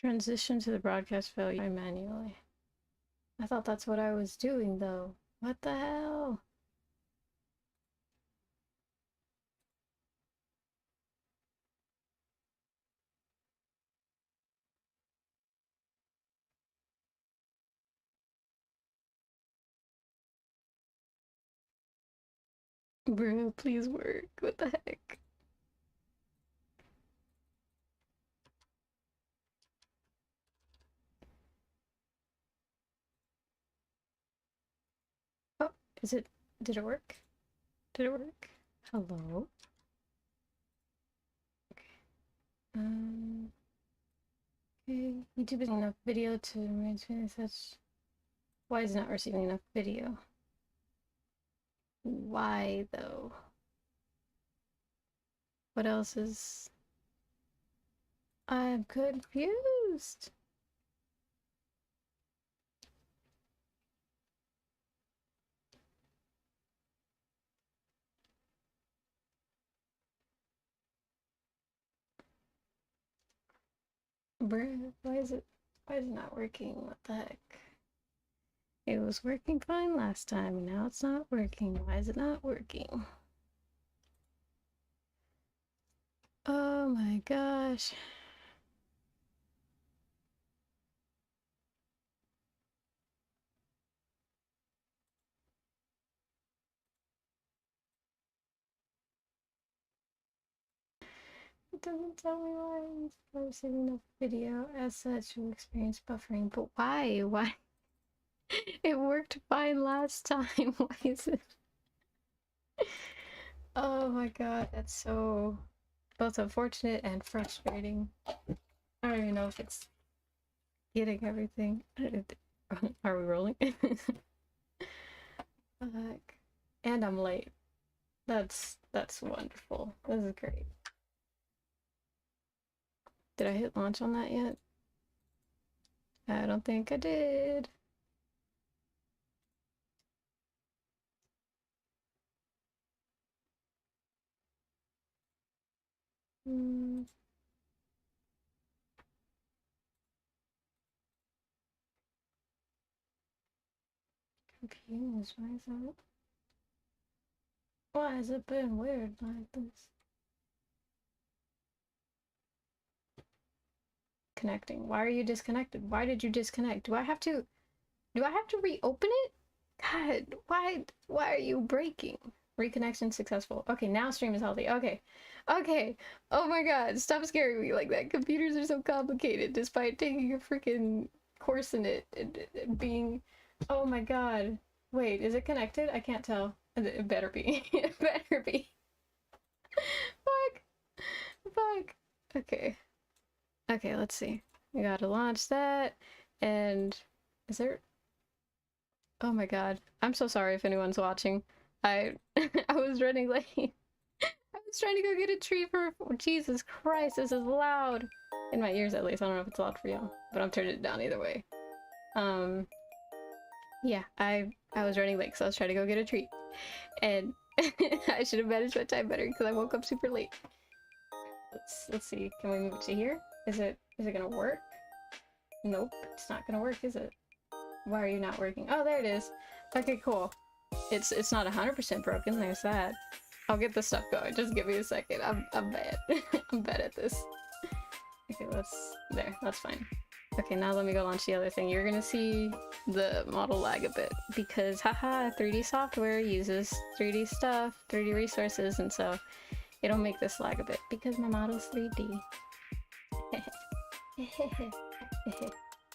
Transition to the broadcast failure manually. I thought that's what I was doing though. What the hell? Bro, please work. What the heck? Oh, did it work? Did it work? Hello? Okay. Okay. YouTube isn't enough video to maintain such. Why is it not receiving enough video? Why though? What else is... I'm confused. Bruh, why is it not working? What the heck? It was working fine last time, and now it's not working. Why is it not working? Oh my gosh. It doesn't tell me why I'm not receiving enough video. As such, you experience buffering. But why? Why? It worked fine last time. Why is it? Oh my god, that's so both unfortunate and frustrating. I don't even know if it's getting everything. Are we rolling? Fuck. And I'm late. That's wonderful. This is great. Did I hit launch on that yet? I don't think I did. Confused. Why is that? Why has it been weird like this? Connecting. Why are you disconnected? Why did you disconnect? Do I have to reopen it? God, why are you breaking? Reconnection successful. Okay, now stream is healthy. Okay. Okay. Oh my god, stop scaring me like that. Computers are so complicated despite taking a freaking course in it and being... Oh my god. Wait, is it connected? I can't tell. It better be. It better be. Fuck. Fuck. Okay. Okay, let's see. We gotta launch that. And is there... Oh my god. I'm so sorry if anyone's watching. I I was running late. I was trying to go get a treat for... Jesus Christ, this is loud. In my ears at least. I don't know if it's loud for y'all. But I'm turning it down either way. Yeah, I was running late because I was trying to go get a treat. And I should have managed my time better because I woke up super late. Let's see. Can we move it to here? Is it gonna work? Nope, it's not gonna work, is it? Why are you not working? Oh, there it is. Okay, cool. It's not 100% broken. There's that. I'll get this stuff going. Just give me a second. I'm bad. I'm bad at this. Okay, there. That's fine. Okay, now let me go launch the other thing. You're gonna see the model lag a bit because haha, 3D software uses 3D stuff, 3D resources, and so it'll make this lag a bit because my model's 3D.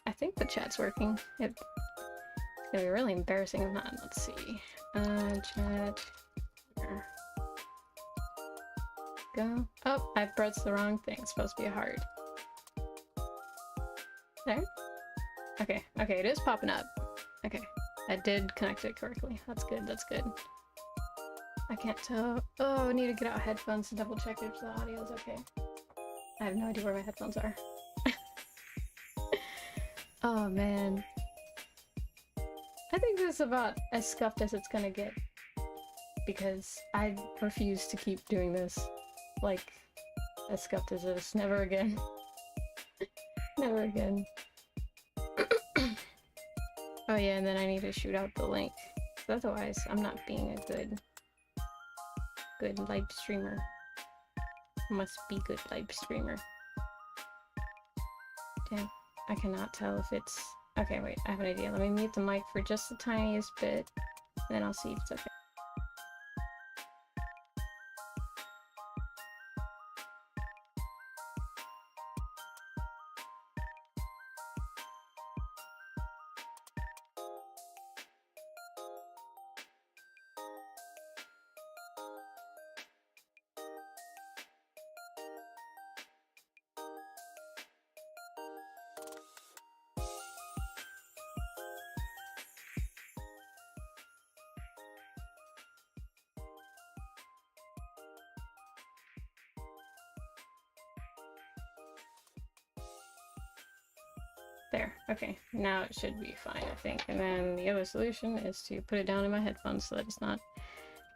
I think the chat's working. It's gonna be really embarrassing if not. Let's see. Chat. Go. Oh, I pressed the wrong thing. It's supposed to be a heart. There? Okay, okay, it is popping up. Okay, I did connect it correctly. That's good, that's good. I can't tell. Oh, I need to get out headphones to double check if the audio is okay. I have no idea where my headphones are. Oh man. I think this is about as scuffed as it's gonna get. Because I refuse to keep doing this. Like, as scuffed as this. Never again. Never again. Oh yeah, and then I need to shoot out the link. Otherwise, I'm not being a good live streamer. Must be good live streamer. Damn, I cannot tell if it's... Okay, wait, I have an idea. Let me mute the mic for just the tiniest bit, then I'll see if it's okay. There, okay, now it should be fine, I think. And then the other solution is to put it down in my headphones so that it's not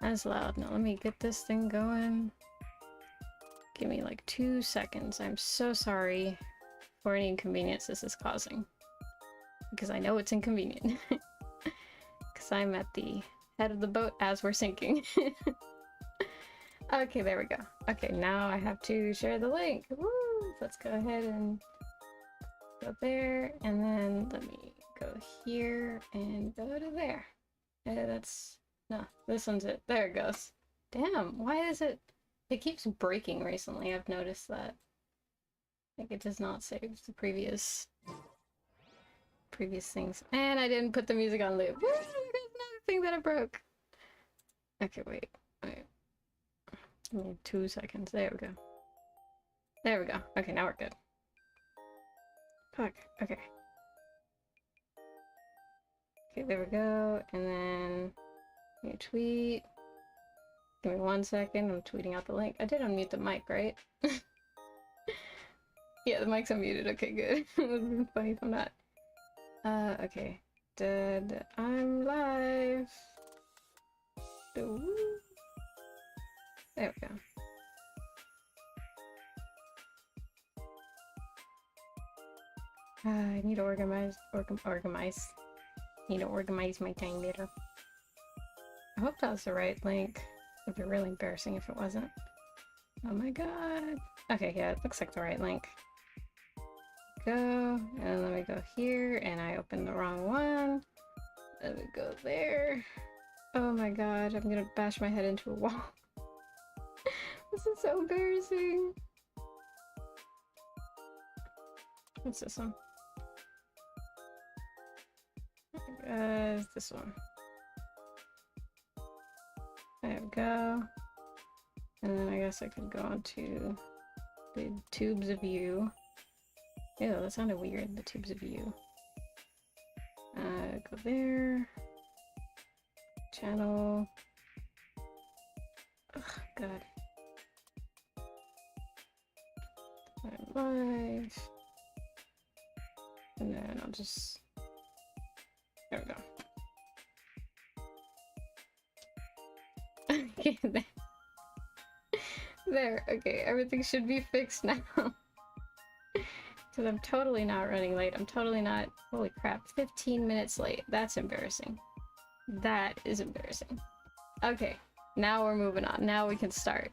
as loud. Now let me get this thing going. Give me like 2 seconds. I'm so sorry for any inconvenience this is causing. Because I know it's inconvenient. Because I'm at the head of the boat as we're sinking. Okay, there we go. Okay, now I have to share the link. Woo! Let's go ahead and go there, and then let me go here and go to there. That's... no, this one's it. There it goes. Damn, why is it... It keeps breaking recently, I've noticed that. Like, it does not save the previous things. And I didn't put the music on loop. Woo! There's another thing that I broke. Okay, wait. Give me 2 seconds. There we go. There we go. Okay, now we're good. Fuck. Okay. Okay, there we go. And then you tweet. Give me 1 second. I'm tweeting out the link. I did unmute the mic, right? Yeah, the mic's unmuted. Okay, good. It would have been funny if I'm not. Okay. I'm live. There we go. I need to organize. Need to organize my time better. I hope that was the right link. It would be really embarrassing if it wasn't. Oh my god. Okay, yeah, it looks like the right link. Go, and let me go here, and I opened the wrong one. Let me go there. Oh my god, I'm gonna bash my head into a wall. This is so embarrassing. What's this one? This one. There we go. And then I guess I could go on to the tubes of you. Ew, that sounded weird, the tubes of you. Go there. Channel. Ugh, God. I'm live. And then I'll just... There we go. Okay, there. There, okay, everything should be fixed now. Because I'm totally not running late. I'm totally not... Holy crap, 15 minutes late. That's embarrassing. That is embarrassing. Okay, now we're moving on. Now we can start.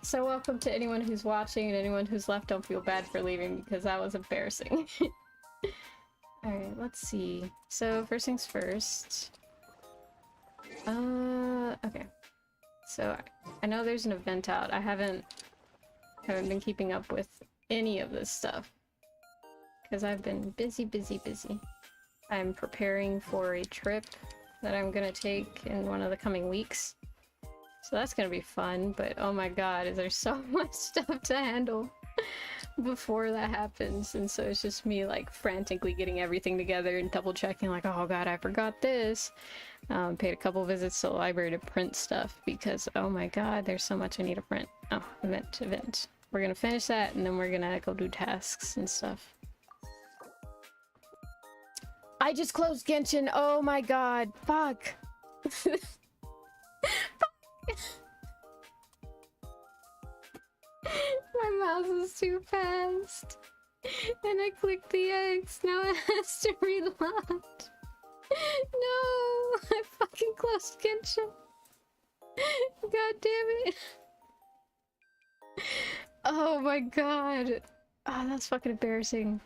So welcome to anyone who's watching and anyone who's left. Don't feel bad for leaving because that was embarrassing. Alright, let's see. So first things first. Okay. So I know there's an event out. I haven't been keeping up with any of this stuff because I've been busy. I'm preparing for a trip that I'm gonna take in one of the coming weeks. So that's gonna be fun, but oh my god, is there so much stuff to handle before that happens, and so it's just me like frantically getting everything together and double checking like, oh god, I forgot this. Paid a couple visits to the library to print stuff because oh my god, there's so much I need to print. Oh, event. We're gonna finish that and then we're gonna go do tasks and stuff. I just closed Genshin. Oh my god, fuck. My mouse is too fast. And I clicked the X. Now it has to reload. No! I fucking closed Genshin. God damn it. Oh my god. Oh, that's fucking embarrassing.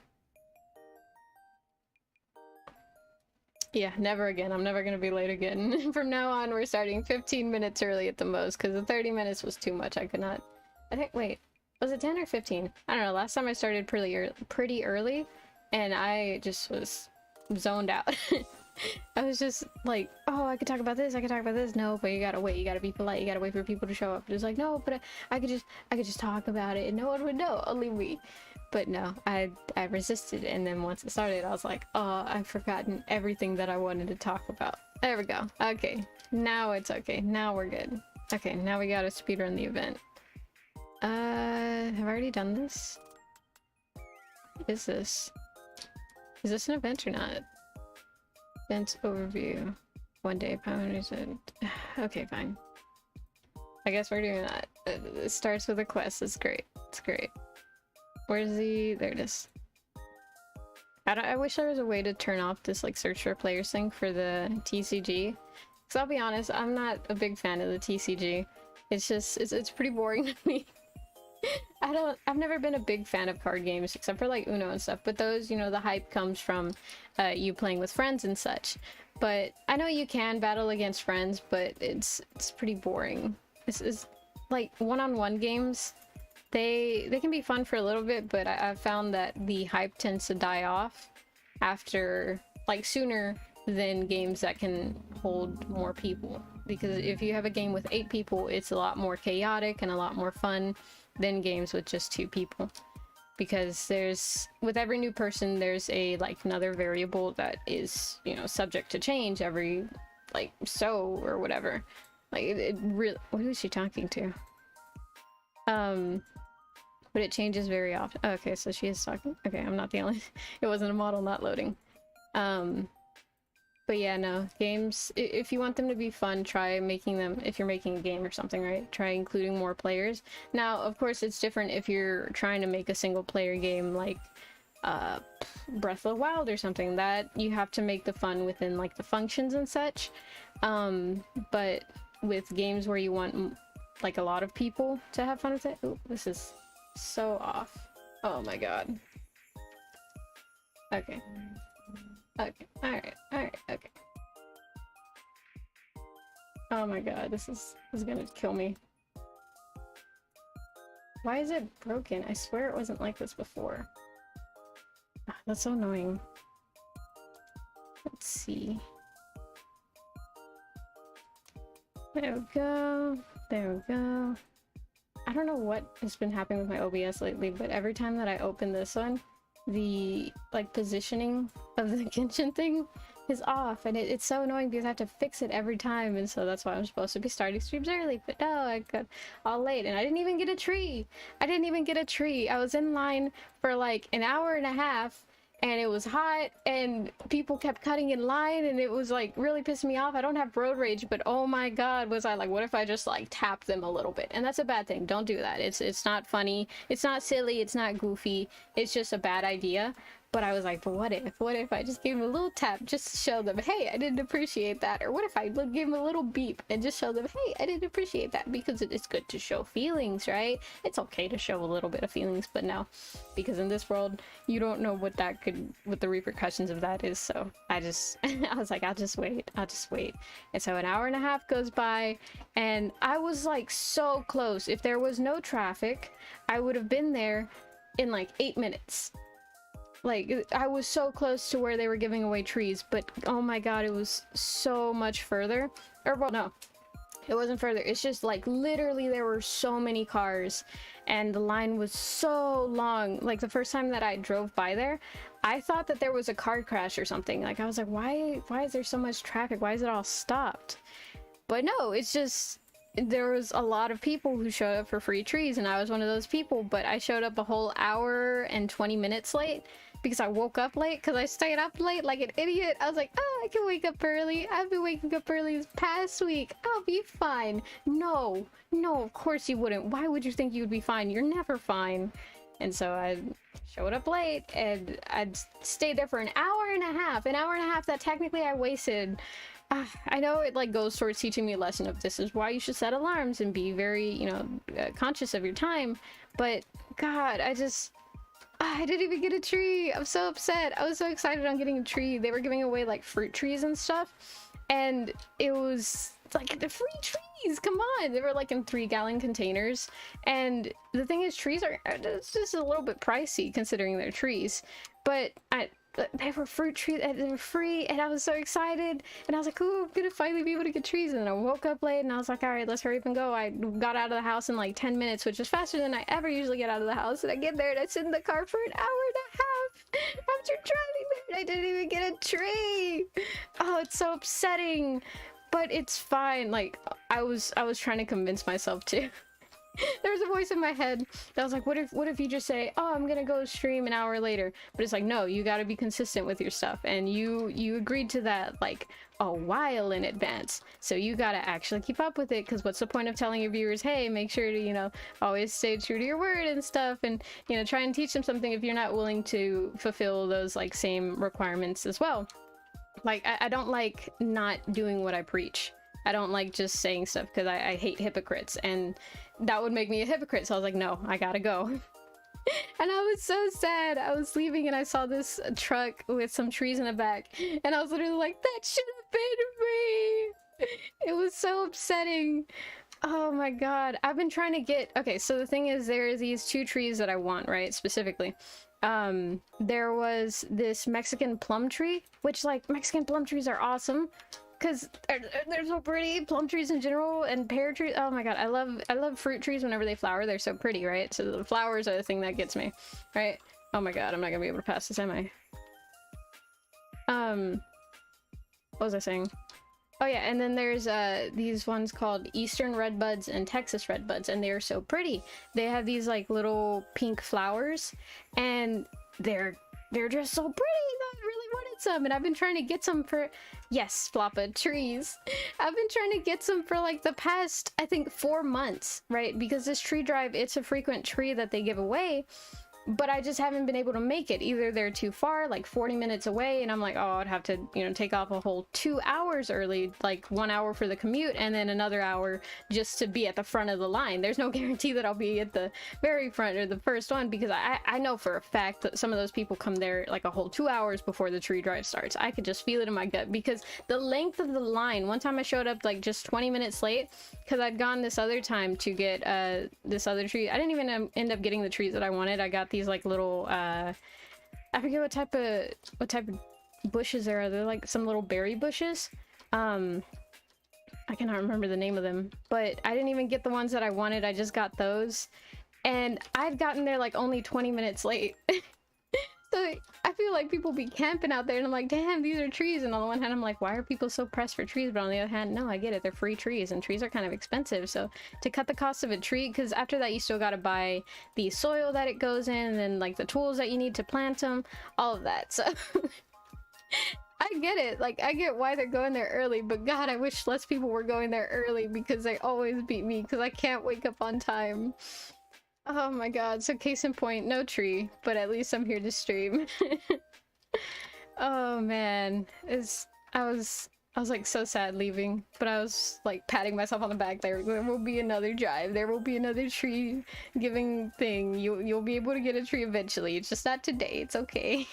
Yeah, never again. I'm never gonna be late again. From now on, we're starting 15 minutes early at the most, because the 30 minutes was too much. I could not... I think... Wait. Was it 10 or 15? I don't know. Last time I started pretty early, and I just was zoned out. I was just like, oh, I could talk about this, I could talk about this. No, but you gotta wait. You gotta be polite. You gotta wait for people to show up. Just like, no, but I could just talk about it, and no one would know. Only me. But no, I resisted, and then once it started, I was like, oh, I've forgotten everything that I wanted to talk about. There we go. Okay, now it's okay. Now we're good. Okay, now we gotta speedrun the event. Have I already done this? What is this? Is this an event or not? Event overview. 1 day pound. Okay, fine. I guess we're doing that. It starts with a quest. It's great. It's great. Where's the... There it is. I wish there was a way to turn off this like search for players thing for the TCG. Because I'll be honest, I'm not a big fan of the TCG. It's just... It's pretty boring to me. I've never been a big fan of card games except for like Uno and stuff, but those, you know, the hype comes from you playing with friends and such. But I know you can battle against friends, but it's pretty boring. This is like one-on-one games. They can be fun for a little bit, but I've found that the hype tends to die off after, like, sooner than games that can hold more people. Because if you have a game with 8 people, it's a lot more chaotic and a lot more fun than games with just 2 people. Because with every new person, there's another variable that is, you know, subject to change every, or whatever. Like, it really... Who is she talking to? But it changes very often. Oh, okay, so she is talking. Okay, I'm not the only... It wasn't a model not loading. But yeah, no. Games, if you want them to be fun, try making them... If you're making a game or something, right? Try including more players. Now, of course, it's different if you're trying to make a single-player game like Breath of the Wild or something. That you have to make the fun within, like, the functions and such. But with games where you want, like, a lot of people to have fun with it... Ooh, this is so off. Oh my god. Okay. Okay. Alright. Alright. Okay. Oh my god. This is gonna kill me. Why is it broken? I swear it wasn't like this before. Ah, that's so annoying. Let's see. There we go. There we go. I don't know what has been happening with my OBS lately, but every time that I open this one, the positioning of the Genshin thing is off, and it's so annoying because I have to fix it every time, and so that's why I'm supposed to be starting streams early, but no, I got all late, and I didn't even get a tree! I didn't even get a tree! I was in line for like an hour and a half, and it was hot, and people kept cutting in line, and it was like really pissing me off. I don't have road rage, but oh my god, was I like, what if I just like tap them a little bit? And that's a bad thing. Don't do that. It's not funny. It's not silly. It's not goofy. It's just a bad idea. But I was like, but what if I just gave them a little tap just to show them, hey, I didn't appreciate that? Or what if I gave them a little beep and just show them, hey, I didn't appreciate that? Because it's good to show feelings, right? It's okay to show a little bit of feelings, but no, because in this world, you don't know what the repercussions of that is. So I was like, I'll just wait. And so an hour and a half goes by, and I was like so close. If there was no traffic, I would have been there in like 8 minutes. Like, I was so close to where they were giving away trees, but oh my god, it was so much further. Or, well, no, it wasn't further. It's just, like, literally there were so many cars, and the line was so long. Like, the first time that I drove by there, I thought that there was a car crash or something. Like, I was like, why is there so much traffic? Why is it all stopped? But no, it's just... There was a lot of people who showed up for free trees, and I was one of those people, but I showed up a whole hour and 20 minutes late because I woke up late, because I stayed up late like an idiot. I was like, oh, I can wake up early. I've been waking up early this past week. I'll be fine. No, of course you wouldn't. Why would you think you would be fine? You're never fine. And so I showed up late, and I'd stayed there for an hour and a half. An hour and a half that technically I wasted. I know it like goes towards teaching me a lesson of this is why you should set alarms and be very, you know, conscious of your time. But God, I didn't even get a tree. I'm so upset. I was so excited on getting a tree. They were giving away like fruit trees and stuff, and it was like the free trees. Come on, they were like in 3-gallon containers. And the thing is, trees are it's just a little bit pricey considering they're trees, but they were fruit trees and they were free, and I was so excited, and I was like, ooh, I'm gonna finally be able to get trees. And then I woke up late and I was like, all right, let's hurry up and go. I got out of the house in like 10 minutes, which is faster than I ever usually get out of the house. And I get there and I sit in the car for an hour and a half after driving there, and I didn't even get a tree. Oh, it's so upsetting, but it's fine. Like I was trying to convince myself to. There was a voice in my head that was like, what if you just say, oh, I'm gonna go stream an hour later? But it's like, no, you gotta be consistent with your stuff, and you agreed to that like a while in advance, so you gotta actually keep up with it. Because what's the point of telling your viewers, hey, make sure to, you know, always stay true to your word and stuff, and, you know, try and teach them something if you're not willing to fulfill those like same requirements as well. Like I don't like not doing what I preach. I don't like just saying stuff, because I hate hypocrites, and that would make me a hypocrite. So I was like, no, I gotta go. And I was so sad. I was leaving and I saw this truck with some trees in the back, and I was literally like, that should have been me. It was so upsetting. Oh my god. I've been trying to get, okay, so the thing is, there are these 2 trees that I want, right, specifically. There was this Mexican plum tree, which, like, Mexican plum trees are awesome because they're so pretty. Plum trees in general, and pear trees, oh my god, I love fruit trees whenever they flower. They're so pretty, right? So the flowers are the thing that gets me, right? Oh my god, I'm not gonna be able to pass this, am I? What was I saying? Oh yeah, and then there's these ones called Eastern Redbuds and Texas Redbuds, and they are so pretty. They have these like little pink flowers, and they're just so pretty. I really wanted some, and I've been trying to get some for, yes, Floppa, trees. I've been trying to get some for like the past, I think, 4 months, right? Because this tree drive, it's a frequent tree that they give away, but I just haven't been able to make it. Either they're too far, like 40 minutes away, and I'm like, oh, I'd have to, you know, take off a whole 2 hours early, like 1 hour for the commute, and then another hour just to be at the front of the line. There's no guarantee that I'll be at the very front or the first one, because I know for a fact that some of those people come there like a whole 2 hours before the tree drive starts. I could just feel it in my gut, because the length of the line, one time I showed up like just 20 minutes late, because I'd gone this other time to get this other tree. I didn't even end up getting the trees that I wanted. I got these like little I forget what type of bushes there are. They're like some little berry bushes. I cannot remember the name of them, but I didn't even get the ones that I wanted. I just got those, and I'd gotten there like only 20 minutes late. So I feel like people be camping out there, and I'm like, damn, these are trees. And on the one hand, I'm like, why are people so pressed for trees? But on the other hand, no, I get it. They're free trees, and trees are kind of expensive. So to cut the cost of a tree, because after that, you still got to buy the soil that it goes in, and then like the tools that you need to plant them, all of that. So I get it. Like, I get why they're going there early, but God, I wish less people were going there early, because they always beat me because I can't wake up on time. Oh my god, so case in point, no tree, but at least I'm here to stream. Oh man, I was like so sad leaving, but I was like patting myself on the back. There will be another drive, there will be another tree giving thing. You'll be able to get a tree eventually. It's just not today, it's okay.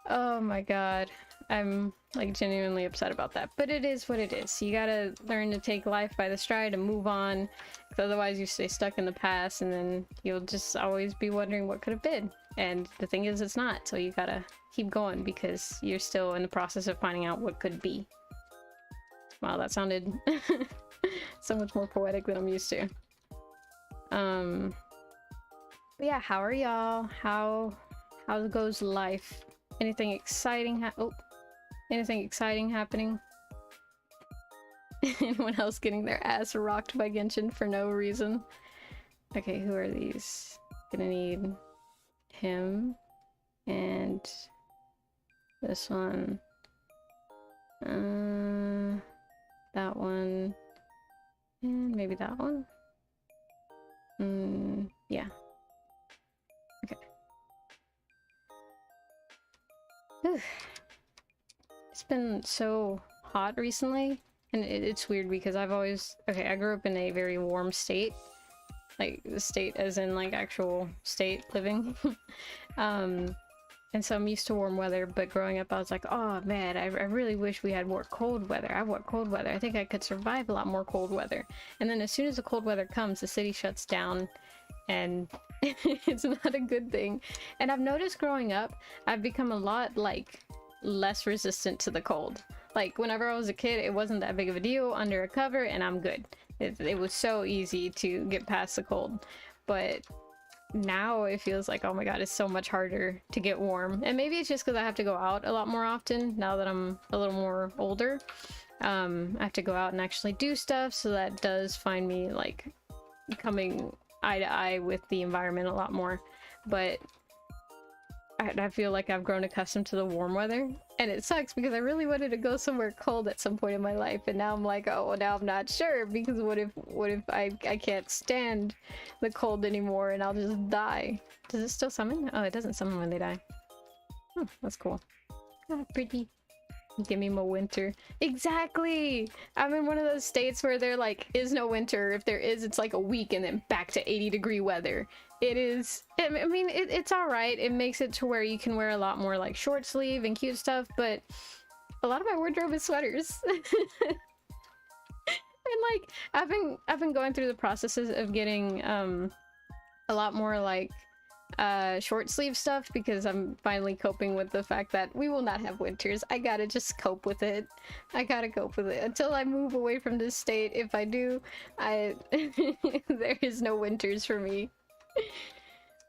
Oh my god, I'm like genuinely upset about that, but it is what it is. You gotta learn to take life by the stride and move on, because otherwise you stay stuck in the past, and then you'll just always be wondering what could have been. And the thing is, it's not, so you gotta keep going, because you're still in the process of finding out what could be. Wow, that sounded so much more poetic than I'm used to. But yeah, how are y'all? How goes life? Anything exciting anything exciting happening? Anyone else getting their ass rocked by Genshin for no reason? Okay, who are these? Gonna need him and this one. That one. And maybe that one. Yeah. It's been so hot recently, and it's weird because I've always... Okay, I grew up in a very warm state. Like, the state as in, like, actual state living. And so I'm used to warm weather, but growing up I was like, oh man, I really wish we had more cold weather. I want cold weather. I think I could survive a lot more cold weather. And then as soon as the cold weather comes, the city shuts down, and it's not a good thing. And I've noticed growing up, I've become a lot, like, less resistant to the cold. Like, whenever I was a kid, it wasn't that big of a deal, under a cover, and I'm good. It was so easy to get past the cold. But now it feels like, oh my god, it's so much harder to get warm. And maybe it's just because I have to go out a lot more often now that I'm a little more older. I have to go out and actually do stuff, so that does find me, like, coming eye to eye with the environment a lot more. But I feel like I've grown accustomed to the warm weather, and it sucks because I really wanted to go somewhere cold at some point in my life, and now I'm like, oh, well, now I'm not sure, because what if I can't stand the cold anymore and I'll just die? Does it still summon? Oh, it doesn't summon when they die. Oh, that's cool. Oh, pretty. Give me more winter. Exactly! I'm in one of those states where there, like, is no winter. If there is, it's like a week and then back to 80-degree weather. It is... I mean, it's alright. It makes it to where you can wear a lot more, like, short sleeve and cute stuff, but a lot of my wardrobe is sweaters. And, like, I've been going through the processes of getting, a lot more, like, short sleeve stuff, because I'm finally coping with the fact that we will not have winters. I gotta just cope with it. I gotta cope with it until I move away from this state. If I do, there is no winters for me.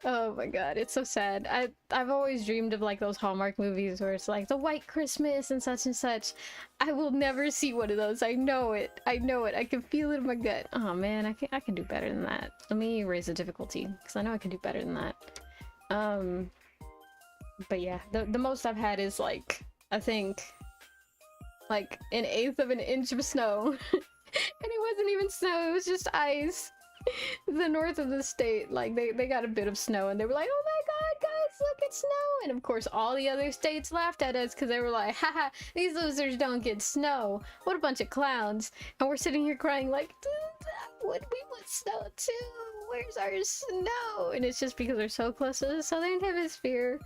Oh my god, it's so sad. I've always dreamed of, like, those Hallmark movies where it's like the White Christmas and such. I will never see one of those. I know it. I know it. I can feel it in my gut. Oh man, I can do better than that. Let me raise the difficulty, because I know I can do better than that. But yeah, the most I've had is, like, I think, like, 1/8 of an inch of snow. And it wasn't even snow, it was just ice. The north of the state, like, they got a bit of snow, and they were like, oh my god, guys, look, it's snow! And of course all the other states laughed at us because they were like, haha, these losers don't get snow, what a bunch of clowns. And we're sitting here crying like, we want snow too, where's our snow? And it's just because we're so close to the southern hemisphere.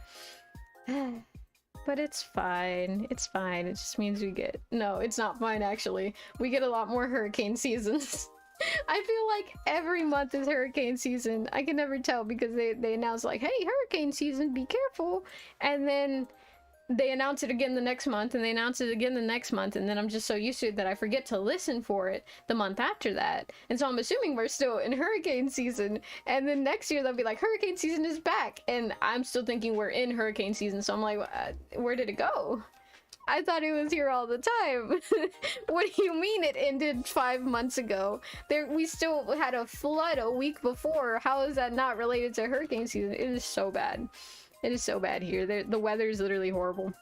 But it's fine, it's fine. It just means we get... No, it's not fine, actually. We get a lot more hurricane seasons. I feel like every month is hurricane season. I can never tell, because they announce, like, hey, hurricane season, be careful, and then they announce it again the next month, and they announce it again the next month, and then I'm just so used to it that I forget to listen for it the month after that. And so I'm assuming we're still in hurricane season, and then next year they'll be like, hurricane season is back, and I'm still thinking we're in hurricane season, so I'm like, where did it go? I thought it was here all the time. What do you mean it ended 5 months ago? We still had a flood a week before. How is that not related to hurricane season? It is so bad. It is so bad here. The weather is literally horrible.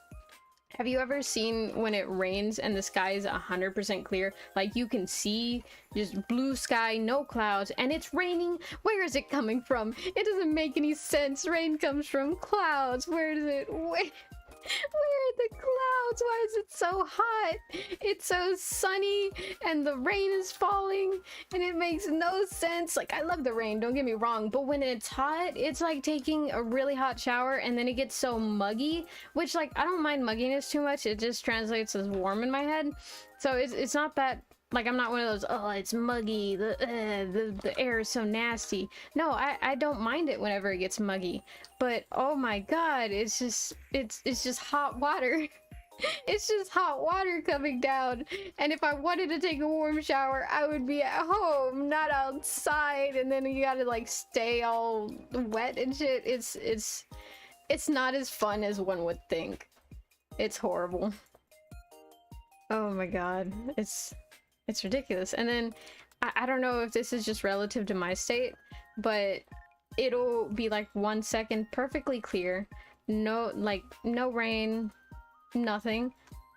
Have you ever seen when it rains and the sky is 100% clear? Like, you can see just blue sky, no clouds, and it's raining? Where is it coming from? It doesn't make any sense. Rain comes from clouds. Where does it... Where are the clouds? Why is it so hot? It's so sunny and the rain is falling and it makes no sense. Like, I love the rain, don't get me wrong, but when it's hot, it's like taking a really hot shower and then it gets so muggy, which, like, I don't mind mugginess too much. It just translates as warm in my head. So it's not that, like, I'm not one of those, oh, it's muggy, the air is so nasty. No, I don't mind it whenever it gets muggy. But, oh my god, it's just hot water. It's just hot water coming down. And if I wanted to take a warm shower, I would be at home, not outside. And then you gotta, like, stay all wet and shit. It's not as fun as one would think. It's horrible. Oh my god, it's ridiculous. And then I don't know if this is just relative to my state, but it'll be like 1 second perfectly clear, no rain, nothing,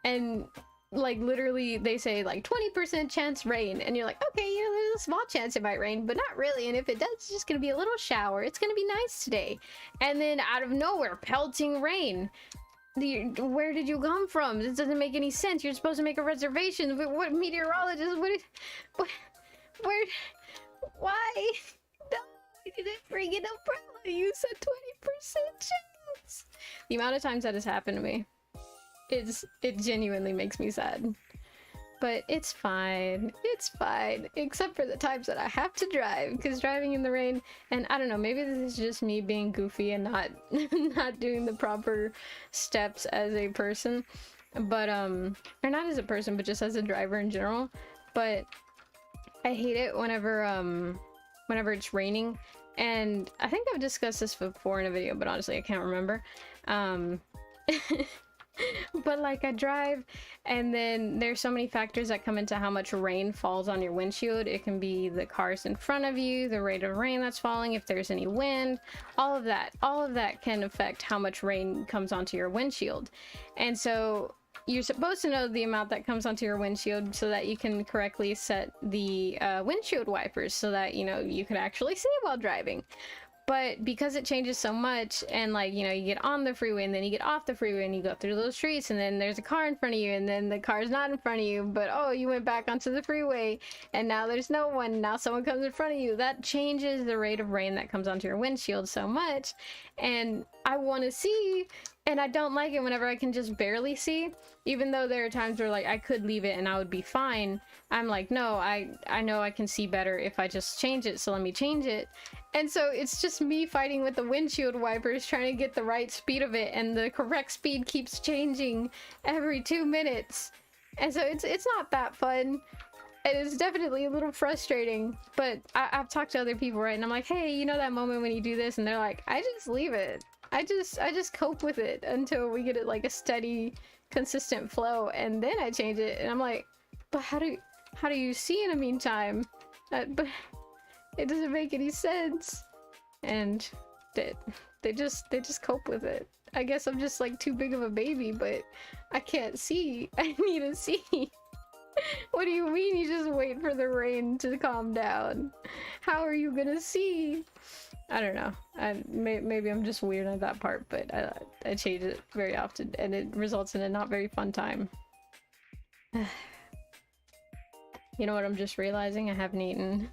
and like literally they say like 20% chance rain, and you're like, okay, you know, there's a small chance it might rain, but not really, and if it does, it's just gonna be a little shower, it's gonna be nice today. And then out of nowhere, pelting rain. Where did you come from? This doesn't make any sense. You're supposed to make a reservation. What meteorologist? What, where, why? No, I didn't bring an umbrella. You said 20% chance. The amount of times that has happened to me, it genuinely makes me sad. But it's fine. It's fine. Except for the times that I have to drive, because driving in the rain, and I don't know, maybe this is just me being goofy and not not doing the proper steps as a person. But or not as a person, but just as a driver in general. But I hate it whenever it's raining. And I think I've discussed this before in a video, but honestly I can't remember. But like I drive and then there's so many factors that come into how much rain falls on your windshield. It can be the cars in front of you, the rate of rain that's falling, if there's any wind, all of that can affect how much rain comes onto your windshield. And so you're supposed to know the amount that comes onto your windshield so that you can correctly set the windshield wipers so that, you know, you can actually see while driving. But because it changes so much, and like, you know, you get on the freeway and then you get off the freeway and you go through those streets and then there's a car in front of you and then the car's not in front of you, but oh, you went back onto the freeway and now there's no one, now someone comes in front of you. That changes the rate of rain that comes onto your windshield so much. And I want to see, and I don't like it whenever I can just barely see, even though there are times where like I could leave it and I would be fine. I'm like, no, I know I can see better if I just change it, so let me change it. And so it's just me fighting with the windshield wipers trying to get the right speed of it, and the correct speed keeps changing every 2 minutes. And so it's not that fun. It is definitely a little frustrating, but I've talked to other people, right? And I'm like, hey, you know that moment when you do this? And they're like, I just leave it. I just cope with it until we get it like a steady, consistent flow, and then I change it. And I'm like, but how do you see in the meantime? But it doesn't make any sense. And they just cope with it. I guess I'm just like too big of a baby, but I can't see. I need to see. What do you mean you just wait for the rain to calm down? How are you gonna see? I don't know. Maybe I'm just weird at that part, but I change it very often and it results in a not very fun time. You know what I'm just realizing? I haven't eaten.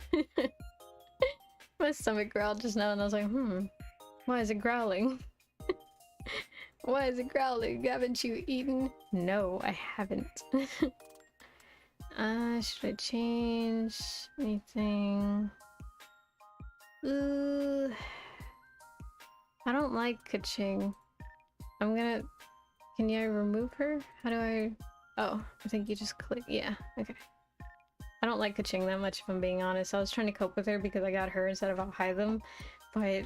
My stomach growled just now and I was like, why is it growling? Why is it growling? Haven't you eaten? No, I haven't. Should I change anything? I don't like Kaching. Can you remove her? How do I... Oh, I think you just click. Yeah, okay. I don't like Kaching that much, if I'm being honest. I was trying to cope with her because I got her instead of Alhaitham, but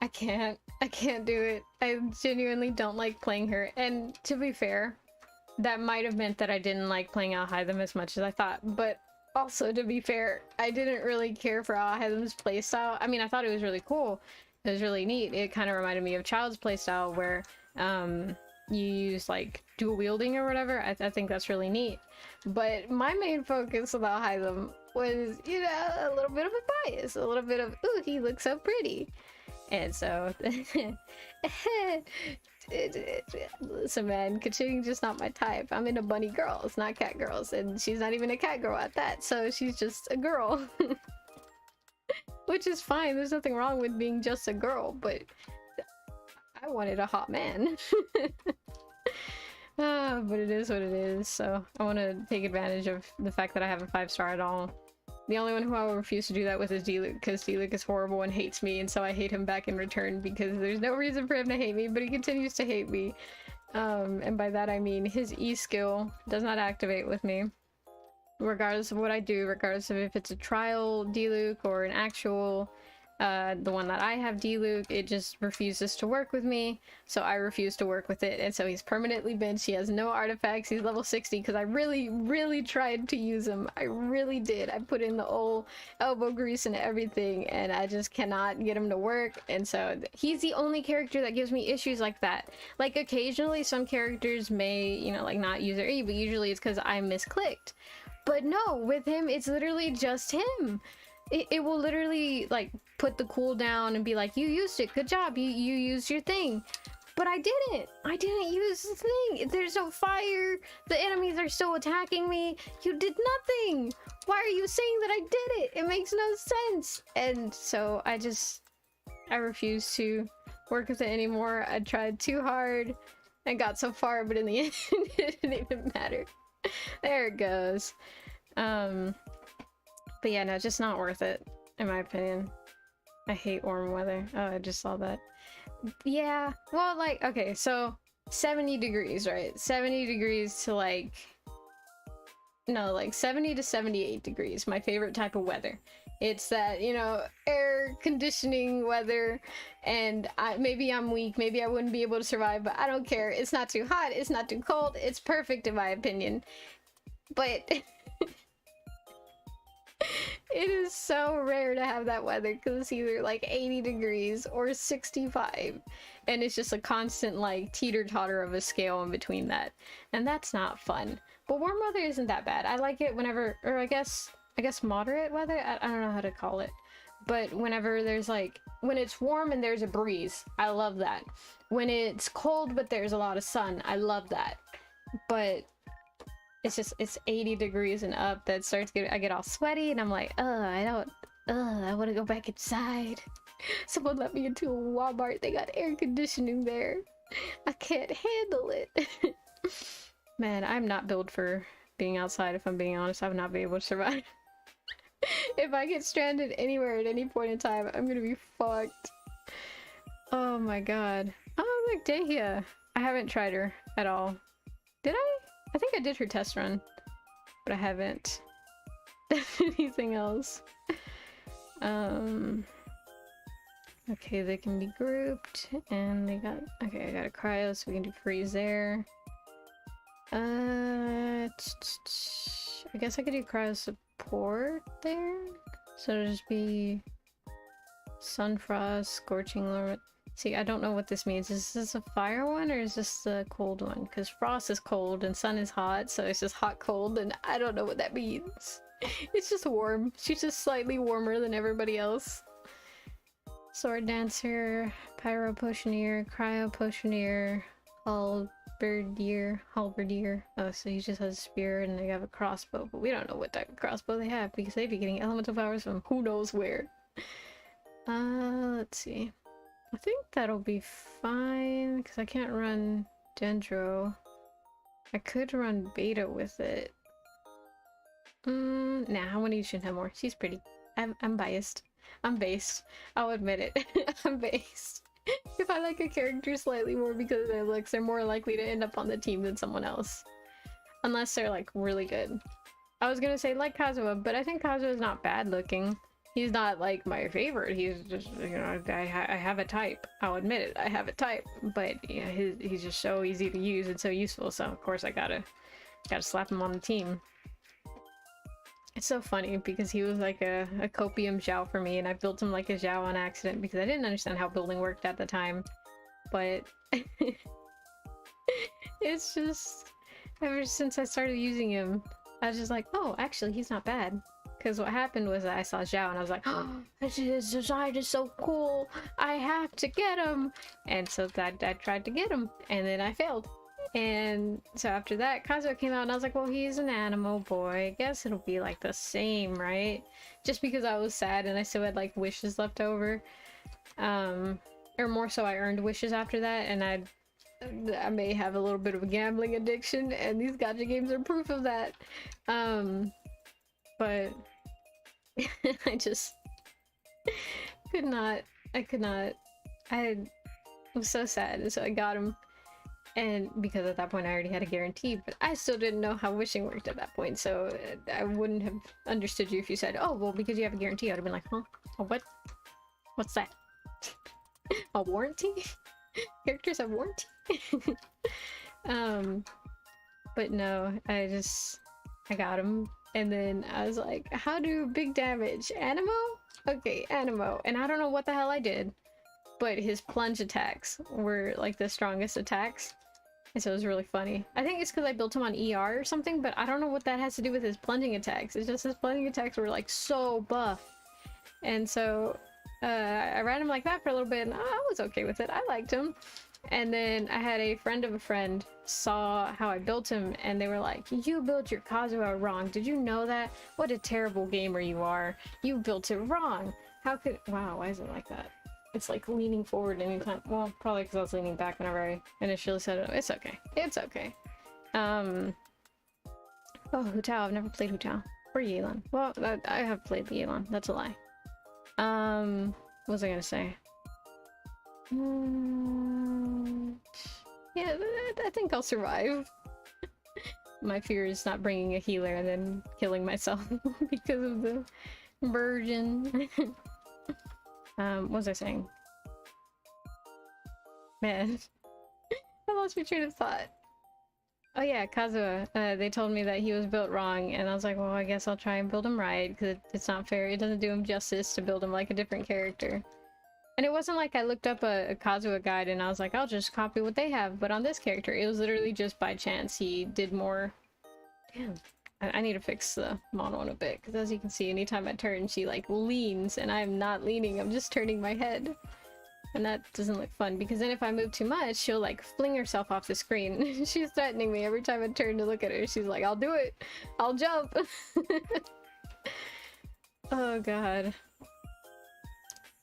I can't do it. I genuinely don't like playing her. And to be fair, that might have meant that I didn't like playing Alhaitham as much as I thought, but also, to be fair, I didn't really care for Alhaitham's playstyle. I mean, I thought it was really cool. It was really neat. It kind of reminded me of Child's playstyle where you use like dual wielding or whatever. I think that's really neat. But my main focus with Alhaitham was, you know, a little bit of a bias, a little bit of, ooh, he looks so pretty. And so, listen man, Kaching just not my type. I'm into bunny girls, not cat girls, and she's not even a cat girl at that, so she's just a girl. Which is fine, there's nothing wrong with being just a girl, but I wanted a hot man. But it is what it is, so I want to take advantage of the fact that I have a 5-star at all. The only one who I will refuse to do that with is D-Luke, because D-Luke is horrible and hates me, and so I hate him back in return because there's no reason for him to hate me, but he continues to hate me. And by that I mean his E skill does not activate with me. Regardless of what I do, regardless of if it's a trial D-Luke or an actual, the one that I have D-Luke, it just refuses to work with me, so I refuse to work with it, and so he's permanently benched. He has no artifacts. He's level 60 because I really tried to use him. I really did. I put in the old elbow grease and everything, and I just cannot get him to work, and so he's the only character that gives me issues like that. Like, occasionally some characters may, you know, like not use their E, but usually it's because I misclicked. But no, with him, it's literally just him. It will literally like put the cooldown and be like, you used it, good job, you used your thing. But I didn't use the thing. There's no fire. The enemies are still attacking me. You did nothing. Why are you saying that I did it? It makes no sense. And so I refuse to work with it anymore. I tried too hard and got so far, but in the end, it didn't even matter. There it goes. But yeah, no, just not worth it, in my opinion. I hate warm weather. Oh, I just saw that. Yeah, well, like, okay, so 70 degrees, right? 70 degrees to like, no, like 70 to 78 degrees, my favorite type of weather. It's that, you know, air conditioning weather, and maybe I'm weak, maybe I wouldn't be able to survive, but I don't care. It's not too hot, it's not too cold, it's perfect in my opinion. But it is so rare to have that weather because it's either like 80 degrees or 65, and it's just a constant like teeter-totter of a scale in between that, and that's not fun. But warm weather isn't that bad. I like it whenever, or I guess moderate weather, I don't know how to call it, but whenever there's like, when it's warm and there's a breeze, I love that. When it's cold but there's a lot of sun, I love that. But it's 80 degrees and up that starts I get all sweaty, and I'm like, I want to go back inside. Someone let me into a Walmart, they got air conditioning there. I can't handle it. Man, I'm not built for being outside, if I'm being honest. I would not be able to survive. If I get stranded anywhere at any point in time, I'm gonna be fucked. Oh my god. Oh, look, Dahlia. I haven't tried her at all. Did I? I think I did her test run, but I haven't done anything else. Okay, they can be grouped, and they got, okay, I got a cryo, so we can do freeze there. I guess I could do cryo support there, so it'll just be Sunfrost, Scorching Lord. See, I don't know what this means. Is this a fire one or is this the cold one? Because frost is cold and sun is hot, so it's just hot cold, and I don't know what that means. It's just warm. She's just slightly warmer than everybody else. Sword Dancer, Pyro Potioneer, Cryo Potioneer, Halberdier. Oh, so he just has a spear and they have a crossbow, but we don't know what type of crossbow they have because they'd be getting elemental powers from who knows where. Let's see. I think that'll be fine, because I can't run Dendro. I could run Beta with it. Nah, I want to use Shintamore. She's pretty. I'm biased. I'm based. I'll admit it. I'm based. If I like a character slightly more because of their looks, they're more likely to end up on the team than someone else. Unless they're, like, really good. I was gonna say, like Kazuha, but I think Kazuha's not bad looking. He's not like my favorite. He's just, you know, I have a type. I'll admit it. I have a type, but yeah, he's just so easy to use and so useful. So of course I gotta slap him on the team. It's so funny because he was like a copium Zhao for me, and I built him like a Zhao on accident because I didn't understand how building worked at the time. But it's just, ever since I started using him, I was just like, oh, actually, he's not bad. Because what happened was that I saw Zhao and I was like, oh, this design is so cool, I have to get him. And so I tried to get him, and then I failed. And so after that, Kazuha came out and I was like, well, he's an animal boy. I guess it'll be like the same, right? Just because I was sad and I still had like wishes left over. Or more so, I earned wishes after that, and I may have a little bit of a gambling addiction, and these gacha games are proof of that. But I just could not. I was so sad, and so I got him. And because at that point I already had a guarantee, but I still didn't know how wishing worked at that point, so I wouldn't have understood you if you said, oh, well, because you have a guarantee. I would have been like, huh? Oh, what? What's that? A warranty? Characters have warranty? But no, I got him. And then I was like, how do big damage? Animo? Okay, Animo. And I don't know what the hell I did, but his plunge attacks were like the strongest attacks. And so it was really funny. I think it's because I built him on ER or something, but I don't know what that has to do with his plunging attacks. It's just his plunging attacks were like so buff. And so I ran him like that for a little bit, and I was okay with it. I liked him. And then I had a friend of a friend saw how I built him, and they were like, you built your Kazuha wrong. Did you know that? What a terrible gamer you are. You built it wrong. How could— wow, why is it like that? It's like leaning forward anytime. Well, probably because I was leaning back whenever I initially set it up. It's okay. It's okay. Oh, Hu Tao. I've never played Hu Tao. Or Yelan. Well, I have played the Yelan. That's a lie. What was I gonna say? Yeah, I think I'll survive. My fear is not bringing a healer and then killing myself because of the virgin. What was I saying? Man, I lost my train of thought. Oh yeah, Kazuha. They told me that he was built wrong, and I was like, well, I guess I'll try and build him right, because it's not fair. It doesn't do him justice to build him like a different character. And it wasn't like I looked up a Kazuha guide and I was like, I'll just copy what they have, but on this character, it was literally just by chance. He did more... Damn. I need to fix the mono a bit, because as you can see, anytime I turn, she like leans, and I'm not leaning, I'm just turning my head. And that doesn't look fun, because then if I move too much, she'll like fling herself off the screen. She's threatening me every time I turn to look at her. She's like, I'll do it! I'll jump! Oh god.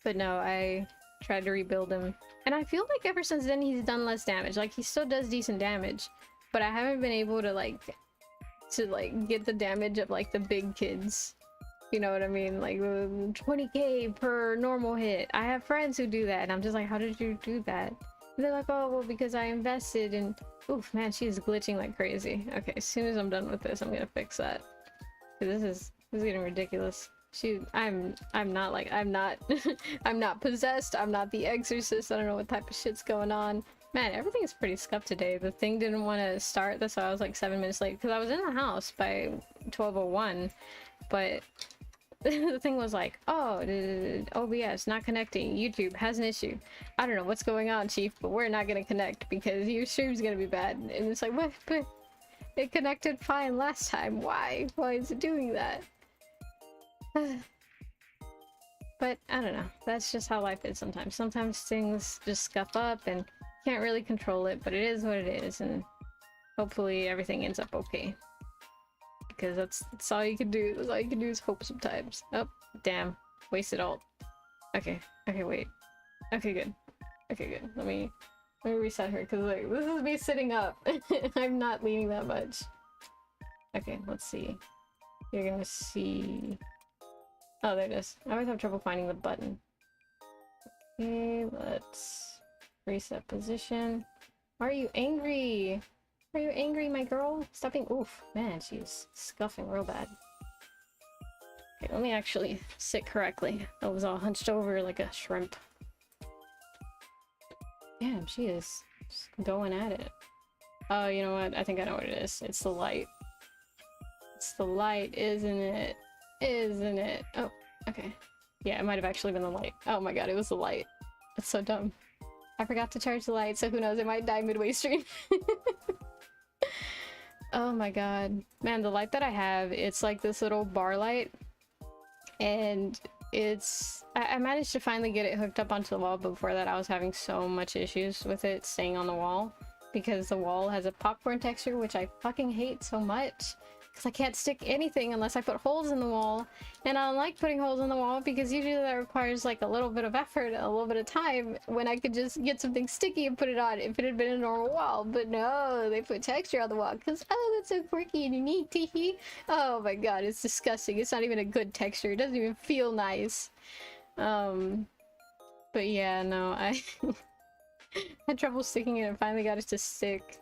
But no, I tried to rebuild him. And I feel like ever since then he's done less damage. Like, he still does decent damage, but I haven't been able to get the damage of like the big kids. You know what I mean? Like 20k per normal hit. I have friends who do that, and I'm just like, how did you do that? And they're like, oh, well, because I invested in... Oof, man, she is glitching like crazy. Okay, as soon as I'm done with this, I'm gonna fix that. This is getting ridiculous. I'm not I'm not possessed. I'm not the exorcist. I don't know what type of shit's going on. Man, everything is pretty scuffed today. The thing didn't want to start. That's why I was like 7 minutes late, because I was in the house by 12:01, but the thing was like, oh, OBS not connecting. YouTube has an issue. I don't know what's going on, Chief, but we're not gonna connect because your stream's gonna be bad. And it's like, what? But it connected fine last time. Why? Why is it doing that? But I don't know. That's just how life is sometimes. Sometimes things just scuff up and can't really control it, but it is what it is, and hopefully everything ends up okay. Because that's all you can do. That's all you can do is hope sometimes. Oh, damn. Wasted ult. Okay. Okay, wait. Okay, good. Okay, good. Let me reset her, because like, this is me sitting up. I'm not leaning that much. Okay, let's see. You're gonna see... Oh, there it is. I always have trouble finding the button. Okay, let's reset position. Are you angry? Are you angry, my girl? Stop being— oof, man, she's scuffing real bad. Okay, let me actually sit correctly. I was all hunched over like a shrimp. Damn, she is just going at it. Oh, you know what? I think I know what it is. It's the light. It's the light, isn't it? Isn't it? Oh, okay. Yeah, it might have actually been the light. Oh my god, it was the light. That's so dumb. I forgot to charge the light, so who knows, it might die midway stream. Oh my god. Man, the light that I have, it's like this little bar light. And it's... I managed to finally get it hooked up onto the wall, but before that I was having so much issues with it staying on the wall. Because the wall has a popcorn texture, which I fucking hate so much. Because I can't stick anything unless I put holes in the wall. And I don't like putting holes in the wall because usually that requires like a little bit of effort, a little bit of time, when I could just get something sticky and put it on if it had been a normal wall. But no, they put texture on the wall because, oh, that's so quirky and unique, teehee. Oh my god, it's disgusting. It's not even a good texture. It doesn't even feel nice. But yeah, no, I had trouble sticking it and finally got it to stick.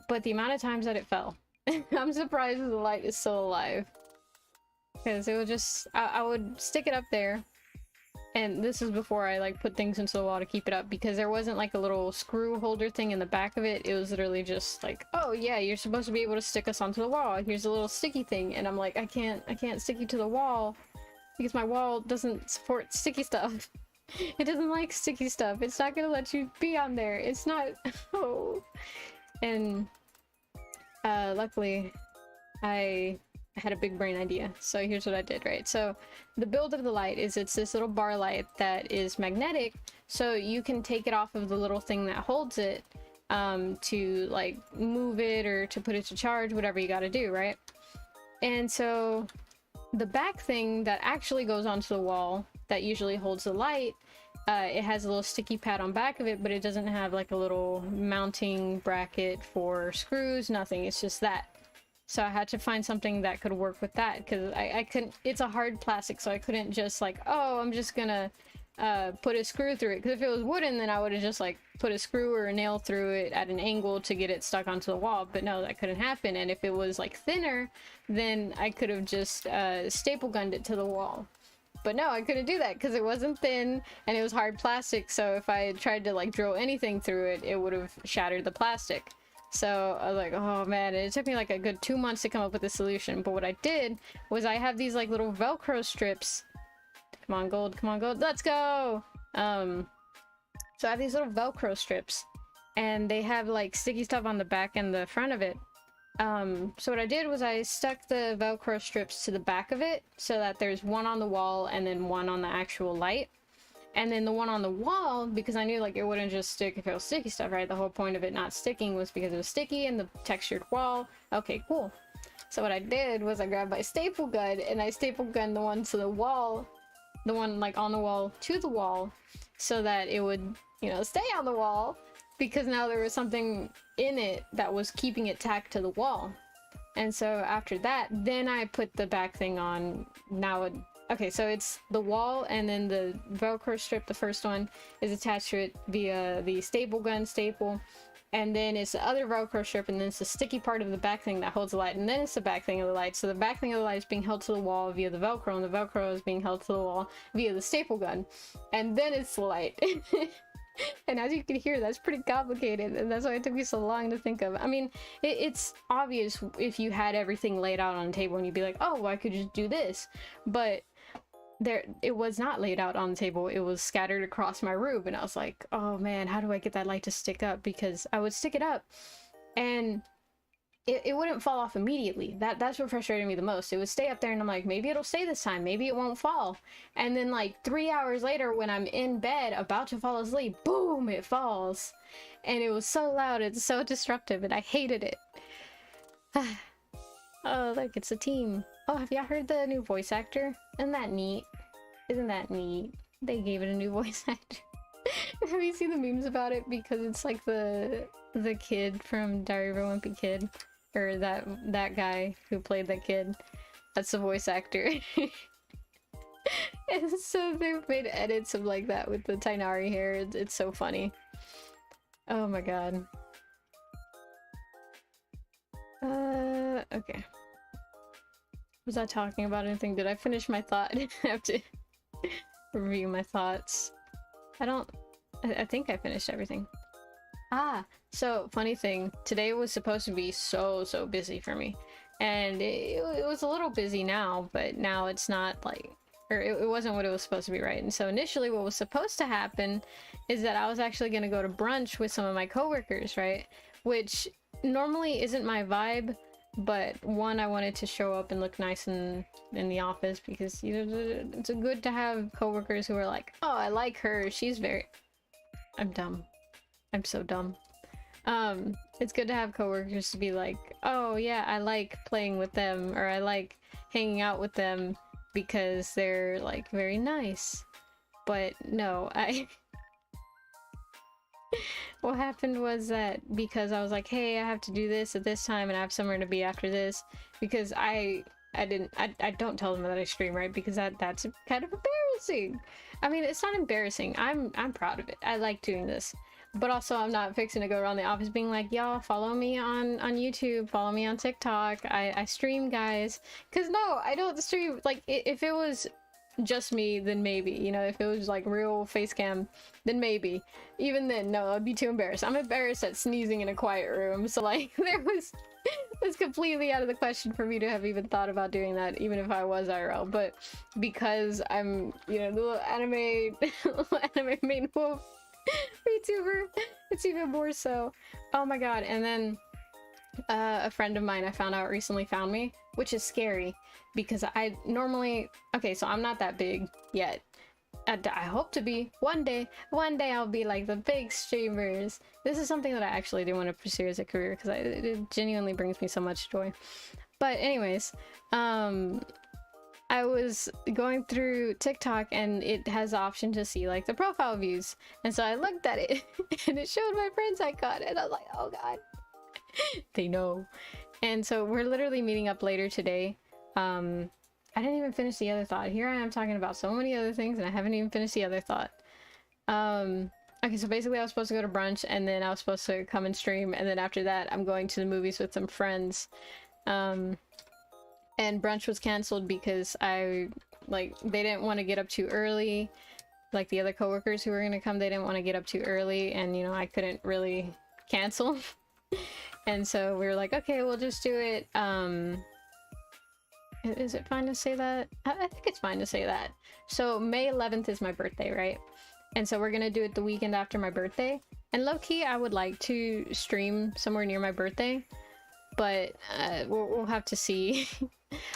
But the amount of times that it fell. I'm surprised the light is still alive. Because it would just... I would stick it up there. And this is before I like put things into the wall to keep it up. Because there wasn't like a little screw holder thing in the back of it. It was literally just like, oh yeah, you're supposed to be able to stick us onto the wall. Here's a little sticky thing. And I'm like, I can't stick you to the wall. Because my wall doesn't support sticky stuff. It doesn't like sticky stuff. It's not gonna let you be on there. It's not... Oh. And... luckily, I I had a big brain idea. So here's what I did, right? So the build of the light is it's this little bar light that is magnetic, so you can take it off of the little thing that holds it to like move it or to put it to charge, whatever you got to do, right? And so the back thing that actually goes onto the wall that usually holds the light, it has a little sticky pad on back of it, but it doesn't have like a little mounting bracket for screws, nothing. It's just that. So I had to find something that could work with that, because I couldn't, it's a hard plastic, so I couldn't just like, oh, I'm just gonna put a screw through it, because if it was wooden, then I would have just like put a screw or a nail through it at an angle to get it stuck onto the wall, but no, that couldn't happen. And if it was like thinner, then I could have just staple gunned it to the wall. But no, I couldn't do that because it wasn't thin and it was hard plastic, so if I had tried to like drill anything through it, it would have shattered the plastic. So I was like, oh man, and it took me like a good 2 months to come up with a solution. But what I did was I have these like little Velcro strips. Come on, gold, let's go! So I have these little Velcro strips, and they have like sticky stuff on the back and the front of it. So what I did was I stuck the Velcro strips to the back of it so that there's one on the wall and then one on the actual light. And then the one on the wall, because I knew like it wouldn't just stick if it was sticky stuff, right? The whole point of it not sticking was because it was sticky and the textured wall. Okay, cool. So what I did was I grabbed my staple gun and I staple gunned the one to the wall, the one like on the wall to the wall, so that it would, you know, stay on the wall, because now there was something in it that was keeping it tacked to the wall. And so after that, then I put the back thing on. Now okay, so it's the wall, and then the Velcro strip, the first one, is attached to it via the staple gun staple, and then it's the other Velcro strip, and then it's the sticky part of the back thing that holds the light, and then it's the back thing of the light. So the back thing of the light is being held to the wall via the Velcro, and the Velcro is being held to the wall via the staple gun, and then it's the light. And as you can hear, that's pretty complicated, and that's why it took me so long to think of. I mean, it's obvious if you had everything laid out on the table and you'd be like, oh, well, I could just do this, but it was not laid out on the table. It was scattered across my room, and I was like, oh man, how do I get that light to stick up? Because I would stick it up and it wouldn't fall off immediately. That's what frustrated me the most. It would stay up there, and I'm like, maybe it'll stay this time, maybe it won't fall. And then like 3 hours later, when I'm in bed about to fall asleep, boom, it falls. And it was so loud, it's so disruptive, and I hated it. Oh, look, it's a team. Oh, have y'all heard the new voice actor? Isn't that neat? Isn't that neat? They gave it a new voice actor. Have you seen the memes about it? Because it's like the kid from Diary of a Wimpy Kid, or that guy who played that kid. That's the voice actor. And so they've made edits of like that with the Tainari hair. It's so funny. Oh my god. Okay. Was I talking about anything? Did I finish my thought? I have to review my thoughts. I think I finished everything. Ah, so funny thing, today was supposed to be so busy for me, and it was a little busy now, but now it's not like, or it wasn't what it was supposed to be, right? And so initially what was supposed to happen is that I was actually going to go to brunch with some of my coworkers, right? Which normally isn't my vibe, but one, I wanted to show up and look nice in the office, because you know, it's good to have coworkers who are like, oh, I like her, she's very... I'm dumb. I'm so dumb. It's good to have coworkers to be like, oh yeah, I like playing with them, or I like hanging out with them because they're like very nice. But no, what happened was that because I was like, hey, I have to do this at this time and I have somewhere to be after this, because I don't tell them that I stream, right? Because that's kind of embarrassing. I mean, it's not embarrassing. I'm proud of it. I like doing this. But also, I'm not fixing to go around the office being like, y'all, follow me on YouTube, follow me on TikTok. I stream, guys. Because no, I don't stream. Like, if it was just me, then maybe. You know, if it was like real face cam, then maybe. Even then, no, I'd be too embarrassed. I'm embarrassed at sneezing in a quiet room. So like, it's completely out of the question for me to have even thought about doing that, even if I was IRL. But because I'm, you know, the little anime main wolf VTuber, it's even more so. Oh my god. And then a friend of mine I found out recently found me which is scary because I normally, okay, so I'm not that big yet. I hope to be one day. One day I'll be like the big streamers. This is something that I actually do want to pursue as a career because it genuinely brings me so much joy. But anyways, I was going through TikTok and it has the option to see like the profile views, and so I looked at it and it showed my friend's icon, and I was like, oh god, they know. And so we're literally meeting up later today. I didn't even finish the other thought. Here I am talking about so many other things and I haven't even finished the other thought. Okay, so basically I was supposed to go to brunch and then I was supposed to come and stream, and then after that I'm going to the movies with some friends. And brunch was canceled because they didn't want to get up too early. Like the other coworkers who were gonna come, they didn't want to get up too early, and you know, I couldn't really cancel. And so we were like, okay, we'll just do it. Is it fine to say that? I think it's fine to say that. So May 11th is my birthday, right? And so we're gonna do it the weekend after my birthday. And low-key, I would like to stream somewhere near my birthday, but we'll have to see.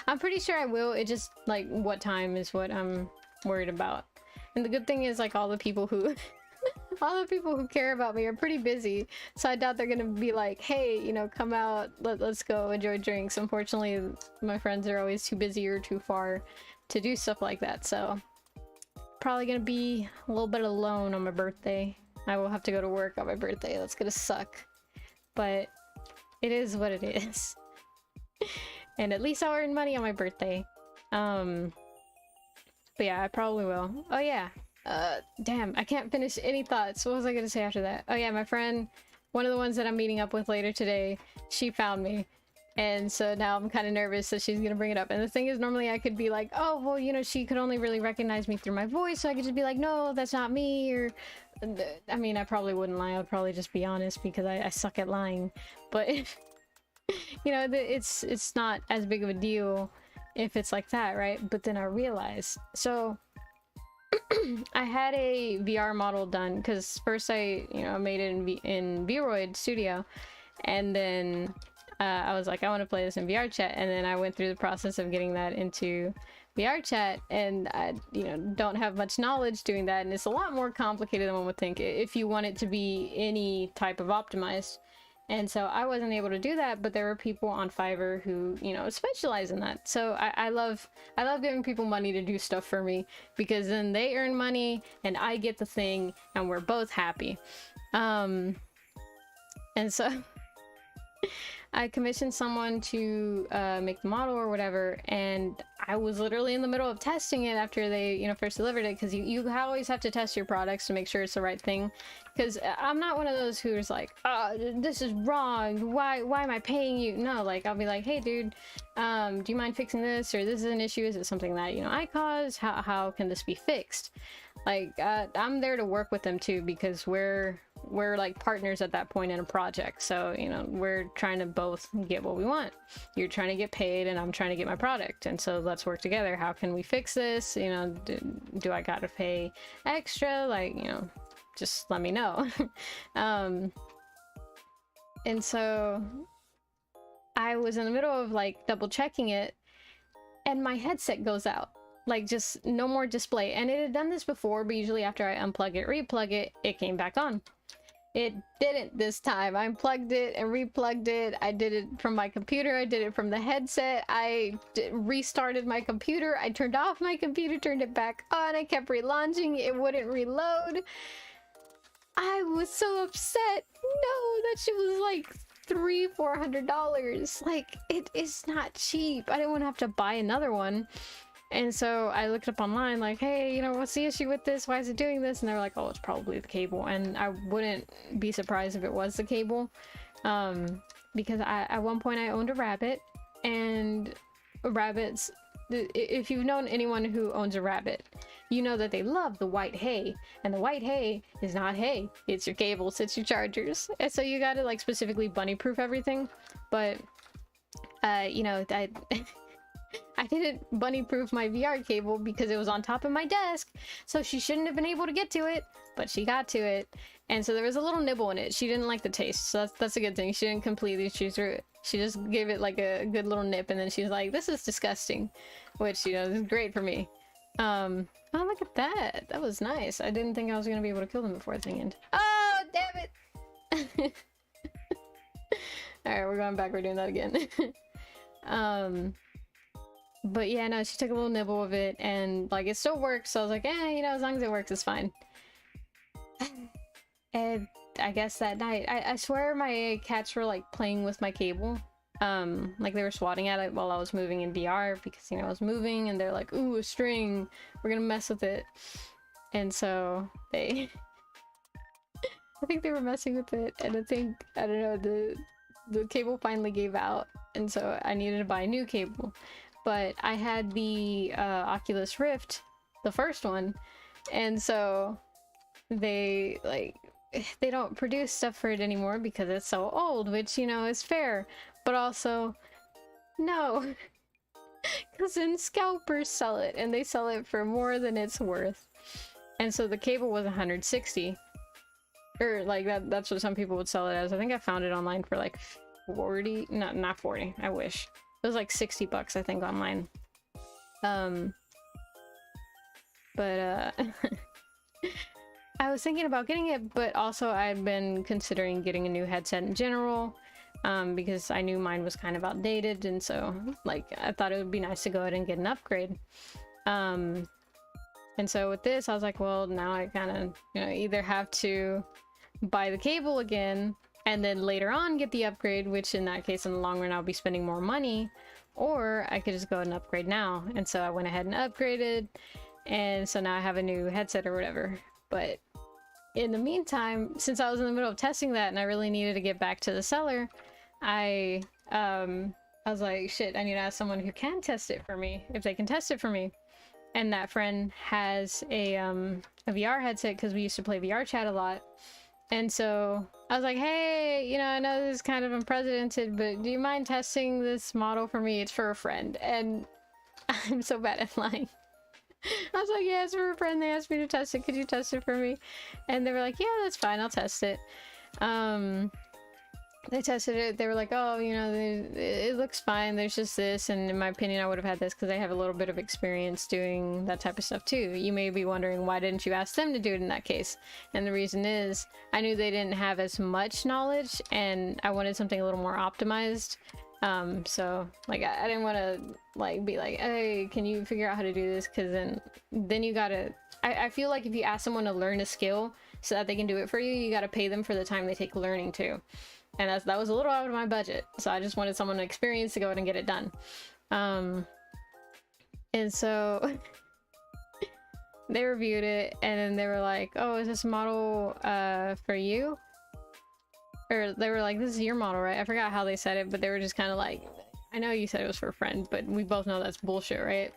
I'm pretty sure I will. It just, like, what time is what I'm worried about. And the good thing is, like, all the people who all the people who care about me are pretty busy, so I doubt they're gonna be like, hey, you know, come out, let's go enjoy drinks. Unfortunately, my friends are always too busy or too far to do stuff like that, so probably gonna be a little bit alone on my birthday. I will have to go to work on my birthday. That's gonna suck, but it is what it is. And at least I'll earn money on my birthday. But yeah, I probably will. Oh yeah. Damn, I can't finish any thoughts. What was I gonna say after that? Oh yeah, my friend, one of the ones that I'm meeting up with later today, she found me. And so now I'm kind of nervous that she's gonna bring it up. And the thing is, normally I could be like, oh, well, you know, she could only really recognize me through my voice, so I could just be like, no, that's not me, or... I mean, I probably wouldn't lie. I'd probably just be honest because I suck at lying. But... you know, it's not as big of a deal if it's like that, right? But then I realized, so I had a VR model done because first I made it in Vroid Studio, and then I was like, I want to play this in VR chat, and then I went through the process of getting that into VR chat, and I don't have much knowledge doing that, and it's a lot more complicated than one would think if you want it to be any type of optimized. And so I wasn't able to do that, but there were people on Fiverr who, specialize in that. So I love giving people money to do stuff for me, because then they earn money and I get the thing and we're both happy. And so I commissioned someone to make the model or whatever, and I was literally in the middle of testing it after they first delivered it, because you always have to test your products to make sure it's the right thing. Because I'm not one of those who's like, oh, this is wrong, why am I paying you? No, like, I'll be like, hey dude, do you mind fixing this, or this is an issue, is it something that I caused, how can this be fixed? Like, I'm there to work with them too, because we're like partners at that point in a project. So we're trying to both get what we want. You're trying to get paid and I'm trying to get my product, and so let's work together. How can we fix this? Do I gotta pay extra? Like, just let me know. And so I was in the middle of like double checking it, and my headset goes out. Like, just no more display. And it had done this before, but usually after I unplug it, replug it, it came back on. It didn't this time. I unplugged it and replugged it. I did it from my computer. I did it from the headset. I restarted my computer. I turned off my computer, turned it back on. I kept relaunching. It wouldn't reload. I was so upset. No, that shit was like $300-400. Like, it is not cheap. I didn't want to have to buy another one. And so I looked up online, like, hey, what's the issue with this? Why is it doing this? And they're like, oh, it's probably the cable. And I wouldn't be surprised if it was the cable. Because at one point I owned a rabbit, and rabbits, if you've known anyone who owns a rabbit, you know that they love the white hay, and the white hay is not hay. It's your cables, it's your chargers. And so you gotta like specifically bunny proof everything. But, I didn't bunny proof my VR cable because it was on top of my desk, so she shouldn't have been able to get to it. but she got to it, and so there was a little nibble in it. She didn't like the taste, so that's a good thing. She didn't completely chew through it. She just gave it like a good little nip, and then she's like, this is disgusting, which, you know, is great for me. Oh, look at that. That was nice. I didn't think I was gonna be able to kill them before the thing ended. Oh, damn it. Alright, we're going back. We're doing that again. But yeah, no, she took a little nibble of it, and like it still works, so I was like, you know, as long as it works, it's fine. And I guess that night, I swear my cats were like playing with my cable. Like they were swatting at it while I was moving in VR, because, you know, I was moving, and they're like, ooh, a string, we're gonna mess with it. And so they I think they were messing with it, and I think, I don't know, the cable finally gave out, and so I needed to buy a new cable. But I had the Oculus Rift, the first one, and so they don't produce stuff for it anymore because it's so old, which, you know, is fair, but also no, because then scalpers sell it, and they sell it for more than it's worth. And so the cable was 160, or like that's what some people would sell it as. I think I found it online for like 40, not 40, I wish. It was like 60 bucks, I think, online. But I was thinking about getting it, but also I'd been considering getting a new headset in general, because I knew mine was kind of outdated, and so like I thought it would be nice to go ahead and get an upgrade. And so with this, I was like, well, now I kind of, you know, either have to buy the cable again and then later on get the upgrade, which in that case in the long run I'll be spending more money, or I could just go ahead and upgrade now. And so I went ahead and upgraded, and so now I have a new headset or whatever. But in the meantime, since I was in the middle of testing that and I really needed to get back to the seller, I was like, shit, I need to ask someone who can test it for me, if they can test it for me. And that friend has a VR headset, because we used to play VR chat a lot. And so I was like, hey, you know, I know this is kind of unprecedented, but do you mind testing this model for me? It's for a friend. And I'm so bad at lying. I was like, yeah, it's for a friend. They asked me to test it. Could you test it for me? And they were like, yeah, that's fine. I'll test it. They tested it. They were like, oh, you know, it looks fine. There's just this. And in my opinion, I would have had this because I have a little bit of experience doing that type of stuff too. You may be wondering, why didn't you ask them to do it in that case? And the reason is, I knew they didn't have as much knowledge, and I wanted something a little more optimized. So like I didn't want to like be like, hey, can you figure out how to do this? Because then you gotta, I feel like if you ask someone to learn a skill so that they can do it for you, you gotta pay them for the time they take learning too. And that was a little out of my budget, so I just wanted someone experienced to go ahead and get it done. And so they reviewed it, and then they were like, oh, is this model for you? Or they were like, this is your model, right? I forgot how they said it, but they were just kind of like, I know you said it was for a friend, but we both know that's bullshit, right?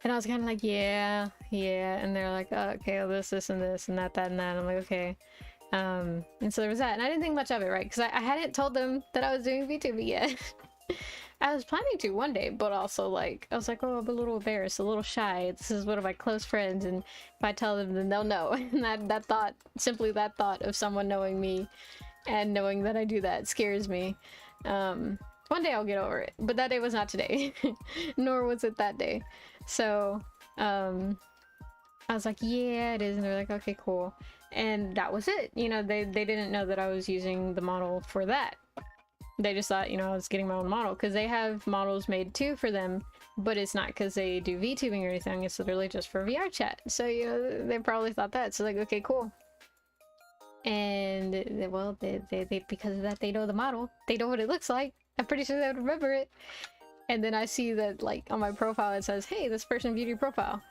And I was kind of like, yeah. And they're like, oh, okay, well, this, and this, and that, and that. I'm like, okay. And so there was that, and I didn't think much of it, right? Because I hadn't told them that I was doing VTubing yet. I was planning to one day, but also like I was like, oh, I'm a little embarrassed, a little shy. This is one of my close friends, and if I tell them, then they'll know. And that thought of someone knowing me and knowing that I do that scares me. One day I'll get over it, but that day was not today. Nor was it that day. So I was like, yeah, it is. And they're like, okay, cool. And that was it. You know, they didn't know that I was using the model for that. They just thought, you know, I was getting my own model, because they have models made too for them, but it's not because they do VTubing or anything. It's literally just for VR chat. So, you know, they probably thought that. So like, okay, cool. And well, they because of that, they know the model. They know what it looks like. I'm pretty sure they would remember it. And then I see that like on my profile it says, hey, this person beauty profile.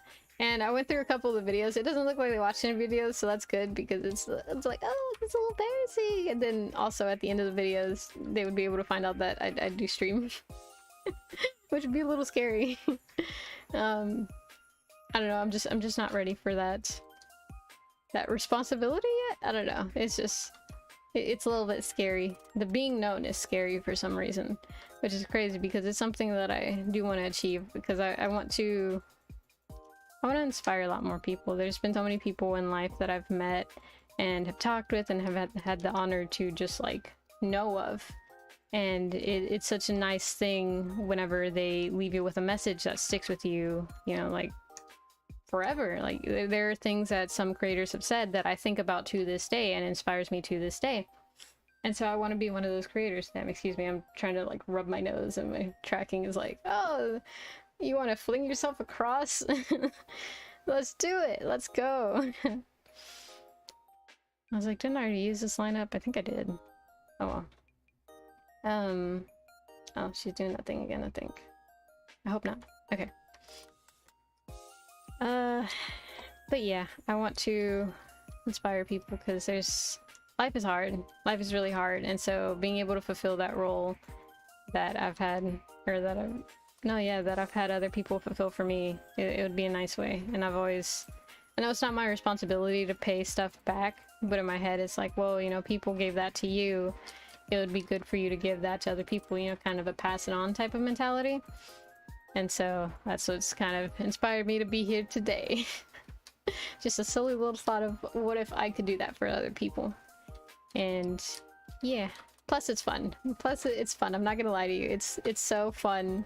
And I went through a couple of the videos. It doesn't look like they watched any videos, so that's good, because it's like, oh, it's a little embarrassing. And then also at the end of the videos, they would be able to find out that I do stream, which would be a little scary. I don't know. I'm just not ready for that responsibility yet. I don't know. It's just, it's a little bit scary. The being known is scary for some reason, which is crazy, because it's something that I do want to achieve, because I want to I want to inspire a lot more people. There's been so many people in life that I've met and have talked with and have had the honor to just like know of. And it's such a nice thing whenever they leave you with a message that sticks with you, you know, like forever. Like there are things that some creators have said that I think about to this day and inspires me to this day. And so I want to be one of those creators. Damn, excuse me, I'm trying to like rub my nose and my tracking is like, oh, you want to fling yourself across? Let's do it. Let's go. I was like, didn't I already use this lineup? I think I did. Oh well. Oh, she's doing that thing again, I think. I hope not. Okay. But yeah, I want to inspire people because life is hard. Life is really hard, and so being able to fulfill that role that I've had, or that I've had other people fulfill for me, it would be a nice way. And I know it's not my responsibility to pay stuff back, but in my head it's like, well, you know, people gave that to you, it would be good for you to give that to other people, you know, kind of a pass it on type of mentality. And so that's what's kind of inspired me to be here today. Just a silly little thought of what if I could do that for other people. And yeah, plus it's fun. It's fun. I'm not gonna lie to you. It's so fun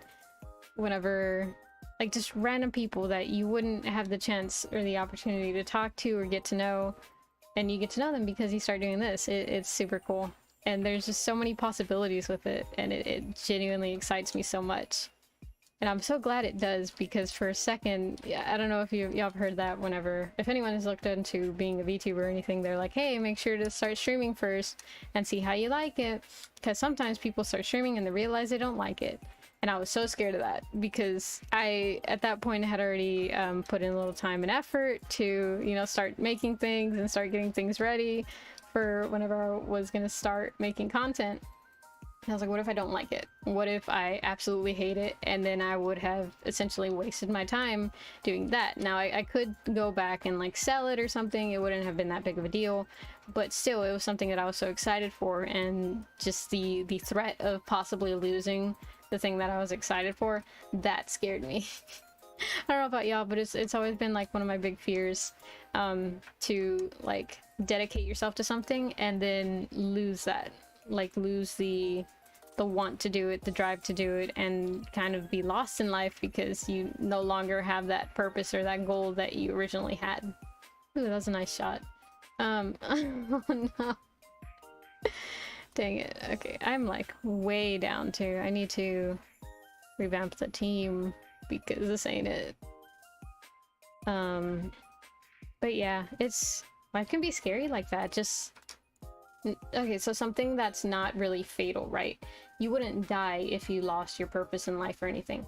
whenever, like, just random people that you wouldn't have the chance or the opportunity to talk to or get to know, and you get to know them because you start doing this. It's super cool. And there's just so many possibilities with it, and it genuinely excites me so much. And I'm so glad it does, because for a second, I don't know if y'all have heard that if anyone has looked into being a VTuber or anything, they're like, hey, make sure to start streaming first and see how you like it. Because sometimes people start streaming and they realize they don't like it. And I was so scared of that, because I, at that point, had already put in a little time and effort to, you know, start making things and start getting things ready for whenever I was going to start making content. I was like, what if I don't like it? What if I absolutely hate it? And then I would have essentially wasted my time doing that. Now, I could go back and like sell it or something. It wouldn't have been that big of a deal. But still, it was something that I was so excited for. And just the threat of possibly losing the thing that I was excited for, that scared me. I don't know about y'all, but it's always been like one of my big fears, to like dedicate yourself to something and then lose that. Like lose the want to do it, the drive to do it, and kind of be lost in life because you no longer have that purpose or that goal that you originally had. Ooh, that was a nice shot. Oh no. Dang it. Okay, I'm like way down too. I need to revamp the team because this ain't it. But yeah, life can be scary like that. Just okay, so something that's not really fatal, right? You wouldn't die if you lost your purpose in life or anything,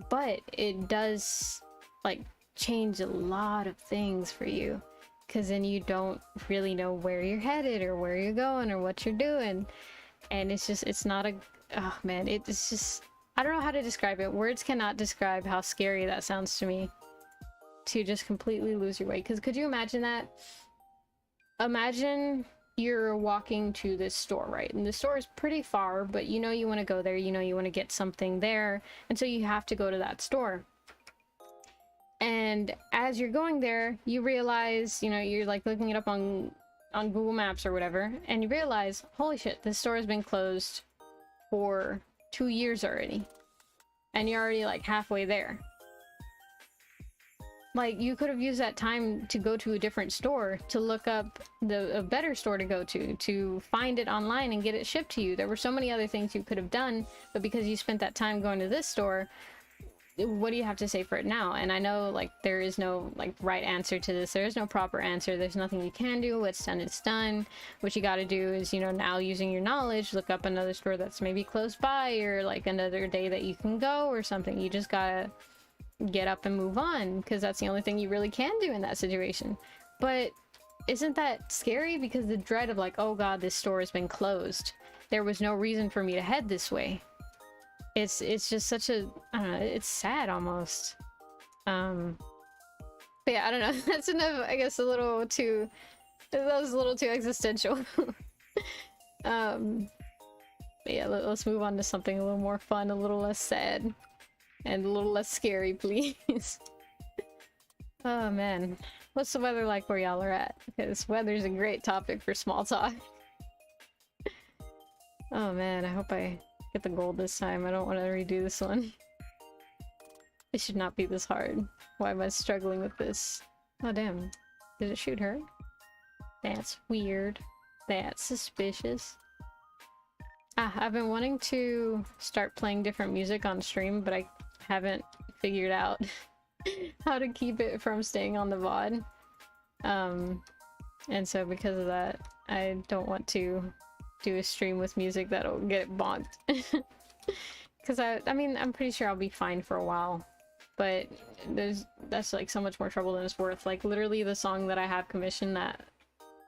but it does like change a lot of things for you, because then you don't really know where you're headed or where you're going or what you're doing. And it's not a, oh man, it's just, I don't know how to describe it. Words cannot describe how scary that sounds to me, to just completely lose your way. Because could you imagine that? Imagine you're walking to this store, right? And the store is pretty far, but you know you want to go there, you know you want to get something there, and so you have to go to that store. And as you're going there, you realize, you know, you're like looking it up on Google Maps or whatever, and you realize, holy shit, this store has been closed for 2 years already. And you're already like halfway there. Like, you could have used that time to go to a different store, to look up a better store to go to find it online and get it shipped to you. There were so many other things you could have done, but because you spent that time going to this store, what do you have to say for it now? And I know, like, there is no, like, right answer to this. There is no proper answer. There's nothing you can do. What's done, it's done. What you gotta do is, you know, now using your knowledge, look up another store that's maybe close by, or, like, another day that you can go or something. You just gotta get up and move on, because that's the only thing you really can do in that situation. But isn't that scary? Because the dread of like, oh god, this store has been closed, there was no reason for me to head this way. It's just such a, I don't know, it's sad almost. But yeah, I don't know. That's enough, I guess, that was a little too existential. But yeah, let's move on to something a little more fun, a little less sad. And a little less scary, please. Oh man, what's the weather like where y'all are at? Because weather's a great topic for small talk. Oh man, I hope I get the gold this time. I don't want to redo this one. It should not be this hard. Why am I struggling with this? Oh damn. Did it shoot her? That's weird. That's suspicious. I've been wanting to start playing different music on stream, but I haven't figured out how to keep it from staying on the VOD. And so because of that, I don't want to do a stream with music that'll get it bonked. Because I mean, I'm pretty sure I'll be fine for a while, but that's like so much more trouble than it's worth. Like literally the song that I have commissioned that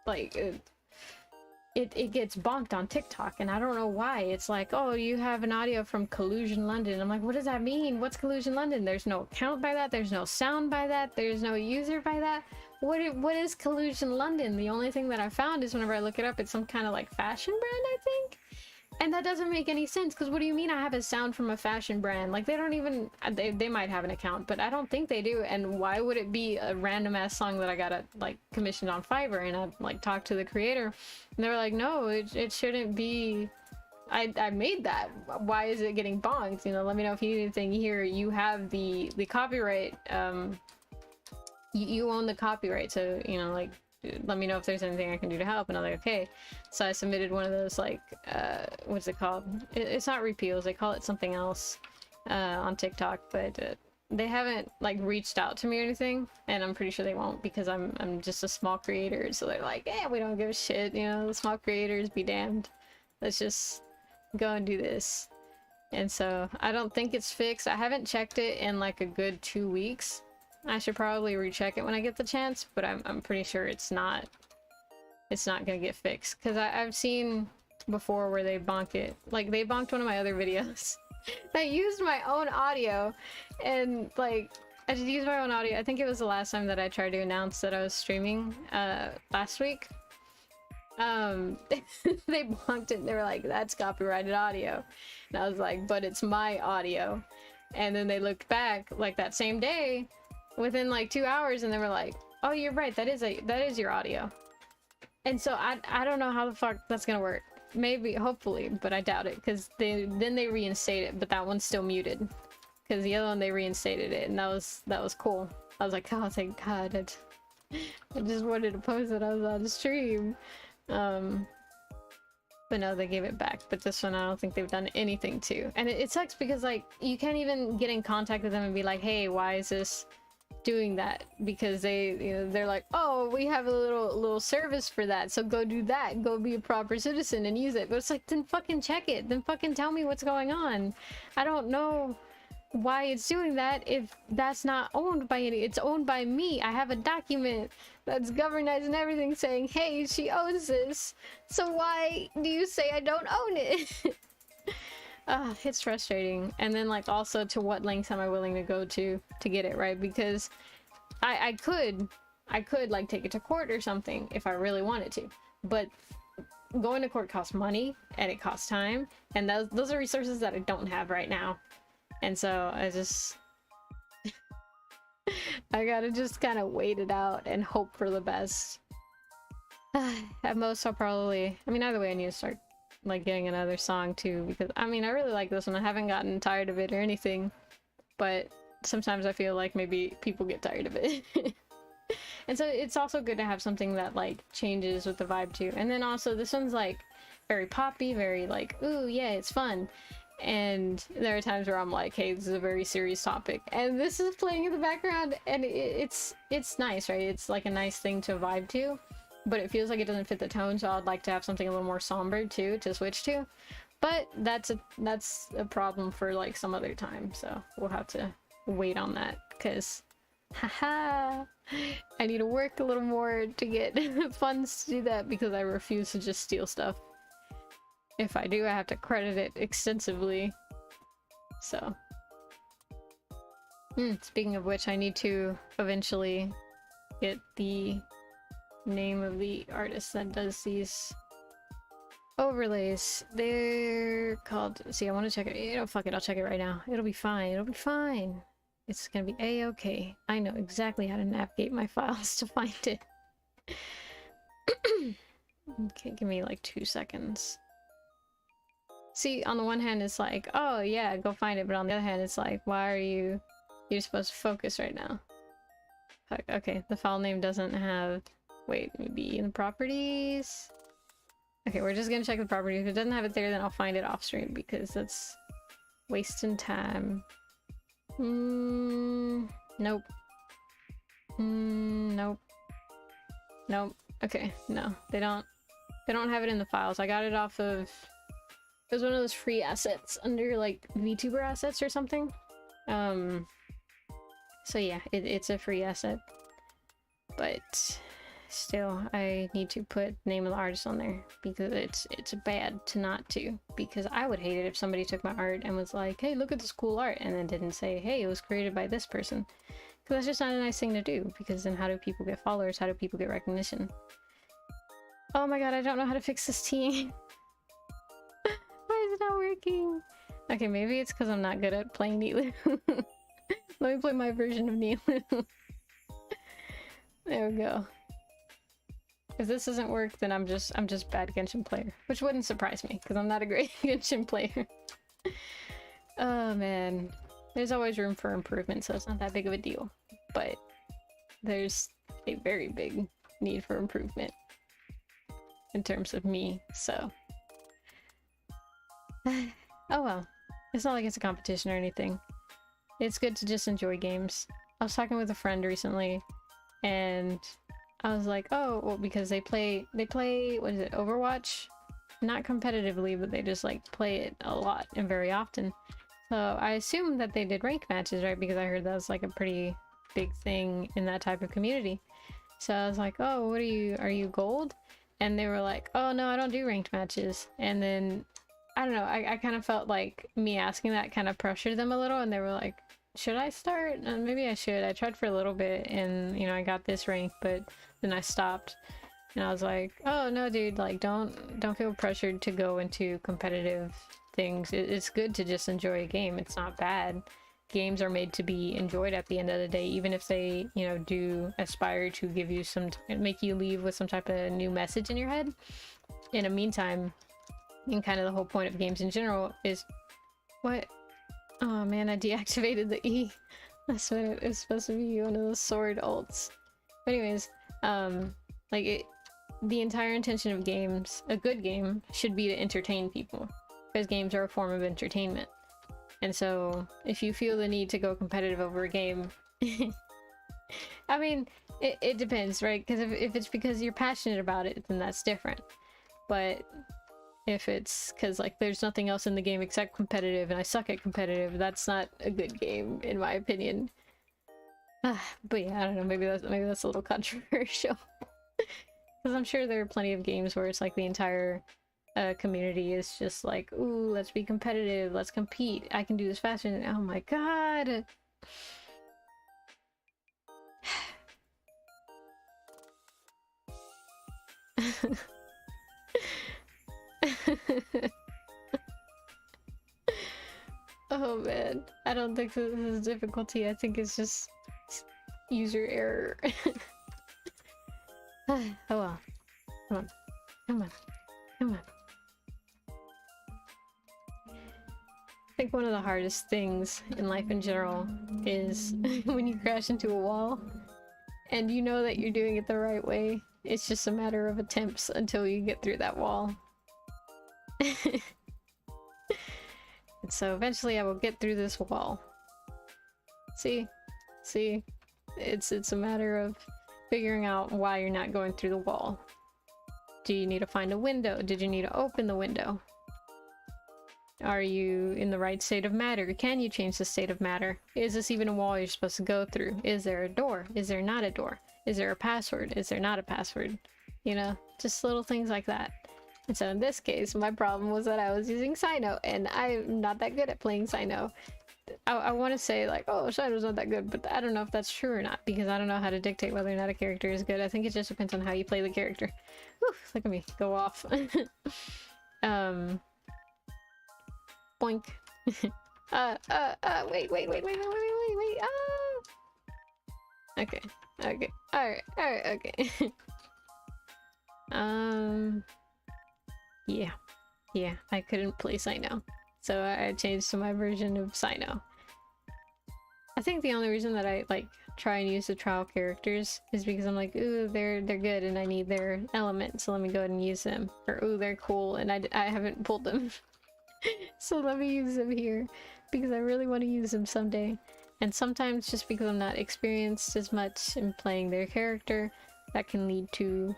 like it gets bonked on TikTok, and I don't know why. It's like, oh, you have an audio from Collusion London. I'm like, what does that mean? What's Collusion London? There's no account by that, there's no sound by that, there's no user by that. What is Collusion London? The only thing that I found is whenever I look it up, it's some kind of like fashion brand, I think. And that doesn't make any sense, because what do you mean I have a sound from a fashion brand? Like, they don't even... They might have an account, but I don't think they do. And why would it be a random-ass song that I got, like, commissioned on Fiverr? And I, like, talked to the creator, and they were like, no, it shouldn't be... I made that. Why is it getting bonked? You know, let me know if you need anything here. You have the copyright, you own the copyright, so, you know, like... let me know if there's anything I can do to help. And I'm like, okay. So I submitted one of those, like, what's it called? It's not repeals, they call it something else on TikTok, but they haven't like reached out to me or anything, and I'm pretty sure they won't, because I'm just a small creator. So they're like, yeah, we don't give a shit, you know, the small creators be damned. Let's just go and do this. And so I don't think it's fixed. I haven't checked it in like a good 2 weeks. I should probably recheck it when I get the chance, but I'm pretty sure it's not gonna get fixed, because I've seen before where they bonk it. Like, they bonked one of my other videos that used my own audio, and like I just used my own audio. I think it was the last time that I tried to announce that I was streaming last week. They bonked it and they were like, that's copyrighted audio, and I was like, but it's my audio. And then they looked back like that same day within like 2 hours, and they were like, oh, you're right, that is your audio. And so I don't know how the fuck that's gonna work. Maybe, hopefully, but I doubt it, because then they reinstate it, but that one's still muted, because the other one they reinstated it, and that was cool. I was like, oh, thank God. I just wanted to post it. I was on the stream. But no, they gave it back. But this one, I don't think they've done anything to. And it sucks, because like you can't even get in contact with them and be like, hey, why is this doing that? Because they, you know, they're like, oh, we have a little service for that, so go do that, go be a proper citizen and use it. But it's like, then fucking check it, then fucking tell me what's going on. I don't know why it's doing that if that's not owned by any. It's owned by me. I have a document that's governized and everything saying, hey, she owns this, so why do you say I don't own it? It's frustrating. And then like, also, to what lengths am I willing to go to get it right? Because I could like take it to court or something if I really wanted to, but going to court costs money and it costs time, and those are resources that I don't have right now. And so I just I gotta just kind of wait it out and hope for the best. At most I'll probably, I mean, either way I need to start like getting another song too, because I mean, I really like this one. I haven't gotten tired of it or anything, but sometimes I feel like maybe people get tired of it. And so it's also good to have something that like changes with the vibe too. And then also this one's like very poppy, very like, ooh yeah, it's fun. And there are times where I'm like, hey, this is a very serious topic, and this is playing in the background, and it's nice, right? It's like a nice thing to vibe to, but it feels like it doesn't fit the tone, so I'd like to have something a little more somber too to switch to. But that's a problem for like some other time, so we'll have to wait on that, because haha, I need to work a little more to get funds to do that, because I refuse to just steal stuff. If I do, I have to credit it extensively. So speaking of which, I need to eventually get the name of the artist that does these overlays. They're called, see, I want to check it. You know, fuck it, I'll check it right now. It'll be fine, it'll be fine. It's gonna be a-okay. I know exactly how to navigate my files to find it. Okay, give me like 2 seconds. See, on the one hand, it's like, oh yeah, go find it. But on the other hand, it's like, why are you... You're supposed to focus right now. Okay, the file name doesn't have... Wait, maybe in the properties? Okay, we're just gonna check the properties. If it doesn't have it there, then I'll find it off stream because that's wasting time. Nope. Nope. Nope. Okay, no, they don't have it in the files. I got it off of... It was one of those free assets under like VTuber assets or something. So yeah, it's a free asset. But still, I need to put the name of the artist on there because it's bad to not to. Because I would hate it if somebody took my art and was like, hey, look at this cool art, and then didn't say, hey, it was created by this person. Because that's just not a nice thing to do, because then how do people get followers? How do people get recognition? Oh my god, I don't know how to fix this team. Why is it not working? Okay, maybe it's because I'm not good at playing Nilu. Let me play my version of Nilu. There we go. If this doesn't work, then I'm just bad Genshin player. Which wouldn't surprise me, because I'm not a great Genshin player. Oh man. There's always room for improvement, so it's not that big of a deal. But there's a very big need for improvement in terms of me, so... Oh well. It's not like it's a competition or anything. It's good to just enjoy games. I was talking with a friend recently, and I was like, oh, well, because they play, what is it, Overwatch? Not competitively, but they just, like, play it a lot and very often. So I assumed that they did rank matches, right? Because I heard that was, like, a pretty big thing in that type of community. So I was like, oh, what are you gold? And they were like, oh, no, I don't do ranked matches. And then, I don't know, I kind of felt like me asking that kind of pressured them a little, and they were like, should I start? Maybe I should. I tried for a little bit, and, you know, I got this rank, but then I stopped. And I was like, oh, no, dude, like, don't feel pressured to go into competitive things. It's good to just enjoy a game. It's not bad. Games are made to be enjoyed at the end of the day, even if they, you know, do aspire to give you make you leave with some type of new message in your head. In the meantime, and kind of the whole point of games in general is... What? Oh man, I deactivated the E. That's what it was supposed to be, one of those sword ults. But anyways, like, the entire intention of games, a good game, should be to entertain people. Because games are a form of entertainment. And so, if you feel the need to go competitive over a game... I mean, it depends, right? Because if it's because you're passionate about it, then that's different. But if it's because, like, there's nothing else in the game except competitive, and I suck at competitive, that's not a good game, in my opinion. But yeah, I don't know, maybe that's a little controversial. Because I'm sure there are plenty of games where it's like the entire community is just like, ooh, let's be competitive, let's compete, I can do this faster than... Oh my god! Oh man, I don't think this is difficulty, I think it's just user error. Oh well. Come on. Come on. Come on. I think one of the hardest things in life in general is when you crash into a wall and you know that you're doing it the right way. It's just a matter of attempts until you get through that wall. And so eventually I will get through this wall. See? It's a matter of figuring out why you're not going through the wall. Do you need to find a window? Did you need to open the window? Are you in the right state of matter? Can you change the state of matter? Is this even a wall you're supposed to go through? Is there a door? Is there not a door? Is there a password? Is there not a password? You know, just little things like that. And so in this case, my problem was that I was using Sino, and I'm not that good at playing Sino. I want to say, like, oh, Sino's not that good, but I don't know if that's true or not, because I don't know how to dictate whether or not a character is good. I think it just depends on how you play the character. Whew, look at me go off. Boink. Wait. Okay. Okay. Alright, okay. Yeah. Yeah, I couldn't play Sino. So I changed to my version of Sino. I think the only reason that I like try and use the trial characters is because I'm like, ooh, they're good and I need their elements, so let me go ahead and use them. Or ooh, they're cool and I haven't pulled them. So let me use them here because I really want to use them someday. And sometimes just because I'm not experienced as much in playing their character, that can lead to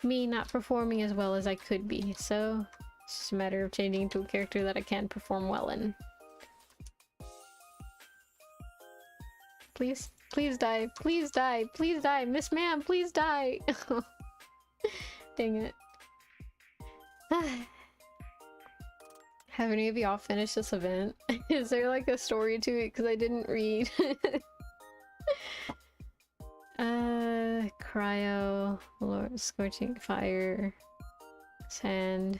me not performing as well as I could be. So it's just a matter of changing into a character that I can perform well in. Please, please die, please die, please die, Miss Ma'am, please die. Dang it. Have any of y'all finished this event? Is there like a story to it? Because I didn't read. Cryo, Lord, scorching fire, sand,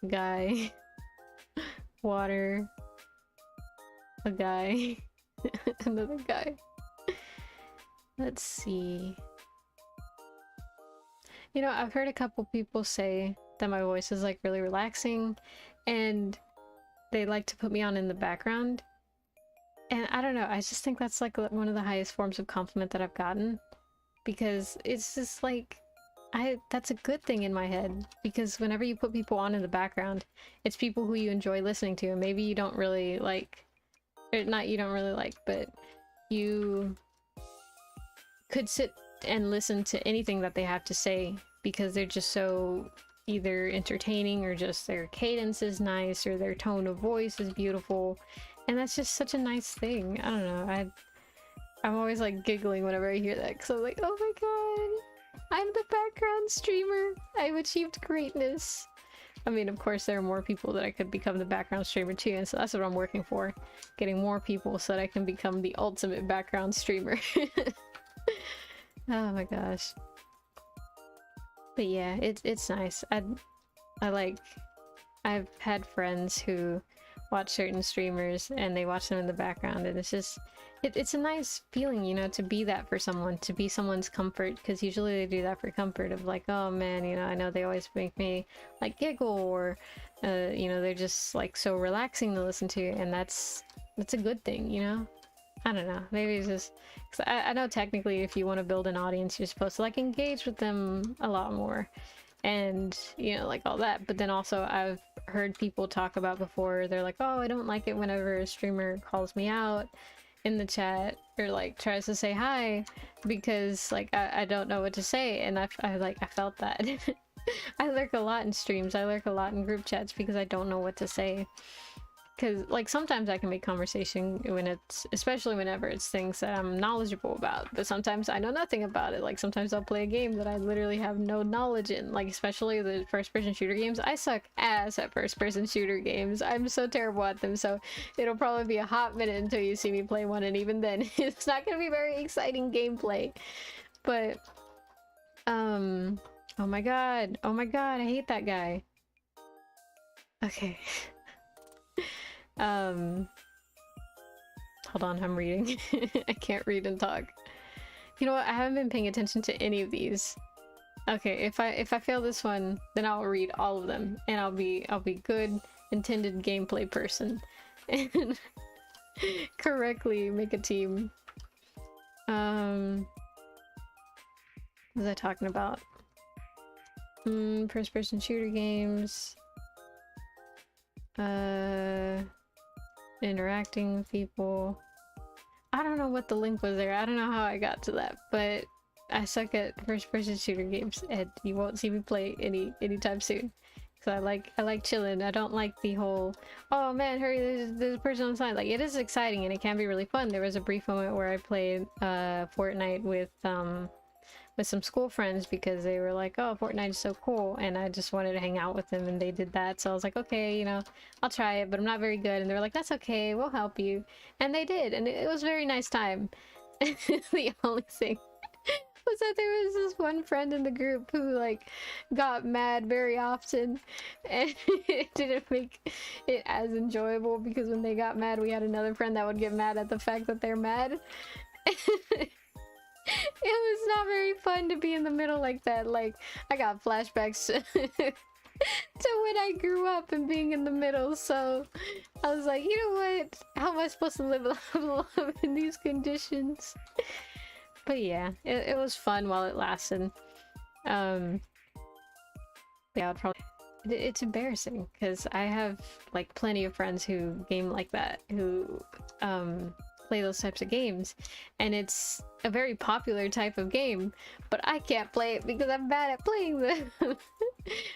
guy, water, a guy, another guy. Let's see. You know, I've heard a couple people say that my voice is like really relaxing and they like to put me on in the background. And I don't know, I just think that's like one of the highest forms of compliment that I've gotten, because it's just like that's a good thing in my head, because whenever you put people on in the background, it's people who you enjoy listening to, and maybe you don't really like, or not you don't really like, but you could sit and listen to anything that they have to say because they're just so either entertaining or just their cadence is nice or their tone of voice is beautiful. And that's just such a nice thing. I don't know. I'm always like giggling whenever I hear that because I'm like, oh my god, I'm the background streamer. I've achieved greatness. I mean, of course, there are more people that I could become the background streamer too, and so that's what I'm working for. Getting more people so that I can become the ultimate background streamer. Oh my gosh. But yeah, it's nice. I've had friends who watch certain streamers and they watch them in the background, and it's just it's a nice feeling, you know, to be that for someone, to be someone's comfort, because usually they do that for comfort of like, oh man, you know, I know they always make me like giggle, or you know, they're just like so relaxing to listen to, and that's a good thing, you know. I don't know, maybe it's just because I know technically if you want to build an audience, you're supposed to like engage with them a lot more and, you know, like all that. But then also I've heard people talk about before, they're like, oh, I don't like it whenever a streamer calls me out in the chat or like tries to say hi, because like I don't know what to say, and I felt that. I lurk a lot in streams, I lurk a lot in group chats because I don't know what to say. Because, like, sometimes I can make conversation when it's, especially whenever it's things that I'm knowledgeable about, but sometimes I know nothing about it. Like, sometimes I'll play a game that I literally have no knowledge in, like, especially the first-person shooter games. I suck ass at first-person shooter games. I'm so terrible at them, so it'll probably be a hot minute until you see me play one, and even then, it's not gonna be very exciting gameplay. But, oh my god, I hate that guy. Okay. Hold on, I'm reading. I can't read and talk. You know what? I haven't been paying attention to any of these. Okay, if I fail this one, then I'll read all of them, and I'll be good, intended gameplay person, and correctly make a team. What was I talking about? First-person shooter games. Interacting with people. I don't know what the link was there. I don't know how I got to that, but I suck at first-person shooter games, and you won't see me play anytime soon. Cause I like chilling. I don't like the whole, oh man, hurry, there's a person on the side. Like, it is exciting and it can be really fun. There was a brief moment where I played Fortnite with some school friends because they were like, oh, Fortnite is so cool, and I just wanted to hang out with them, and they did that. So I was like, okay, you know, I'll try it, but I'm not very good. And they were like, that's okay, we'll help you. And they did, and it was a very nice time. The only thing was that there was this one friend in the group who like got mad very often, and it didn't make it as enjoyable because when they got mad, we had another friend that would get mad at the fact that they're mad. It was not very fun to be in the middle like that. Like, I got flashbacks to when I grew up and being in the middle, so I was like, you know what? How am I supposed to live in these conditions? But yeah, it was fun while it lasted. Yeah, I'd probably... It's embarrassing, because I have, like, plenty of friends who game like that, who, play those types of games, and it's a very popular type of game, but I can't play it because I'm bad at playing them. And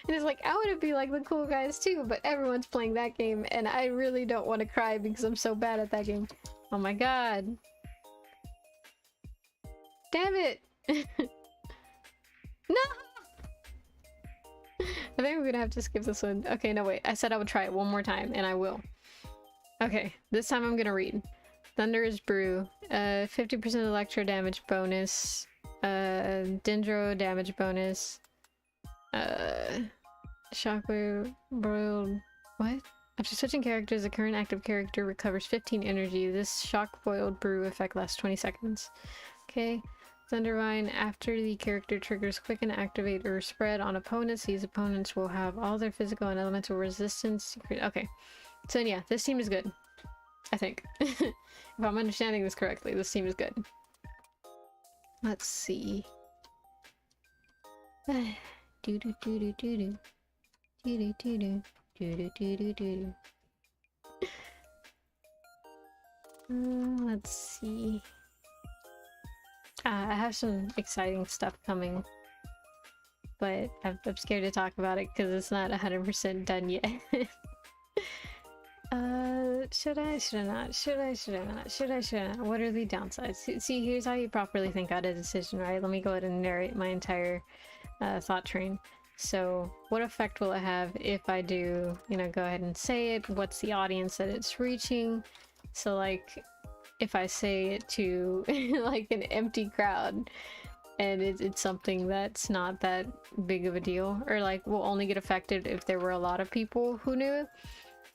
it's like, I want to be like the cool guys too, but everyone's playing that game, and I really don't want to cry because I'm so bad at that game. Oh my god. Damn it! No! I think we're gonna have to skip this one. Okay, no wait, I said I would try it one more time, and I will. Okay, this time I'm gonna read. Thunderous Brew, 50% electro damage bonus, Dendro damage bonus, Shockwave Broiled... What? After switching characters, the current active character recovers 15 energy. This Shock Boiled Brew effect lasts 20 seconds. Okay. Thundervine, after the character triggers quicken, activate, or spread on opponents, these opponents will have all their physical and elemental resistance. Okay. So yeah, this team is good. I think. If I'm understanding this correctly, this team is good. Let's see. Do do do do do do do do do do do do do. Let's see. I have some exciting stuff coming, but I'm scared to talk about it because it's not 100% done yet. Should I? Should I not? Should I? Should I not? Should I? Should I not? What are the downsides? See, here's how you properly think out a decision, right? Let me go ahead and narrate my entire thought train. So, what effect will it have if I do, you know, go ahead and say it? What's the audience that it's reaching? So, like, if I say it to, like, an empty crowd, and it's something that's not that big of a deal, or, like, will only get affected if there were a lot of people who knew it,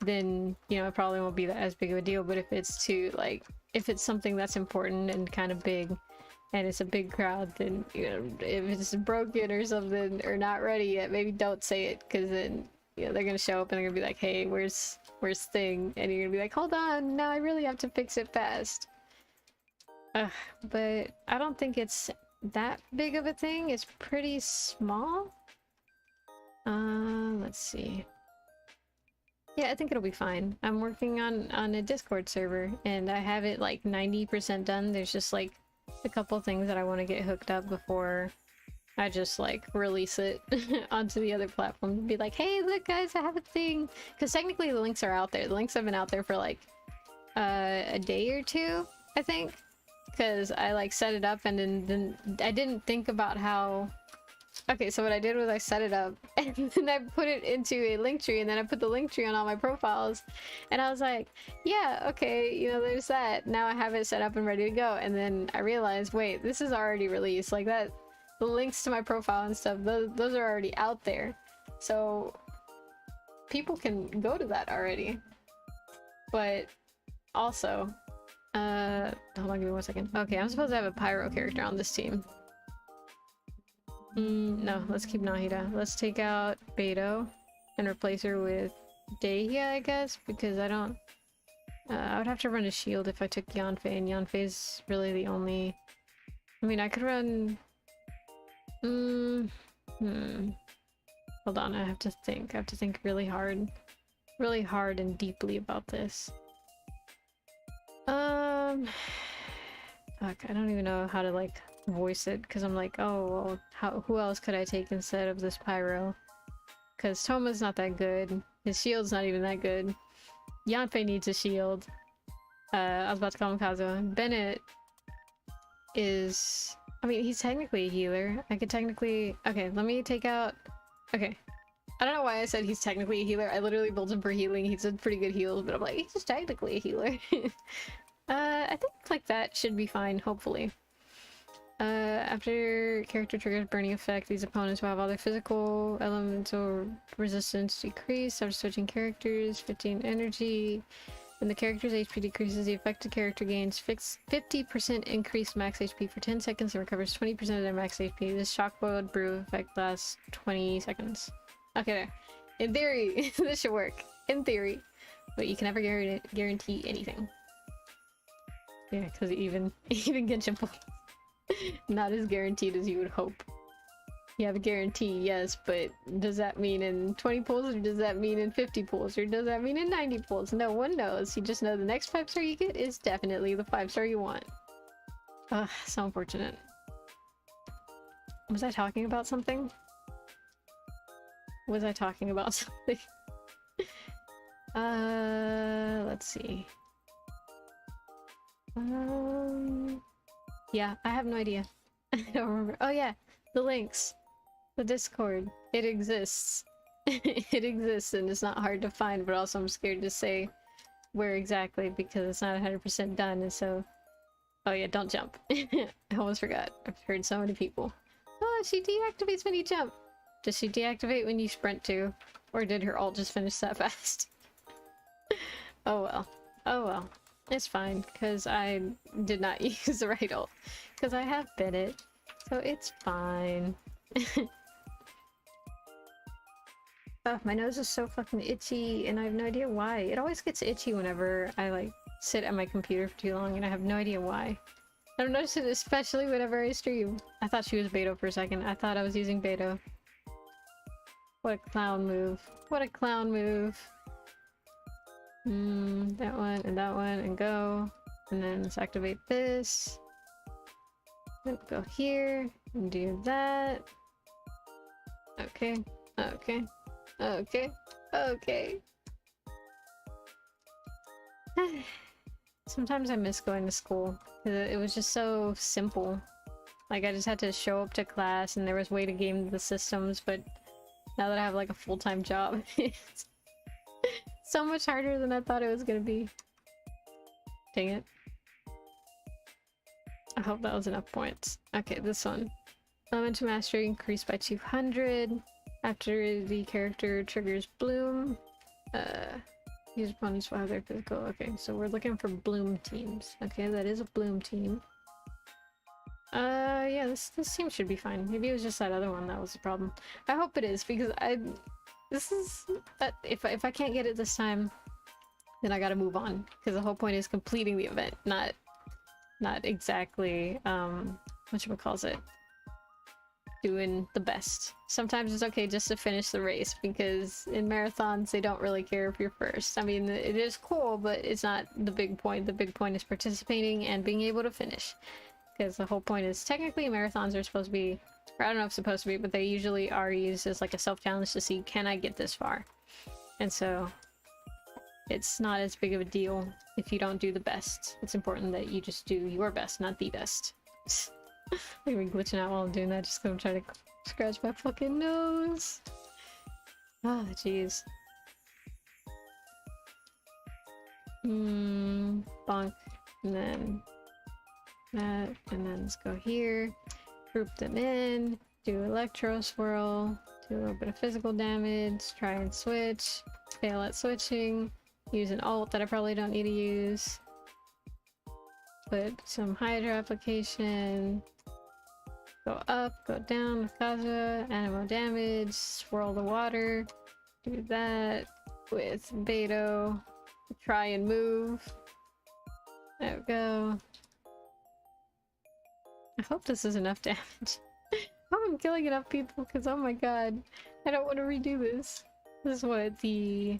then, you know, it probably won't be that as big of a deal. But if it's to, like, if it's something that's important and kind of big, and it's a big crowd, then, you know, if it's broken or something, or not ready yet, maybe don't say it, because then, you know, they're gonna show up and they're gonna be like, hey, where's thing? And you're gonna be like, hold on, now I really have to fix it fast. But I don't think it's that big of a thing. It's pretty small. Let's see. Yeah, I think it'll be fine. I'm working on a Discord server, and I have it like 90% done. There's just like a couple things that I want to get hooked up before I just like release it onto the other platform and be like, hey, look guys, I have a thing. Because technically the links are out there. The links have been out there for like a day or two, I think. Because I like set it up and then I didn't think about how... Okay, so what I did was I set it up and then I put it into a link tree, and then I put the link tree on all my profiles, and I was like, yeah, okay, you know, there's that. Now I have it set up and ready to go. And then I realized, wait, this is already released. Like that, the links to my profile and stuff, those are already out there. So people can go to that already. But also, hold on, give me 1 second. Okay, I'm supposed to have a pyro character on this team. No, let's keep Nahida. Let's take out Beto and replace her with Dahlia, I guess, because I don't... I would have to run a shield if I took Yanfei, and Yanfei's really the only... I mean, I could run... Hold on, I have to think. I have to think really hard. Really hard and deeply about this. Fuck, I don't even know how to, like, voice it, because I'm like, oh, well, who else could I take instead of this pyro? Because Toma's not that good. His shield's not even that good. Yanfei needs a shield. I was about to call him Kazuo. Bennett is... I mean, he's technically a healer. I could technically... Okay, let me take out... Okay. I don't know why I said he's technically a healer. I literally built him for healing. He's a pretty good heal, but I'm like, he's just technically a healer. I think like that should be fine, hopefully. After character triggers burning effect, these opponents will have all their physical elemental resistance decrease. After switching characters, 15 energy. When the character's HP decreases, the affected character gains 50% increased max HP for 10 seconds and recovers 20% of their max HP. This shock-boiled brew effect lasts 20 seconds. Okay, there. In theory, this should work. In theory. But you can never guarantee anything. Yeah, because even Genshin pulls. Not as guaranteed as you would hope. You have a guarantee, yes, but does that mean in 20 pulls, or does that mean in 50 pulls, or does that mean in 90 pulls? No one knows. You just know the next 5-star you get is definitely the 5-star you want. Ugh, so unfortunate. Was I talking about something? Was I talking about something? Let's see. Yeah, I have no idea. I don't remember. Oh yeah, the links. The Discord. It exists. It exists and it's not hard to find, but also I'm scared to say where exactly because it's not 100% done, and so... Oh yeah, don't jump. I almost forgot. I've heard so many people. Oh, she deactivates when you jump. Does she deactivate when you sprint too? Or did her ult just finish that fast? Oh well. Oh well. It's fine, because I did not use the right ult. Because I have bit it. So it's fine. Oh, my nose is so fucking itchy, and I have no idea why. It always gets itchy whenever I, like, sit at my computer for too long, and I have no idea why. I don't notice it especially whenever I stream. I thought she was Beto for a second. I thought I was using Beto. What a clown move. What a clown move. That one, and go. And then let's activate this. Then go here, and do that. Okay, okay, okay, okay. Sometimes I miss going to school. It was just so simple. Like, I just had to show up to class and there was a way to game the systems, but now that I have like a full-time job, it's so much harder than I thought it was gonna be. Dang it. I hope that was enough points. Okay, this one. Elemental Mastery increased by 200. After the character triggers Bloom. These opponents will have their physical. Okay, so we're looking for Bloom teams. Okay, that is a Bloom team. Yeah, this team should be fine. Maybe it was just that other one that was the problem. I hope it is, because this is... if I can't get it this time, then I gotta move on. Because the whole point is completing the event, not exactly, whatchamacallit, doing the best. Sometimes it's okay just to finish the race, because in marathons they don't really care if you're first. I mean, it is cool, but it's not the big point. The big point is participating and being able to finish. Because the whole point is, technically marathons are supposed to be, or I don't know if it's supposed to be, but they usually are used as like a self-challenge to see, can I get this far? And so it's not as big of a deal if you don't do the best. It's important that you just do your best, not the best. I'm gonna be glitching out while I'm doing that just because I'm trying to scratch my fucking nose. Ah, jeez. Bonk. And then that. And then let's go here. Group them in. Do Electro Swirl. Do a little bit of physical damage. Try and switch. Fail at switching. Use an ult that I probably don't need to use. Put some Hydra application. Go up, go down with Kaza, animal damage, swirl the water, do that with Beto, try and move. There we go. I hope this is enough damage. I hope I'm killing enough people, because oh my god, I don't want to redo this. This is what, the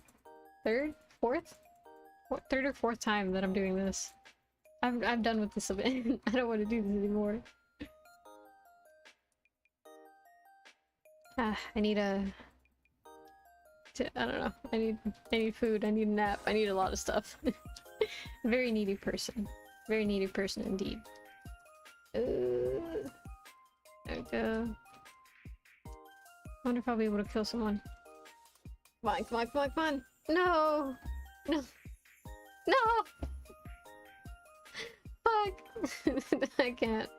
third or fourth time that I'm doing this. I'm done with this event. I don't want to do this anymore. I need I don't know. I need food. I need a nap. I need a lot of stuff. Very needy person. Very needy person indeed. There we go. I wonder if I'll be able to kill someone. Come on, come on, come on, come on! No! No! No! Fuck! I can't.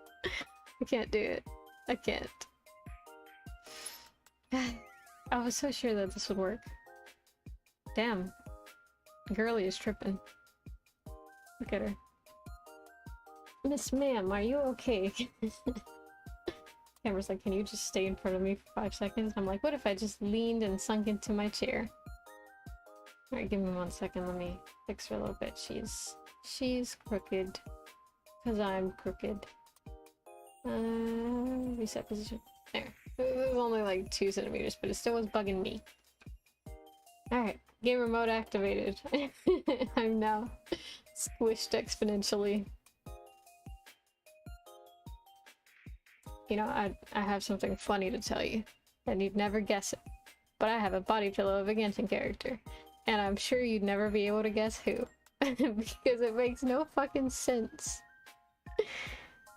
I can't do it. I can't. I was so sure that this would work. Damn. Girly is tripping. Look at her. Miss Ma'am, are you okay? Camera's like, can you just stay in front of me for 5 seconds? I'm like, what if I just leaned and sunk into my chair? Alright, give me 1 second. Let me fix her a little bit. She's crooked. Because I'm crooked. Reset position. There. It was only like 2 centimeters, but it still was bugging me. Alright, game remote activated. I'm now squished exponentially. You know, I have something funny to tell you, and you'd never guess it. But I have a body pillow of a Genshin character, and I'm sure you'd never be able to guess who. Because it makes no fucking sense.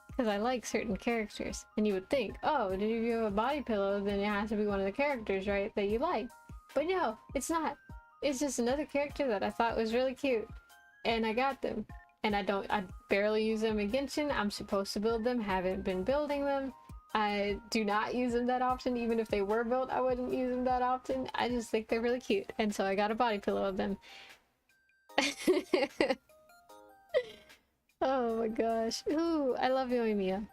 Because I like certain characters, and you would think, oh, if you have a body pillow, then it has to be one of the characters, right, that you like. But no, it's not. It's just another character that I thought was really cute, and I got them. And I barely use them in Genshin. I'm supposed to build them, haven't been building them. I do not use them that often. Even if they were built, I wouldn't use them that often. I just think they're really cute, and so I got a body pillow of them. Oh my gosh. Ooh, I love Yoimiya.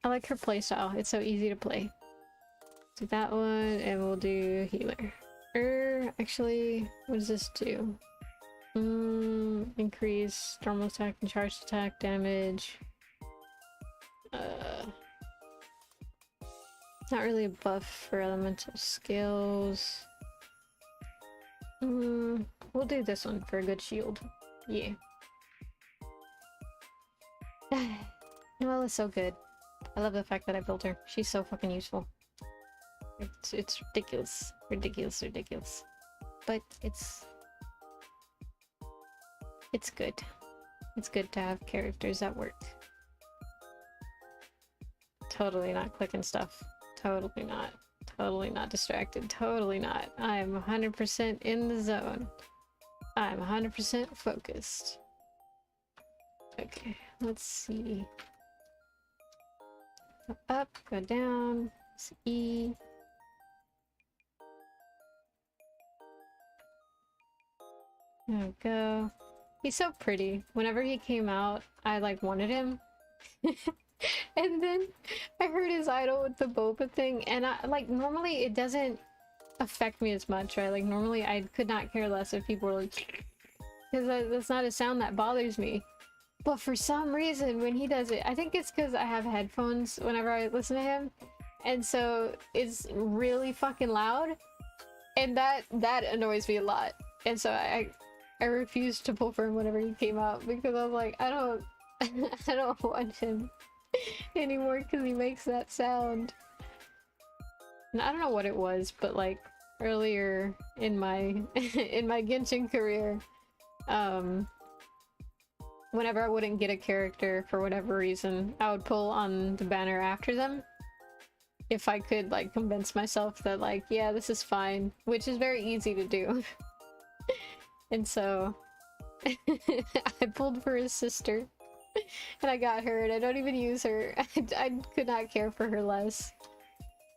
I like her playstyle. It's so easy to play. Do that one, and we'll do healer. Actually, what does this do? Increase normal attack and charged attack damage. It's not really a buff for elemental skills. We'll do this one for a good shield. Yeah. Well, it's so good. I love the fact that I built her. She's so fucking useful. It's ridiculous. Ridiculous, ridiculous. But it's good. It's good to have characters that work. Totally not clicking stuff. Totally not. Totally not distracted. Totally not. I'm 100% in the zone. I'm 100% focused. Okay, let's see. Go up, go down. It's E. There we go. He's so pretty. Whenever he came out, I like wanted him. And then I heard his idol with the boba thing, and I like normally it doesn't affect me as much, right? Like normally I could not care less if people were like, because that's not a sound that bothers me. But for some reason when he does it, I think it's because I have headphones whenever I listen to him, and so it's really fucking loud, and that annoys me a lot. And so I refused to pull for him whenever he came out, because I was like, I don't I don't want him anymore because he makes that sound. And I don't know what it was, but like earlier in my in my Genshin career, whenever I wouldn't get a character for whatever reason, I would pull on the banner after them if I could like convince myself that like, yeah, this is fine, which is very easy to do. And so I pulled for his sister and I got her, and I don't even use her. I could not care for her less.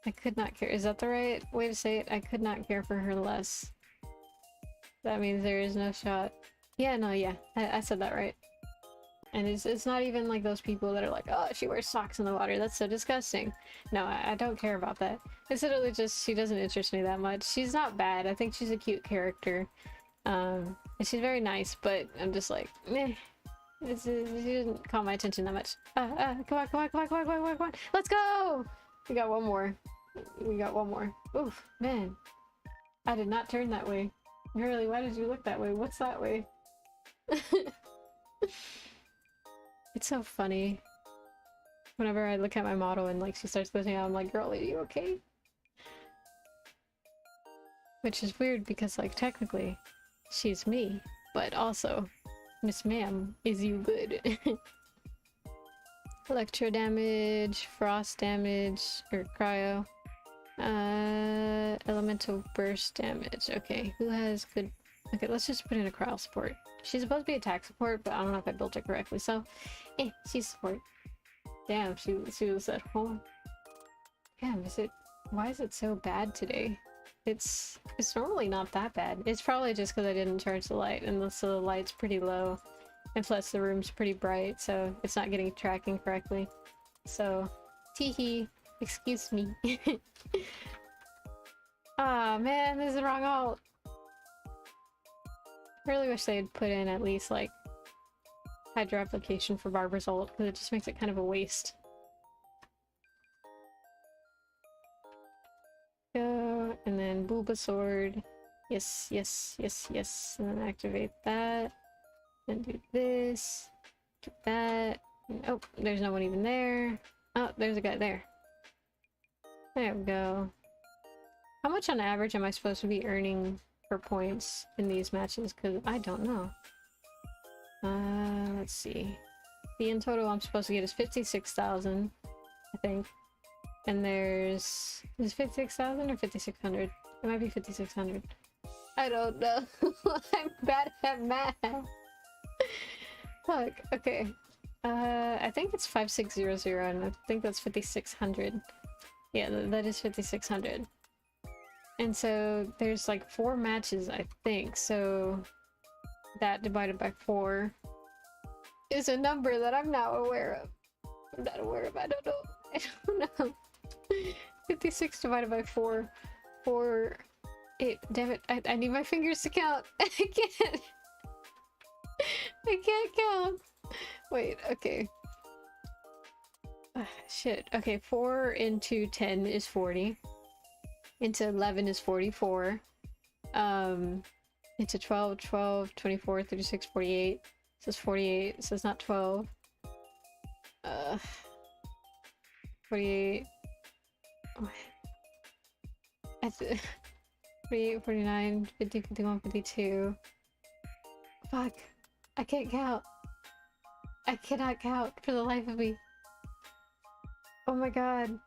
I could not care. Is that the right way to say it? I could not care for her less. That means there is no shot. Yeah, no, yeah. I said that right. And it's not even like those people that are like, oh, she wears socks in the water. That's so disgusting. No, I don't care about that. It's literally just, she doesn't interest me that much. She's not bad. I think she's a cute character. And she's very nice, but I'm just like, meh. She didn't call my attention that much. Come on, come on, come on, come on, come on, come on, come on. Let's go! We got one more. We got one more. Oof, man. I did not turn that way. Really, why did you look that way? What's that way? It's so funny. Whenever I look at my model and like she starts listening out, I'm like, girl, are you okay? Which is weird because like technically she's me, but also Miss Ma'am, is you good? Electro damage, frost damage, or cryo. Elemental burst damage. Okay, who has good... Okay, let's just put in a cryo support. She's supposed to be attack support, but I don't know if I built it correctly, so... she's support. Damn, she was at home. Damn, why is it so bad today? It's normally not that bad. It's probably just because I didn't charge the light, and so the light's pretty low. And plus the room's pretty bright, so it's not getting tracking correctly. So, teehee, excuse me. Ah, man, this is the wrong alt. I really wish they'd put in at least, like, Hydra application for Barbara's ult, because it just makes it kind of a waste. Go, and then Bulbasaur. Yes, yes, yes, yes. And then activate that. Then do this. Do that. And, oh, there's no one even there. Oh, there's a guy there. There we go. How much on average am I supposed to be earning for points in these matches? Because I don't know. Let's see. The in total I'm supposed to get is 56,000, I think. And there's... Is 56,000 or 5,600? It might be 5,600. I don't know. I'm bad at math. Fuck, okay. I think it's 5600 and I think that's 5,600. Yeah, that is 5,600. And so there's like 4 matches, I think, so that divided by 4 is a number that I'm not aware of. I'm not aware of, I don't know. I don't know. 56 divided by 4. 8. Damn it, I need my fingers to count. I can't. I can't count. Wait, okay. Shit. Okay, 4 into 10 is 40. Into 11 is 44. Into 12, 24, 36, 48. This is 48, so it's not 12. 48. Oh. 48, 49, 50, 51, 52. Fuck. I can't count. I cannot count for the life of me. Oh my god.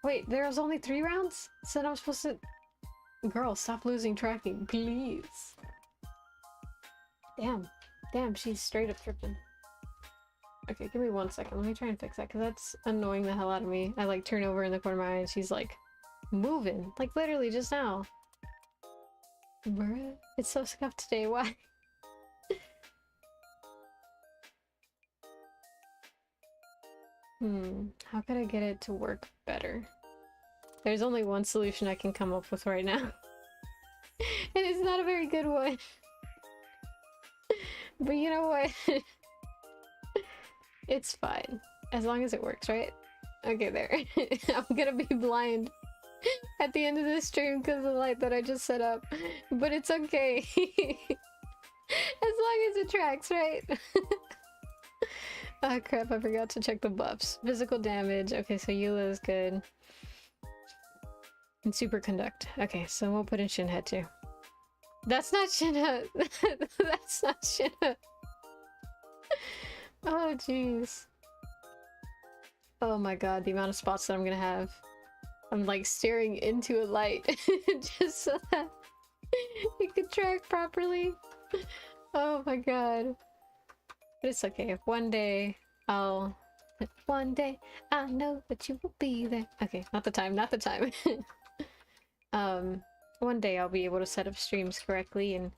Wait, there was only 3 rounds? So I'm supposed to... Girl, stop losing tracking, please. Damn. Damn, she's straight up tripping. Okay, give me 1 second. Let me try and fix that, because that's annoying the hell out of me. I, like, turn over in the corner of my eye and she's, like, moving. Like, literally, just now. Bruh. It's so scuffed today, why? How could I get it to work better? There's only one solution I can come up with right now. And it's not a very good one. But you know what? It's fine. As long as it works, right? Okay, there. I'm gonna be blind at the end of this stream because of the light that I just set up. But it's okay. As long as it tracks, right? Oh crap, I forgot to check the buffs. Physical damage. Okay, so Eula is good. And superconduct. Okay, so we'll put in Shinhead too. That's not Shinhead! That's not Shinhead! Oh jeez. Oh my god, the amount of spots that I'm gonna have. I'm like staring into a light just so that you can track properly. Oh my god. But it's okay. One day I know that you will be there. Okay, not the time, not the time. One day I'll be able to set up streams correctly and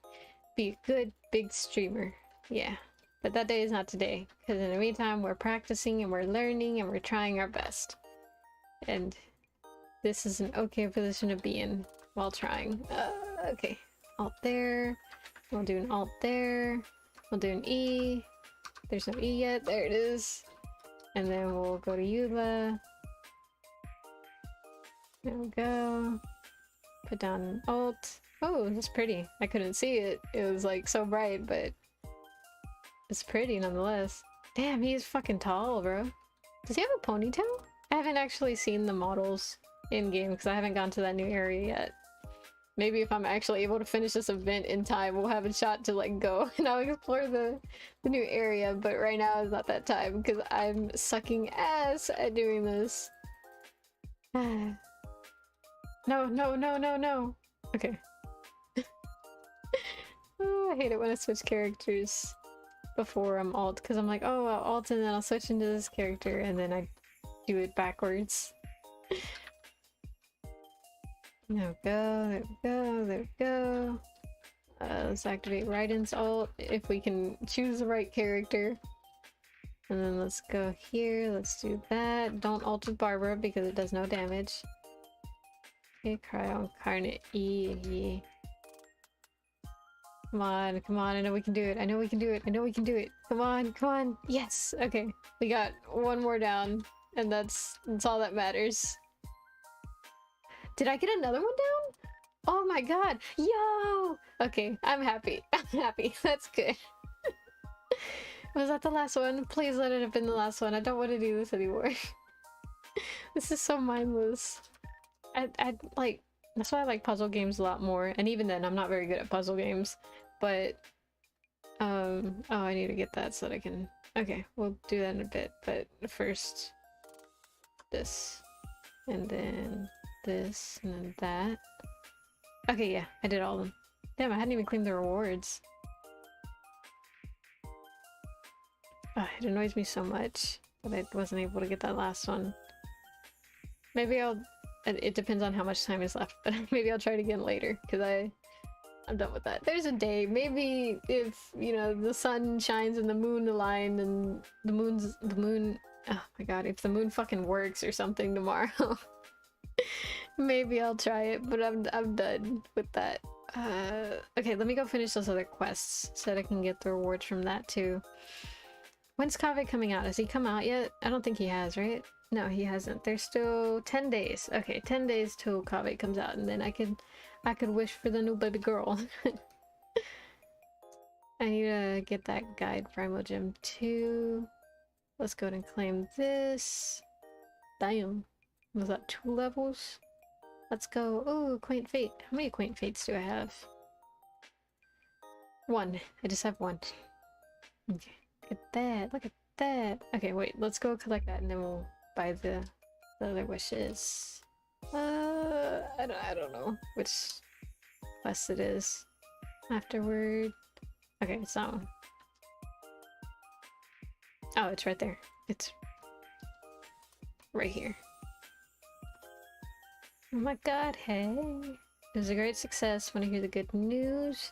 be a good big streamer. Yeah. But that day is not today, because in the meantime we're practicing and we're learning and we're trying our best. And this is an okay position to be in while trying. Okay. Alt there. We'll do an alt there. We'll do an E. There's no E yet. There it is. And then we'll go to Eula. There we go. Put down an alt. Oh, that's pretty. I couldn't see it. It was like so bright, but it's pretty nonetheless. Damn, he is fucking tall, bro. Does he have a ponytail? I haven't actually seen the models in-game because I haven't gone to that new area yet. Maybe if I'm actually able to finish this event in time, we'll have a shot to like go and I'll explore the new area, but right now is not that time because I'm sucking ass at doing this. No, no, no, no, no. Okay. Oh, I hate it when I switch characters. before I'm alt, because I'm like, oh, I'll alt and then I'll switch into this character, and then I do it backwards. There we go, there we go, there we go. Let's activate Raiden's ult if we can choose the right character. And then let's go here, let's do that. Don't ult with Barbara because it does no damage. Okay, Cryo Incarnate E. Come on, come on, I know we can do it, I know we can do it, I know we can do it. Come on, come on, yes! Okay, we got one more down, and that's all that matters. Did I get another one down? Oh my god, yo! Okay, I'm happy, I'm happy, that's good. Was that the last one? Please let it have been the last one, I don't want to do this anymore. This is so mindless. I like, that's why I like puzzle games a lot more, and even then I'm not very good at puzzle games, but oh, I need to get that so that I can, okay, we'll do that in a bit, but first this, and then this, and then that. Okay, yeah, I did all of them. Damn, I hadn't even claimed the rewards. Oh, it annoys me so much that I wasn't able to get that last one. Maybe I'll, it depends on how much time is left, but maybe I'll try it again later, because I'm done with that. There's a day, maybe if, you know, the sun shines and the moon align and the moon, oh my god, if the moon fucking works or something tomorrow, maybe I'll try it, but I'm done with that. Okay, let me go finish those other quests so that I can get the rewards from that too. When's Kaveh coming out? Has he come out yet? I don't think he has, right? No, he hasn't. There's still 10 days. Okay, 10 days till Kaveh comes out, and then I could wish for the new baby girl. I need to get that guide Primal Gem 2. Let's go ahead and claim this. Damn. Was that 2 levels? Let's go. Oh, Quaint Fate. How many Quaint Fates do I have? 1. I just have 1. Okay. Look at that. Look at that. Okay, wait. Let's go collect that and then we'll buy the other wishes. I don't know which quest it is. Afterward. Okay, it's that one. Oh, it's right there. It's right here. Oh my god, hey. It was a great success. Want to hear the good news?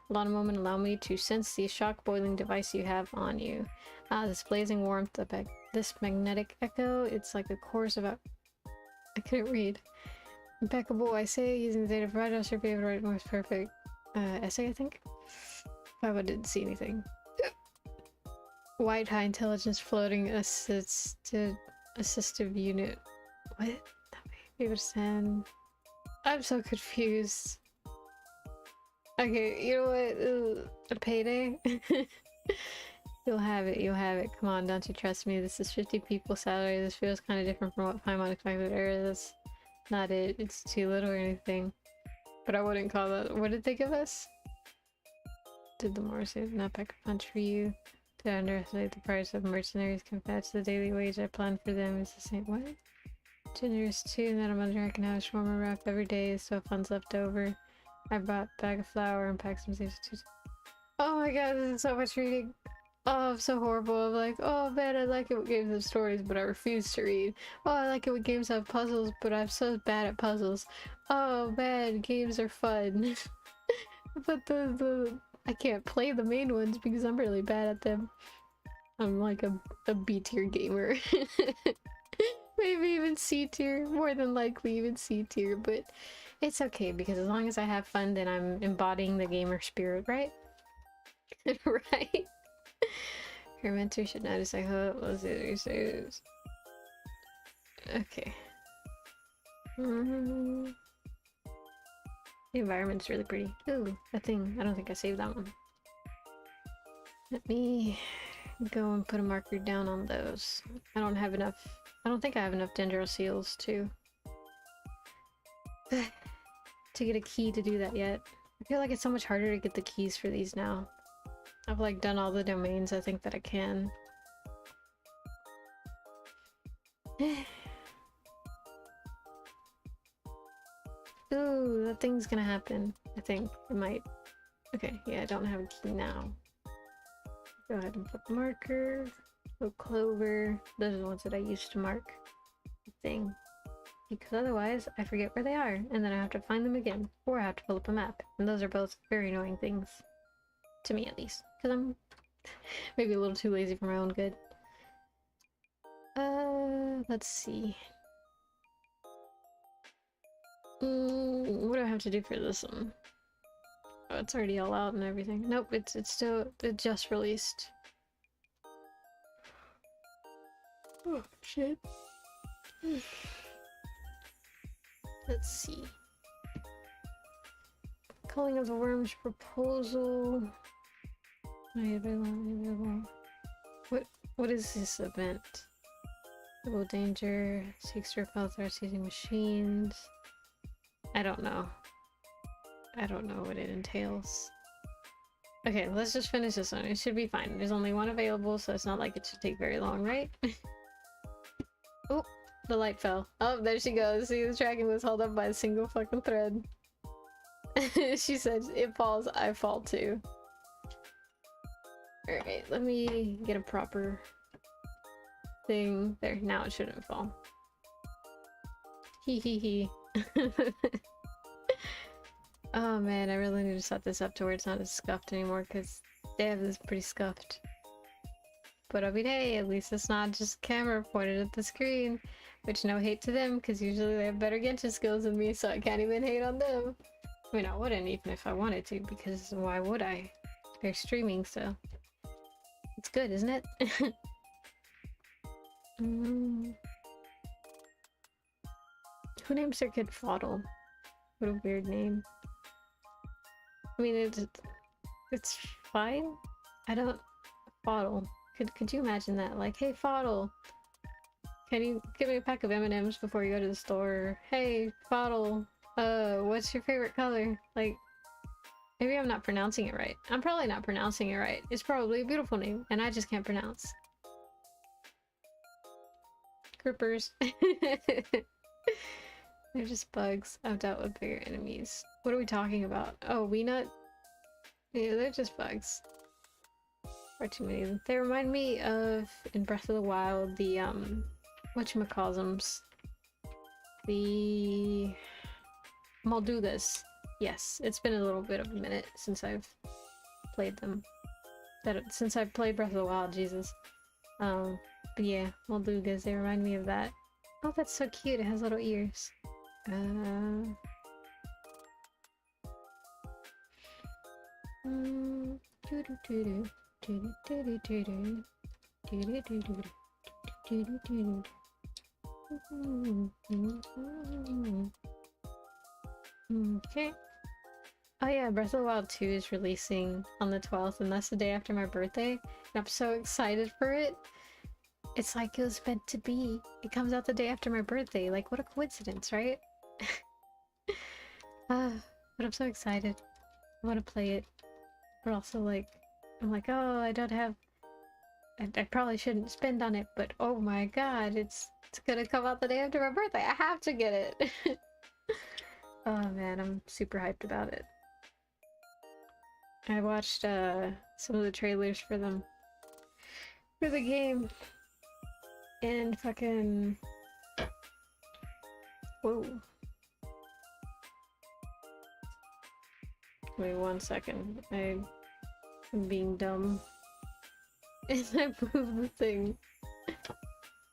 Hold on a moment, allow me to sense the shock boiling device you have on you. Ah, this blazing warmth, this magnetic echo, it's like a chorus about... I couldn't read. Impeccable, I say, using the data provided, I should be able to write most perfect essay, I think? I didn't see anything. White high intelligence floating assistive unit. What? Able to send. I'm so confused. Okay, you know what? A payday? You'll have it, you'll have it. Come on, don't you trust me? This is 50 people's salary. This feels kind of different from what Paimon expected. That's not it. It's too little or anything. But I wouldn't call that. What did they give us? Did the Morse not pack a punch for you? Did I underestimate the price of mercenaries compared to the daily wage I planned for them? Is the same. What? Generous too, that I'm under I can have a shawarma wrap every day, so if funds left over. I bought a bag of flour and packed some seeds too. Oh my god, this is so much reading. Oh, I'm so horrible. I'm like, oh man, I like it when games have stories, but I refuse to read. Oh, I like it when games have puzzles, but I'm so bad at puzzles. Oh man, games are fun. But I can't play the main ones because I'm really bad at them. I'm like a B tier gamer. Maybe even C tier, more than likely even C tier, but it's okay because as long as I have fun, then I'm embodying the gamer spirit, right? Right? Her mentor should notice. I hope. Let's see. Okay. The environment's really pretty. Ooh, that thing. I don't think I saved that one. Let me go and put a marker down on those. I don't have enough. I don't think I have enough dendro seals to get a key to do that yet. I feel like it's so much harder to get the keys for these now. I've like done all the domains I think that I can. Ooh, that thing's gonna happen. I think it might. Okay, yeah, I don't have a key now. Go ahead and put marker. Put clover. Those are the ones that I used to mark the thing. Because otherwise, I forget where they are, and then I have to find them again, or I have to pull up a map. And those are both very annoying things. To me, at least. Because I'm maybe a little too lazy for my own good. Let's see. What do I have to do for this one? Oh, it's already all out and everything. Nope, it just released. Oh, shit. Let's see. Calling of the Worms proposal. What is this event? Double danger, seeks to repel threats using machines. I don't know. I don't know what it entails. Okay, let's just finish this one. It should be fine. There's only one available, so it's not like it should take very long, right? Oh, the light fell. Oh, there she goes. See, the tracking was held up by a single fucking thread. She said, it falls, I fall too. Alright, let me get a proper thing. There, now it shouldn't fall. Hee hee hee. Oh man, I really need to set this up to where it's not as scuffed anymore, because they have this pretty scuffed. But I mean, hey, at least it's not just camera pointed at the screen. Which, no hate to them, because usually they have better Genshin skills than me, so I can't even hate on them. I mean, I wouldn't even if I wanted to, because why would I? They're streaming, so... It's good, isn't it? Who names their kid Fodil? What a weird name. I mean, it's fine. I don't... Fodil. Could you imagine that? Like, hey Fodil, can you give me a pack of M&Ms before you go to the store? Hey Fodil, what's your favorite color? Like, maybe I'm not pronouncing it right. I'm probably not pronouncing it right. It's probably a beautiful name, and I just can't pronounce. Grippers. They're just bugs. I've dealt with bigger enemies. What are we talking about? Oh, Weenut? Yeah, they're just bugs. Far too many of them. They remind me of, in Breath of the Wild, the, whatchamacallums. The... Moldugas. Yes, it's been a little bit of a minute since I've played them. Since I've played Breath of the Wild, Jesus. But yeah, Moldugas, they remind me of that. Oh, that's so cute, it has little ears. Okay. Oh yeah, Breath of the Wild 2 is releasing on the 12th, and that's the day after my birthday, and I'm so excited for it. It's like it was meant to be. It comes out the day after my birthday. Like, what a coincidence, right? But I'm so excited. I want to play it. But also, like, I'm like, oh, I don't have... I probably shouldn't spend on it, but oh my god, it's gonna come out the day after my birthday. I have to get it. Oh man, I'm super hyped about it. I watched some of the trailers for them. For the game. And fucking... Whoa. Wait 1 second. I'm being dumb. And I moved the thing.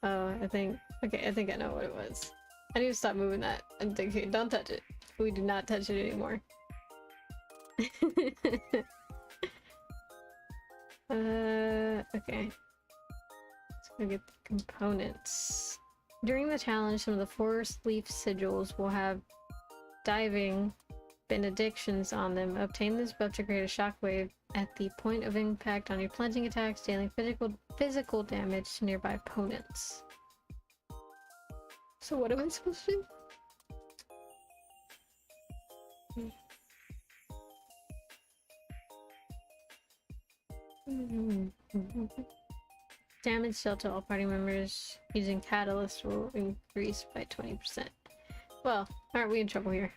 Oh, I think I know what it was. I need to stop moving that. I'm thinking, don't touch it. We do not touch it anymore. Okay. Let's go get the components. During the challenge, some of the forest leaf sigils will have diving benedictions on them. Obtain this buff to create a shockwave at the point of impact on your plunging attacks, dealing physical damage to nearby opponents. So what am I supposed to do? Damage dealt to all party members using Catalyst will increase by 20%. Well, aren't we in trouble here?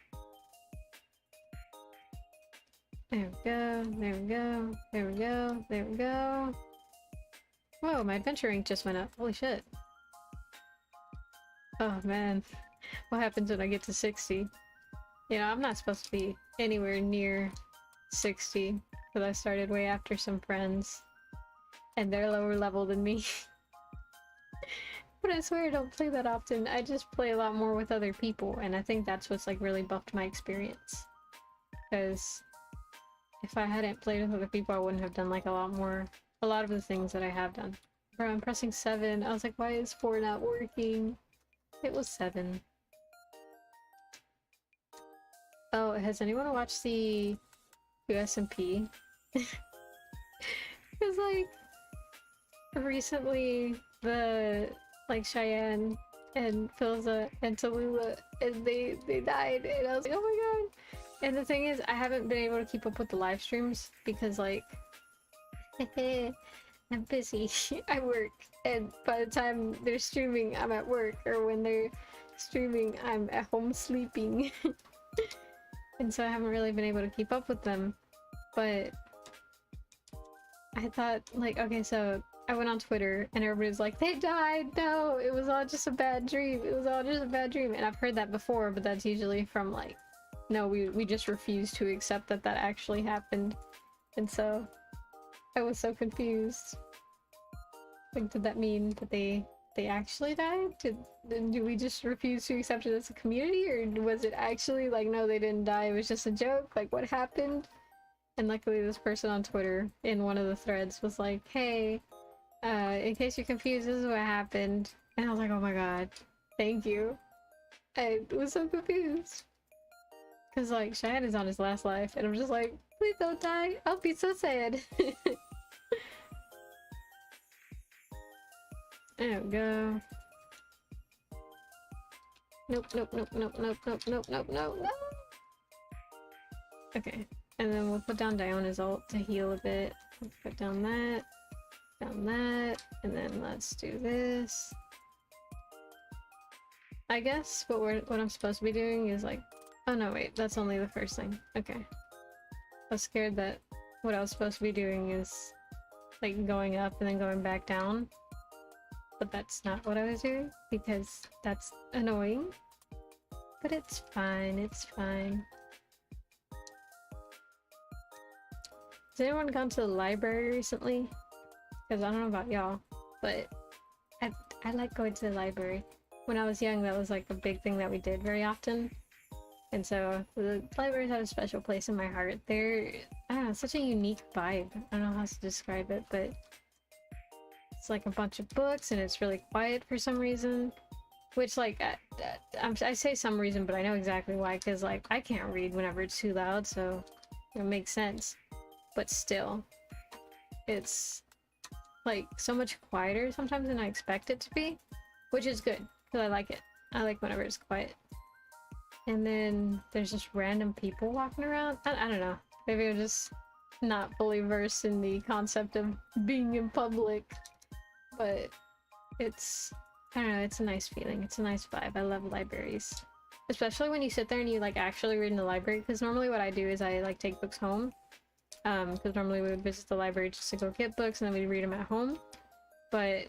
There we go, there we go, there we go, there we go. Whoa, my adventure rank just went up. Holy shit. Oh man. What happens when I get to 60? You know, I'm not supposed to be anywhere near 60 because I started way after some friends and they're lower level than me. But I swear I don't play that often. I just play a lot more with other people, and I think that's what's like really buffed my experience. Because if I hadn't played with other people, I wouldn't have done like a lot of the things that I have done. Bro, I'm pressing 7. I was like, why is 4 not working? It was 7. Oh, has anyone watched the USMP? Because like recently the like Cheyenne and Philza and Tallulah and they died and I was like, oh my god. And the thing is, I haven't been able to keep up with the live streams because like I'm busy. I work, and by the time they're streaming I'm at work, or when they're streaming I'm at home sleeping. And so I haven't really been able to keep up with them. But I thought, like, okay, so I went on Twitter and everybody was like, they died! No! It was all just a bad dream! It was all just a bad dream! And I've heard that before, but that's usually from, like, no, we just refuse to accept that that actually happened. And so I was so confused. Like, did that mean that they actually died? Do we just refuse to accept it as a community? Or was it actually like, no, they didn't die, it was just a joke? Like, what happened? And luckily this person on Twitter in one of the threads was like, hey, in case you're confused, this is what happened. And I was like, oh my god, thank you. I was so confused. Because like, Cheyenne is on his last life, and I'm just like, please don't die, I'll be so sad. There we go. Nope, nope, nope, nope, nope, nope, nope, nope, nope, no! Okay, and then we'll put down Diona's ult to heal a bit. Let's put down that, and then let's do this. I guess what I'm supposed to be doing is like, oh no, wait, that's only the first thing. Okay. I was scared that what I was supposed to be doing is like going up and then going back down. But that's not what I was doing, because that's annoying. But it's fine, it's fine. Has anyone gone to the library recently? Because I don't know about y'all, but I like going to the library. When I was young, that was like a big thing that we did very often. And so the libraries have a special place in my heart. They're, I don't know, such a unique vibe. I don't know how to describe it, but it's like a bunch of books and it's really quiet for some reason. Which, like, I say some reason, but I know exactly why, because, like, I can't read whenever it's too loud, so it makes sense. But still, it's, like, so much quieter sometimes than I expect it to be, which is good, because I like it. I like whenever it's quiet. And then there's just random people walking around. I don't know. Maybe I'm just not fully versed in the concept of being in public. But it's, I don't know, it's a nice feeling. It's a nice vibe. I love libraries. Especially when you sit there and you like actually read in the library. Because normally what I do is I like take books home. Because normally we would visit the library just to go get books and then we'd read them at home. But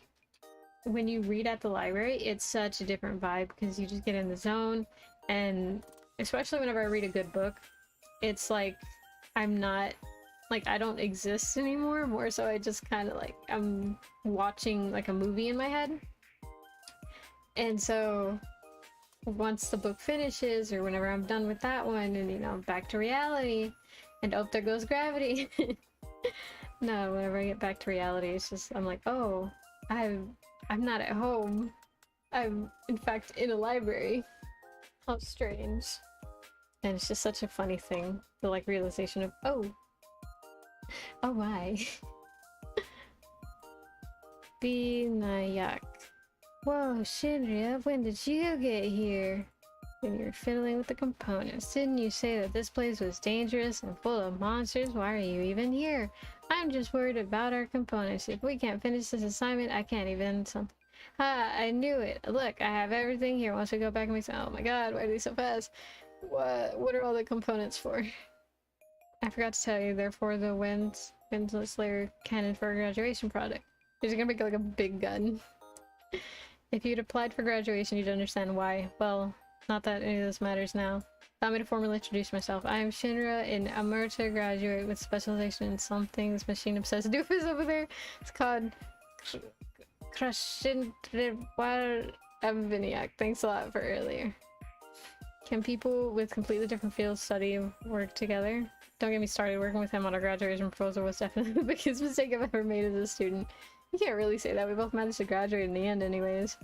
when you read at the library, it's such a different vibe because you just get in the zone. And especially whenever I read a good book, it's like I'm not, like, I don't exist anymore. More so I just kind of like, I'm watching like a movie in my head. And so once the book finishes, or whenever I'm done with that one, and you know, back to reality, and oh, there goes gravity. No, whenever I get back to reality, it's just, I'm like, oh, I'm not at home. I'm in fact in a library. How strange. And it's just such a funny thing, the like realization of, oh my. Binayak. Whoa, Shinria, when did you get here? When you were fiddling with the components, didn't you say that this place was dangerous and full of monsters? Why are you even here? I'm just worried about our components. If we can't finish this assignment, I can't even something. Ah, I knew it. Look, I have everything here. Once we go back and we say, oh my god, why are they so fast? What are all the components for? I forgot to tell you, they're for the Wind Slayer cannon for a graduation project. He's gonna make like a big gun. If you'd applied for graduation, you'd understand why. Well, not that any of this matters now. Allow me to formally introduce myself. I am Shinra, an amateur graduate with specialization in some things machine obsessed doofus over there. It's called Krashintriwar Aviniak. Thanks a lot for earlier. Can people with completely different fields study and work together? Don't get me started. Working with him on our graduation proposal was definitely the biggest mistake I've ever made as a student. You can't really say that. We both managed to graduate in the end anyways.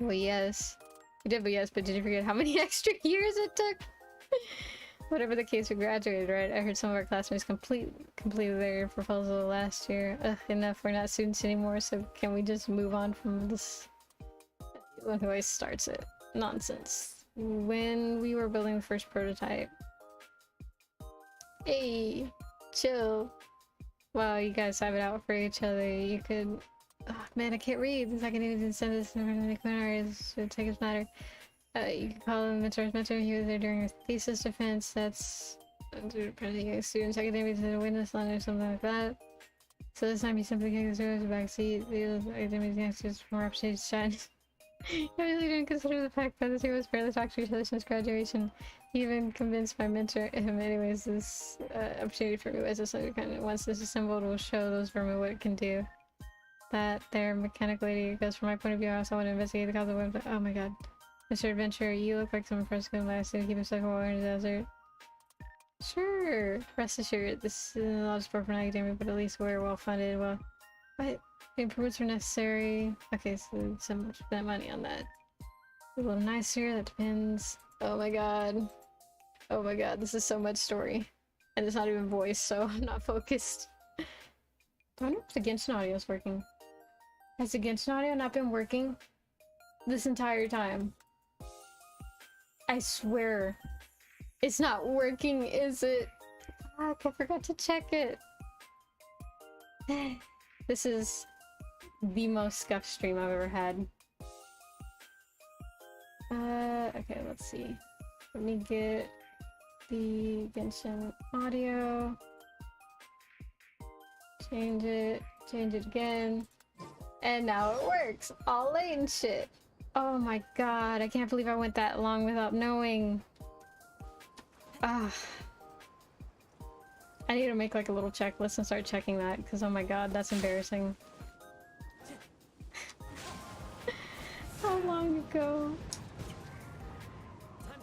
Well, yes. You did, but yes, but did you forget how many extra years it took? Whatever the case, we graduated, right? I heard some of our classmates completed their proposal last year. Ugh, enough. We're not students anymore, so can we just move on from this? One who always starts it. Nonsense. When we were building the first prototype. Hey, chill. Wow, you guys have it out for each other. You could... Oh, man, I can't read. I can even send this in the commentaries. It take his matter. You can call him mentor's mentor. He was there during his thesis defense. That's students academics in a witness line or something like that. So this time he simply kicked the backseat. The academics answers from upstage shine. I really didn't consider the fact that the two of us barely talked to each other since graduation. He even convinced my mentor him anyways. This opportunity for me was just like kind of once this assembled will show those vermin what it can do. That there mechanical lady goes from my point of view. I also want to investigate the cause of what. Oh my god. Mr. Adventurer, you look like someone fresh going last to keep himself water in the desert. Sure. Rest assured, this is not a sport for an academic, but at least we're well funded. Well, what? Improvements are necessary. Okay, so some spent money on that. A little nicer, that depends. Oh my god. Oh my god, this is so much story. And it's not even voice, so I'm not focused. I wonder if the Genshin audio is working. Has the Genshin audio not been working this entire time? I swear. It's not working, is it? Fuck, I forgot to check it. This is the most scuffed stream I've ever had. Okay, let's see. Let me get the Genshin audio. Change it again. And now it works! All late and shit. Oh my god, I can't believe I went that long without knowing. Ah. I need to make like a little checklist and start checking that, because oh my god, that's embarrassing. How long ago?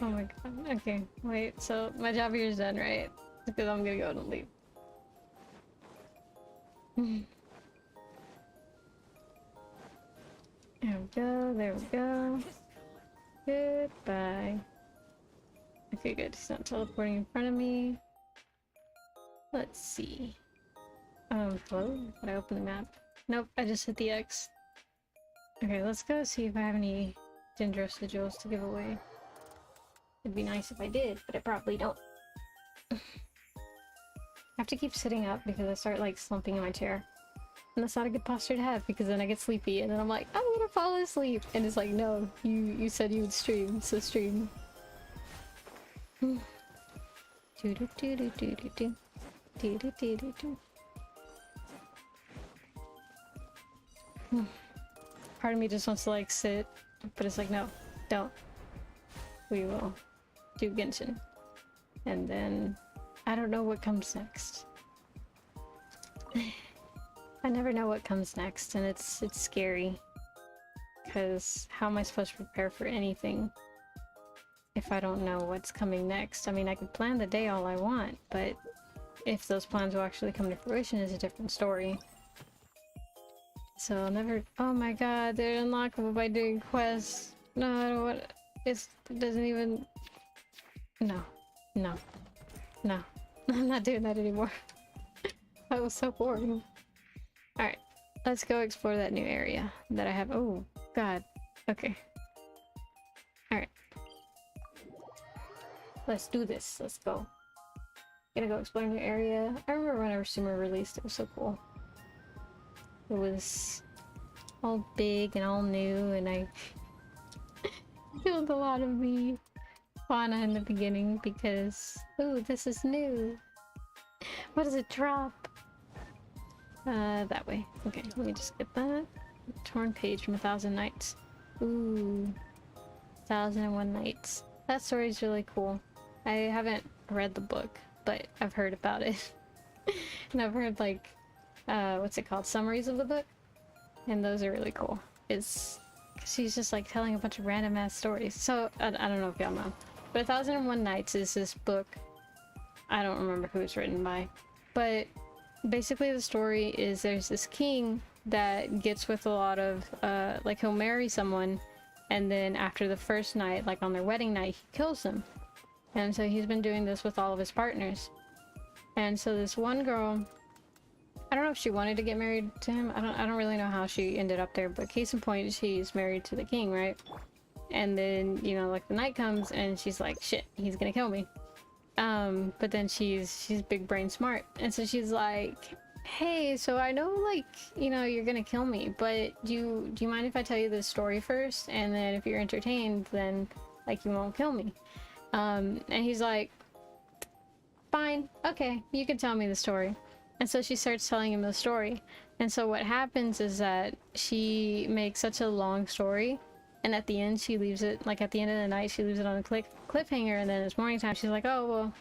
Oh my god. Okay, wait, so my job here is done, right? Because I'm gonna go and leave. There we go, there we go. Goodbye. Okay, good. He's not teleporting in front of me. Let's see. Hello? Did I open the map? Nope, I just hit the X. Okay, let's go see if I have any Dendro sigils to give away. It'd be nice if I did, but I probably don't. I have to keep sitting up because I start like slumping in my chair. And that's not a good posture to have because then I get sleepy and then I'm like, I'm gonna fall asleep. And it's like, no, you said you would stream, so stream. Do do do do do do do. Do do do do do. Part of me just wants to like sit, but it's like, no, don't. We will do Genshin. And then I don't know what comes next. I never know what comes next, and it's scary. Because how am I supposed to prepare for anything if I don't know what's coming next? I mean, I could plan the day all I want, but if those plans will actually come to fruition is a different story. So I'll never— oh my god, they're unlockable by doing quests. No, I don't want— it doesn't even— no. No. No. I'm not doing that anymore. That was so boring. Alright, let's go explore that new area that I have— oh god. Okay. Alright. Let's do this. Let's go. Gonna go explore a new area. I remember whenever Sumer released, it was so cool. It was all big and all new, and I killed a lot of the fauna in the beginning because— ooh, this is new. What does it drop? That way. Okay, let me just get that. Torn page from 1,000 Nights. Ooh. 1,001 Nights. That story's really cool. I haven't read the book, but I've heard about it. And I've heard, like, what's it called? Summaries of the book? And those are really cool. It's... she's just, like, telling a bunch of random-ass stories. So, I don't know if y'all know. But 1,001 Nights is this book. I don't remember who it's written by. But basically the story is there's this king that gets with a lot of, like, he'll marry someone, and then after the first night, like on their wedding night, he kills them. And so he's been doing this with all of his partners. And so this one girl, I don't know if she wanted to get married to him. I don't really know how she ended up there, but case in point, she's married to the king, right? And then, you know, like, the night comes and she's like, shit, he's gonna kill me. But then she's big brain smart, and so she's like, hey, so I know, like, you know, you're gonna kill me, but do you mind if I tell you this story first, and then if you're entertained, then, like, you won't kill me? And he's like, fine, okay, you can tell me the story. And so she starts telling him the story, and so what happens is that she makes such a long story, and at the end she leaves it, like, at the end of the night she leaves it on a cliffhanger, and then it's morning time, she's like, oh, well,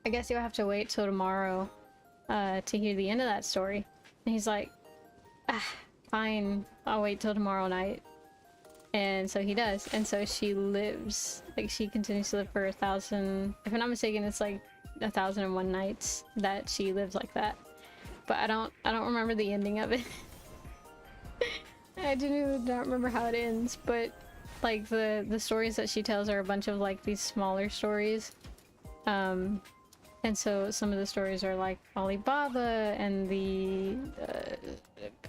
I guess you'll have to wait till tomorrow to hear the end of that story. And he's like, ah, fine, I'll wait till tomorrow night. And so he does, and so she lives, like, she continues to live for 1,000, if I'm not mistaken, it's like 1,001 nights that she lives like that. But I don't remember the ending of it. I do not remember how it ends, but like the stories that she tells are a bunch of like these smaller stories. And so some of the stories are like Alibaba and the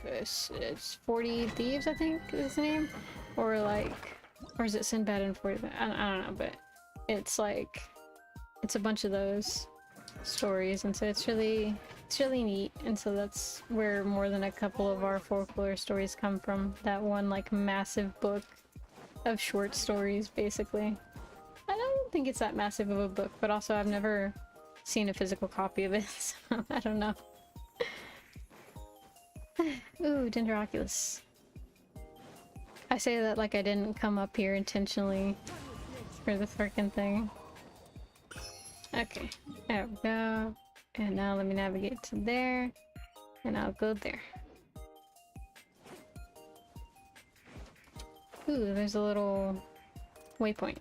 it's 40 Thieves, I think is the name, or like, or is it Sinbad and 40? I don't know, but it's like, it's a bunch of those stories, and so it's really neat. And so that's where more than a couple of our folklore stories come from. That one like massive book of short stories, basically. I don't think it's that massive of a book, but also I've never seen a physical copy of it, so I don't know. Ooh, Dendroculus. I say that like I didn't come up here intentionally for the frickin' thing. Okay, there we go. And now let me navigate to there, and I'll go there. Ooh, there's a little waypoint.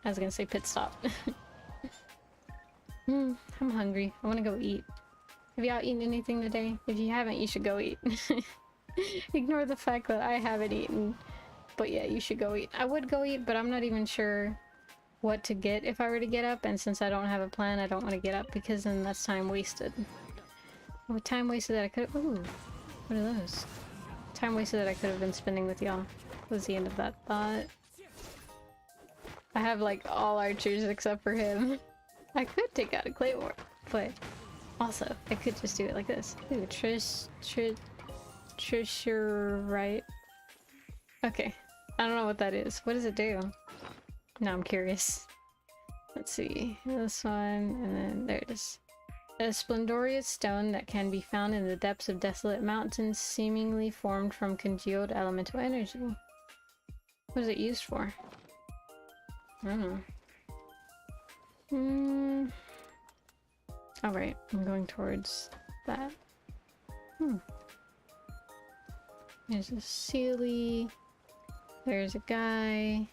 I was gonna say pit stop. I'm hungry. I want to go eat. Have y'all eaten anything today? If you haven't, you should go eat. Ignore the fact that I haven't eaten. But yeah, you should go eat. I would go eat, but I'm not even sure what to get if I were to get up, and since I don't have a plan, I don't want to get up because then that's time wasted. With time wasted that I could— ooh, what are those? Time wasted that I could have been spending with y'all was the end of that thought. I have like all archers except for him. I could take out a claymore, but also I could just do it like this. Ooh, Trisherite. Okay, I don't know what that is. What does it do? Now I'm curious. Let's see. This one, and then there it is. A splendorous stone that can be found in the depths of desolate mountains, seemingly formed from congealed elemental energy. What is it used for? I don't know. Alright, I'm going towards that. There's a Sealy. There's a guy.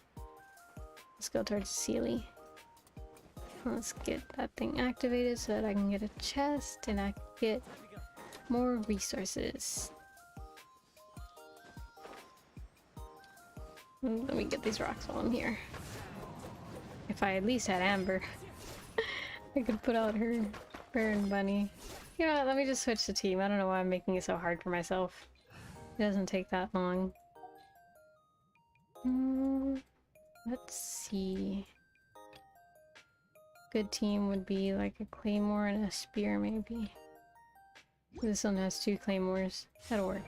Let's go towards Sealy. Let's get that thing activated so that I can get a chest and I can get more resources. Let me get these rocks while I'm here. If I at least had Amber, I could put out her bear and bunny. You know what, let me just switch the team. I don't know why I'm making it so hard for myself. It doesn't take that long. Let's see. Good team would be like a claymore and a spear, maybe. This one has 2 claymores. That'll work.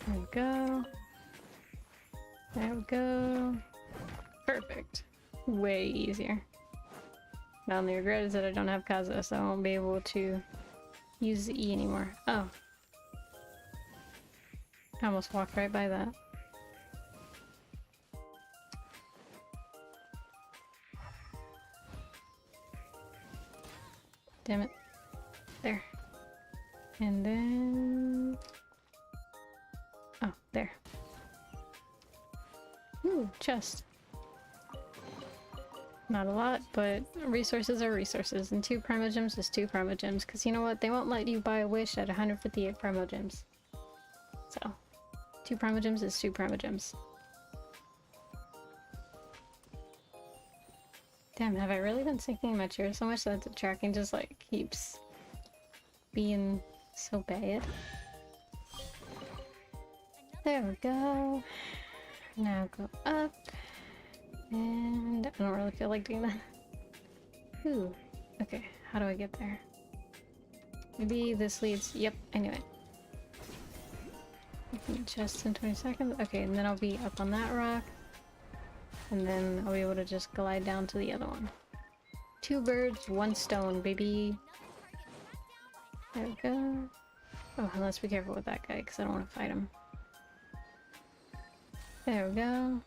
There we go. There we go. Perfect. Way easier. My only regret is that I don't have Kaza, so I won't be able to use the E anymore. Oh. I almost walked right by that. Damn it. There. And then... oh, there. Ooh, chest. Not a lot, but resources are resources, and 2 primogems is 2 primogems, because you know what? They won't let you buy a wish at 158 primogems. So, 2 primogems is 2 primogems. Damn, have I really been sinking my chair so much that the tracking just like keeps being so bad? There we go. Now go up. And I don't really feel like doing that. Ooh. Okay, how do I get there? Maybe this leads... yep, I knew it. Open chest in 20 seconds. Okay, and then I'll be up on that rock. And then I'll be able to just glide down to the other one. 2 birds, 1 stone, baby. There we go. Oh, and let's be careful with that guy, because I don't want to fight him. There we go.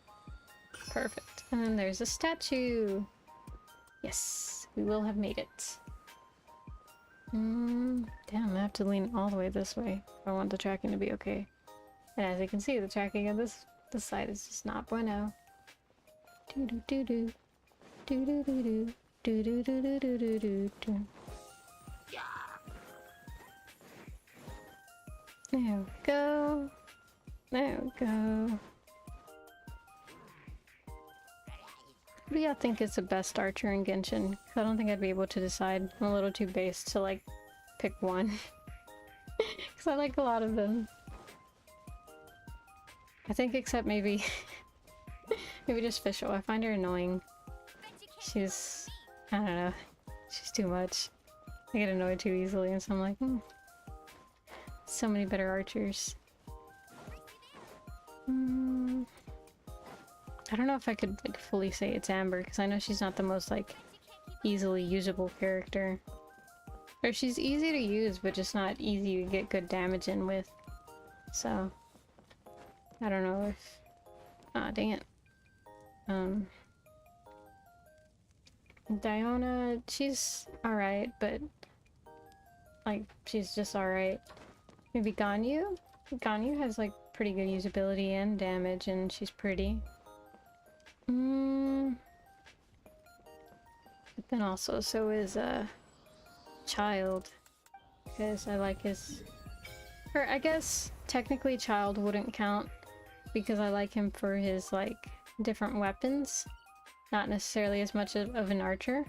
Perfect. And then there's a statue! Yes, we will have made it. Damn, I have to lean all the way this way if I want the tracking to be okay. And as you can see, the tracking of this side is just not bueno. Do do do do. Do do do do. Do do do do do do do do. There we go. There we go. Who do y'all think is the best archer in Genshin? 'Cause I don't think I'd be able to decide. I'm a little too based to like pick one. Because I like a lot of them. I think except maybe maybe just Fischl. I find her annoying. She's... I don't know. She's too much. I get annoyed too easily and so I'm like, so many better archers. I don't know if I could like fully say it's Amber because I know she's not the most like easily usable character. Or she's easy to use but just not easy to get good damage in with. So I don't know if... ah, dang it. Diona, she's alright, but like she's just alright. Maybe Ganyu? Ganyu has like pretty good usability and damage and she's pretty. But then also so is Child. Because I like his... or I guess technically Child wouldn't count because I like him for his like different weapons. Not necessarily as much of an archer.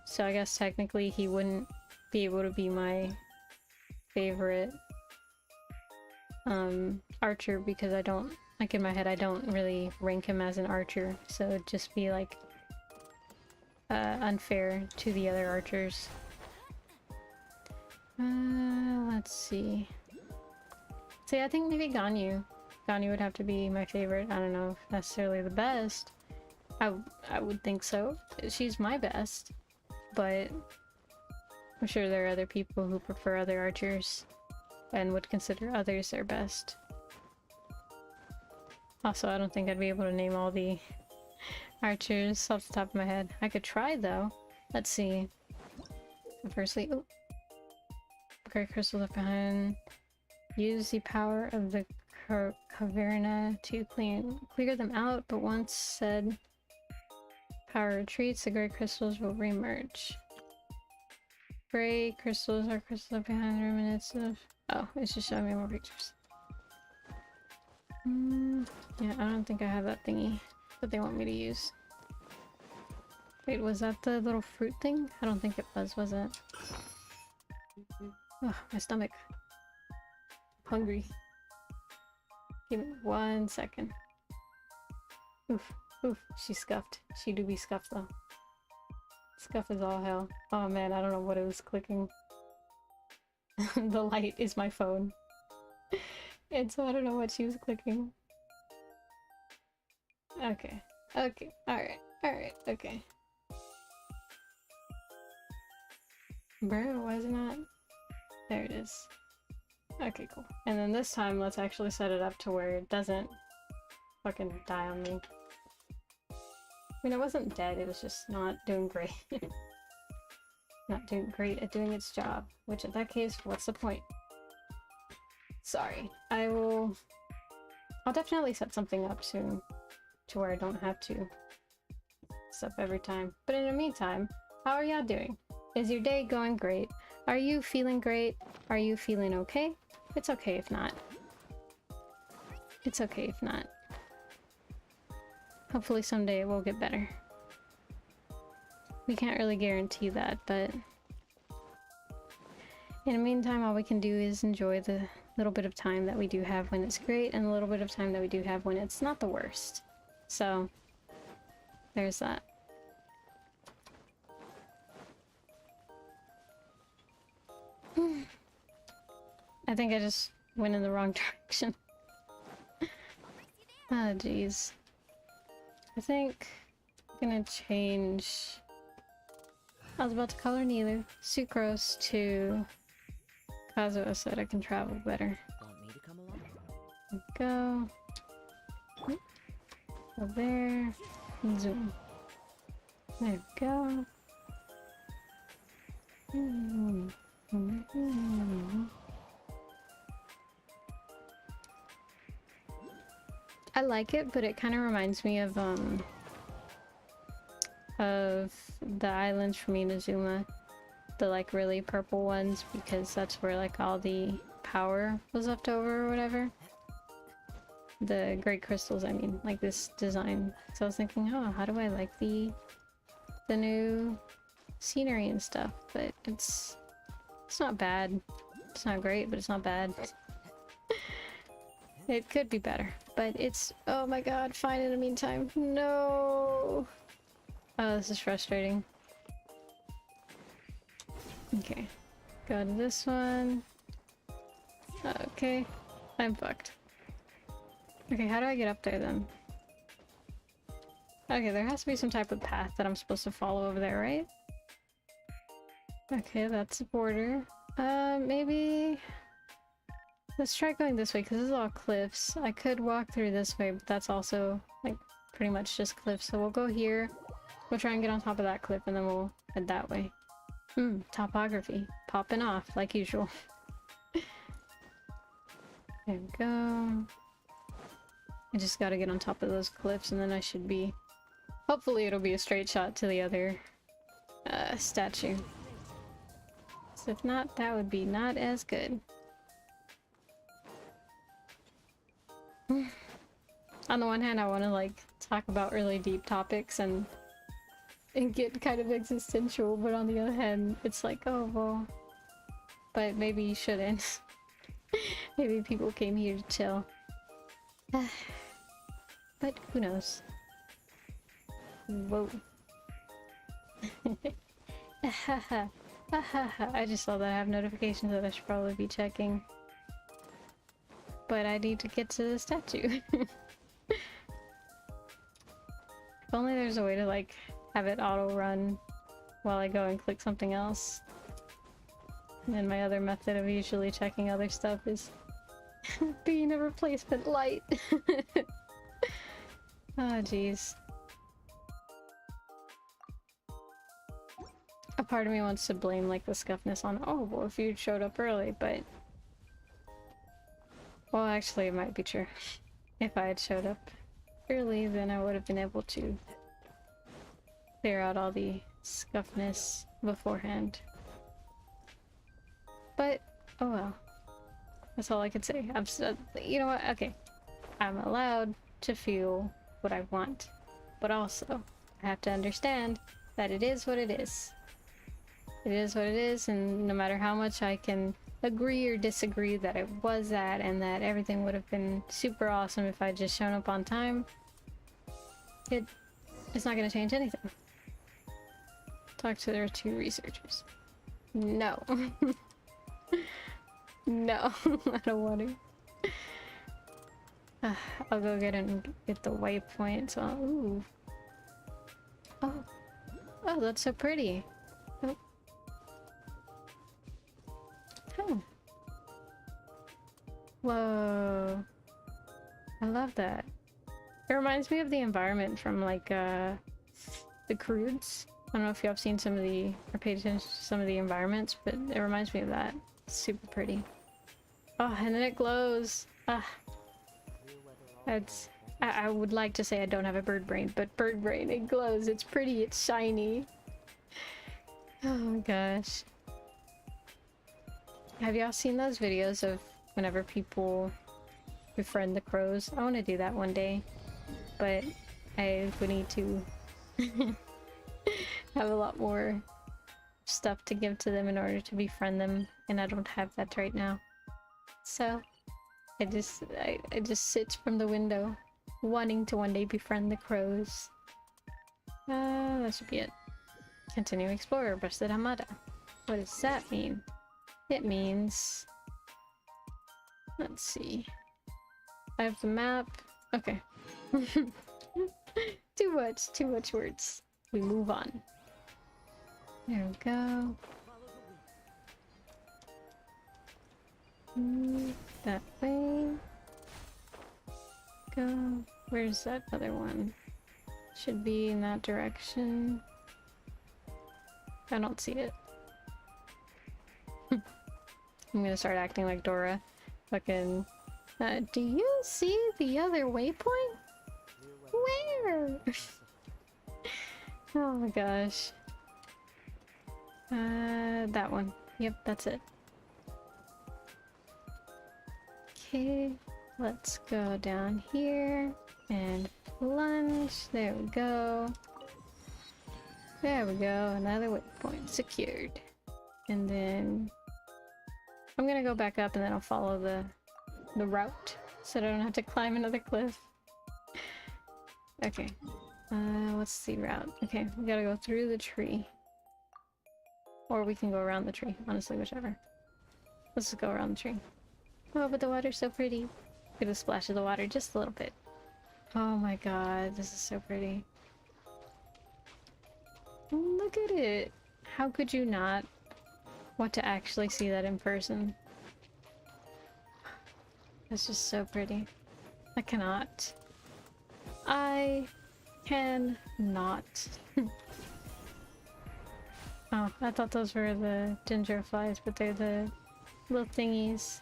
So I guess technically he wouldn't be able to be my favorite archer because I don't, like in my head I don't really rank him as an archer. So it'd just be like unfair to the other archers. Let's see. See, I think maybe Ganyu. Ganyu would have to be my favorite. I don't know if necessarily the best. I would think so. She's my best, but I'm sure there are other people who prefer other archers and would consider others their best. Also, I don't think I'd be able to name all the archers off the top of my head. I could try though. Let's see. Firstly, oh, great crystal left behind. Use the power of the caverna to clear them out, but once said power retreats, the gray crystals will reemerge. Gray crystals are crystals left behind remnants of... oh, it's just showing me more pictures. Yeah, I don't think I have that thingy that they want me to use. Wait, was that the little fruit thing? I don't think it was it? Oh, my stomach. Hungry. Give me 1 second. Oof, oof, she's scuffed. She do be scuffed though. Scuff is all hell. Oh man, I don't know what it was clicking. The light is my phone. And so I don't know what she was clicking. Okay. Okay. Alright. Alright. Okay. Bro, why is it not? There it is. Okay, cool. And then this time, let's actually set it up to where it doesn't fucking die on me. I mean, it wasn't dead, it was just not doing great. Not doing great at doing its job. Which, in that case, what's the point? Sorry. I'll definitely set something up soon to where I don't have to sub every time. But in the meantime, how are y'all doing? Is your day going great? Are you feeling great? Are you feeling okay? It's okay if not. It's okay if not. Hopefully someday it will get better. We can't really guarantee that, but in the meantime, all we can do is enjoy the little bit of time that we do have when it's great and a little bit of time that we do have when it's not the worst. So, there's that. I think I just went in the wrong direction. Ah, jeez. I think I'm gonna change... I was about to color Nilu, Sucrose to Kazuha so that I can travel better. Want me to come along? Go. Go there. And zoom. There we go. I like it, but it kind of reminds me of the islands from Inazuma, the like really purple ones, because that's where like all the power was left over or whatever. The great crystals, I mean, like this design. So I was thinking, oh, how do I like the new scenery and stuff? But it's not bad. It's not great, but it's not bad. It could be better, but it's, oh my god, fine in the meantime. No! Oh, this is frustrating. Okay. Go to this one. Okay. I'm fucked. Okay, how do I get up there then? Okay, there has to be some type of path that I'm supposed to follow over there, right? Okay, that's the border. Maybe... Let's try going this way, because this is all cliffs. I could walk through this way, but that's also, like, pretty much just cliffs. So we'll go here. We'll try and get on top of that cliff, and then we'll head that way. Topography. Popping off, like usual. There we go. I just gotta get on top of those cliffs, and then I should be... Hopefully it'll be a straight shot to the other statue. So if not, that would be not as good. On the one hand, I want to like talk about really deep topics and get kind of existential, but on the other hand, it's like, oh well, but maybe you shouldn't. Maybe people came here to chill. But who knows? Whoa. I just saw that I have notifications that I should probably be checking. But I need to get to the statue. If only there's a way to like have it auto run while I go and click something else. And then my other method of usually checking other stuff is being a replacement light. Oh jeez. A part of me wants to blame like the scuffness on, oh well, if you showed up early, but well, actually, it might be true. If I had showed up early, then I would have been able to clear out all the scuffness beforehand. But, oh well. That's all I could say. You know what? Okay. I'm allowed to feel what I want. But also, I have to understand that it is what it is. It is what it is, and no matter how much I can agree or disagree that it was that and that everything would have been super awesome if I'd just shown up on time, it's not going to change anything. Talk to their two researchers. No. No, I don't want to. I'll go get the waypoint. So, ooh. Oh, that's so pretty. Oh. Whoa. I love that. It reminds me of the environment from like the Crudes. I don't know if you have seen some of the or paid attention to some of the environments, but it reminds me of that. It's super pretty. Oh, and then it glows. Ah. It's I would like to say I don't have a bird brain, but bird brain, it glows, it's pretty, it's shiny. Oh my gosh. Have y'all seen those videos of whenever people befriend the crows? I want to do that one day, but I would need to have a lot more stuff to give to them in order to befriend them, and I don't have that right now. So I just sit from the window wanting to one day befriend the crows. That should be it. Continue explorer, Busted Hamada. What does that mean? It means... let's see. I have the map. Okay. Too much words. We move on. There we go. That way. Go. Where's that other one? Should be in that direction. I don't see it. I'm gonna start acting like Dora. Fucking... do you see the other waypoint? Where? Oh my gosh. That one. Yep, that's it. Okay, let's go down here and plunge. There we go. There we go. Another waypoint secured. And then I'm gonna go back up and then I'll follow the route so I don't have to climb another cliff. Okay. What's the route? Okay, we gotta go through the tree. Or we can go around the tree. Honestly, whichever. Let's just go around the tree. Oh, but the water's so pretty. Look at the splash of the water just a little bit. Oh my god, this is so pretty. Look at it. How could you not want to actually see that in person? It's just so pretty. I cannot. I cannot. Oh, I thought those were the ginger flies, but they're the little thingies.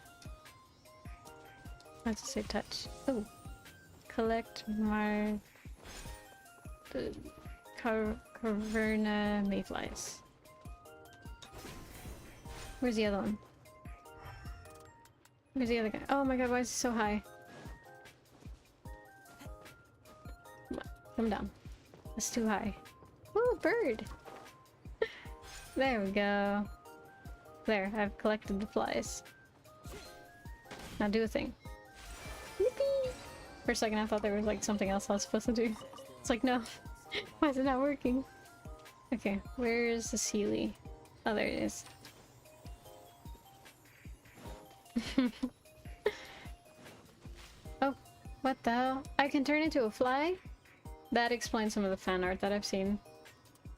I have to say touch. Oh. Collect my... Caverna mayflies. Where's the other one? Where's the other guy? Oh my god, why is he so high? Come down. That's too high. Oh, a bird! There we go. There, I've collected the flies. Now do a thing. Yippee! For a second I thought there was like something else I was supposed to do. It's like, no. Why is it not working? Okay, where's the Sealy? Oh, there it is. Oh, what the hell? I can turn into a fly? That explains some of the fan art that I've seen.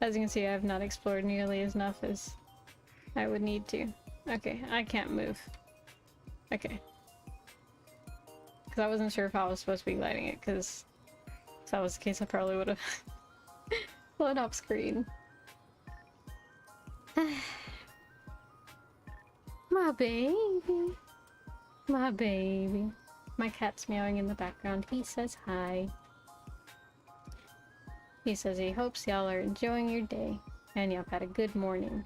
As you can see, I have not explored nearly as enough as I would need to. Okay, I can't move. Okay. Because I wasn't sure if I was supposed to be gliding it, because if that was the case, I probably would have flown off screen. My baby. My baby. My cat's meowing in the background. He says hi. He says he hopes y'all are enjoying your day and y'all had a good morning.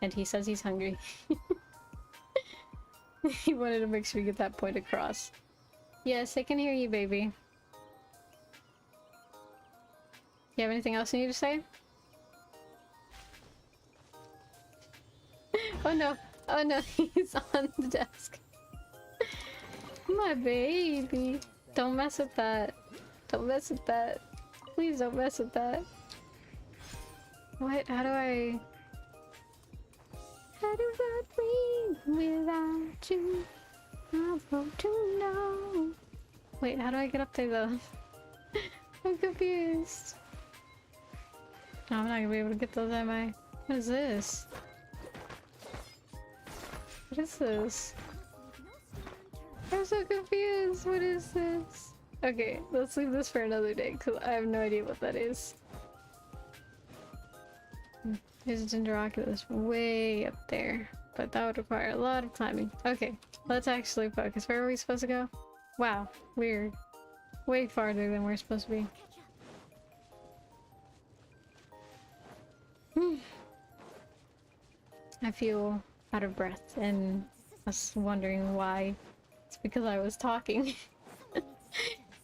And he says he's hungry. He wanted to make sure you get that point across. Yes, I can hear you, baby. You have anything else you need to say? Oh no! Oh no, he's on the desk. My baby. Don't mess with that. Don't mess with that. Please don't mess with that. What? How do I... How do I breathe without you? I want to know. Wait, how do I get up there though? I'm confused. No, I'm not gonna be able to get those, am I? What is this? What is this? I'm so confused. What is this? Okay, let's leave this for another day because I have no idea what that is. There's a Dendroculus way up there, but that would require a lot of climbing. Okay, let's actually focus. Where are we supposed to go? Wow, weird. Way farther than we're supposed to be. I feel out of breath and I was wondering why. It's because I was talking.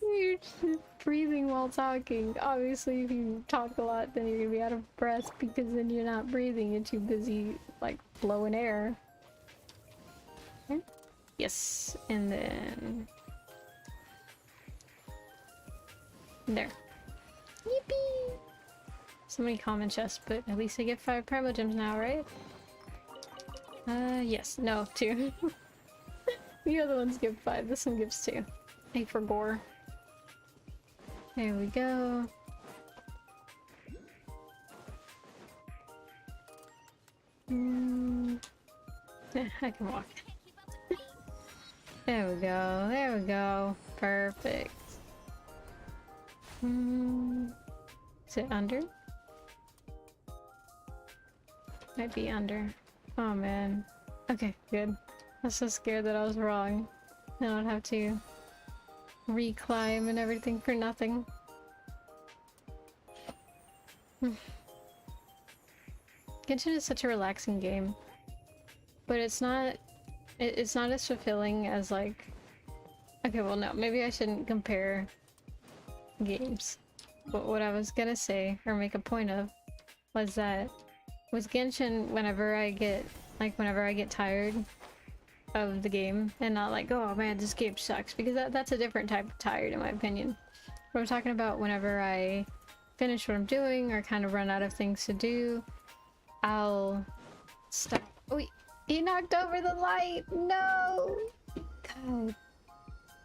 You're just breathing while talking. Obviously, if you talk a lot, then you're gonna be out of breath because then you're not breathing. You're too busy, like, blowing air. Okay. Yes, and then... there. Yippee! So many common chests, but at least I get 5 primogems now, right? Yes. No, 2. The other ones give 5, this one gives 2. A for gore. There we go. Yeah, I can walk. There we go, there we go. Perfect. Is it under? Might be under. Oh man. Okay, good. I was so scared that I was wrong. Now I'd have to re-climb and everything for nothing. Genshin is such a relaxing game, but it's not as fulfilling as, like, okay, well, no, maybe I shouldn't compare games, but what I was gonna say or make a point of was that with Genshin, whenever I get tired of the game and not like, oh man, this game sucks, because that's a different type of tired in my opinion. But I'm talking about whenever I finish what I'm doing or kind of run out of things to do, I'll stop. Oh, he knocked over the light! No! God.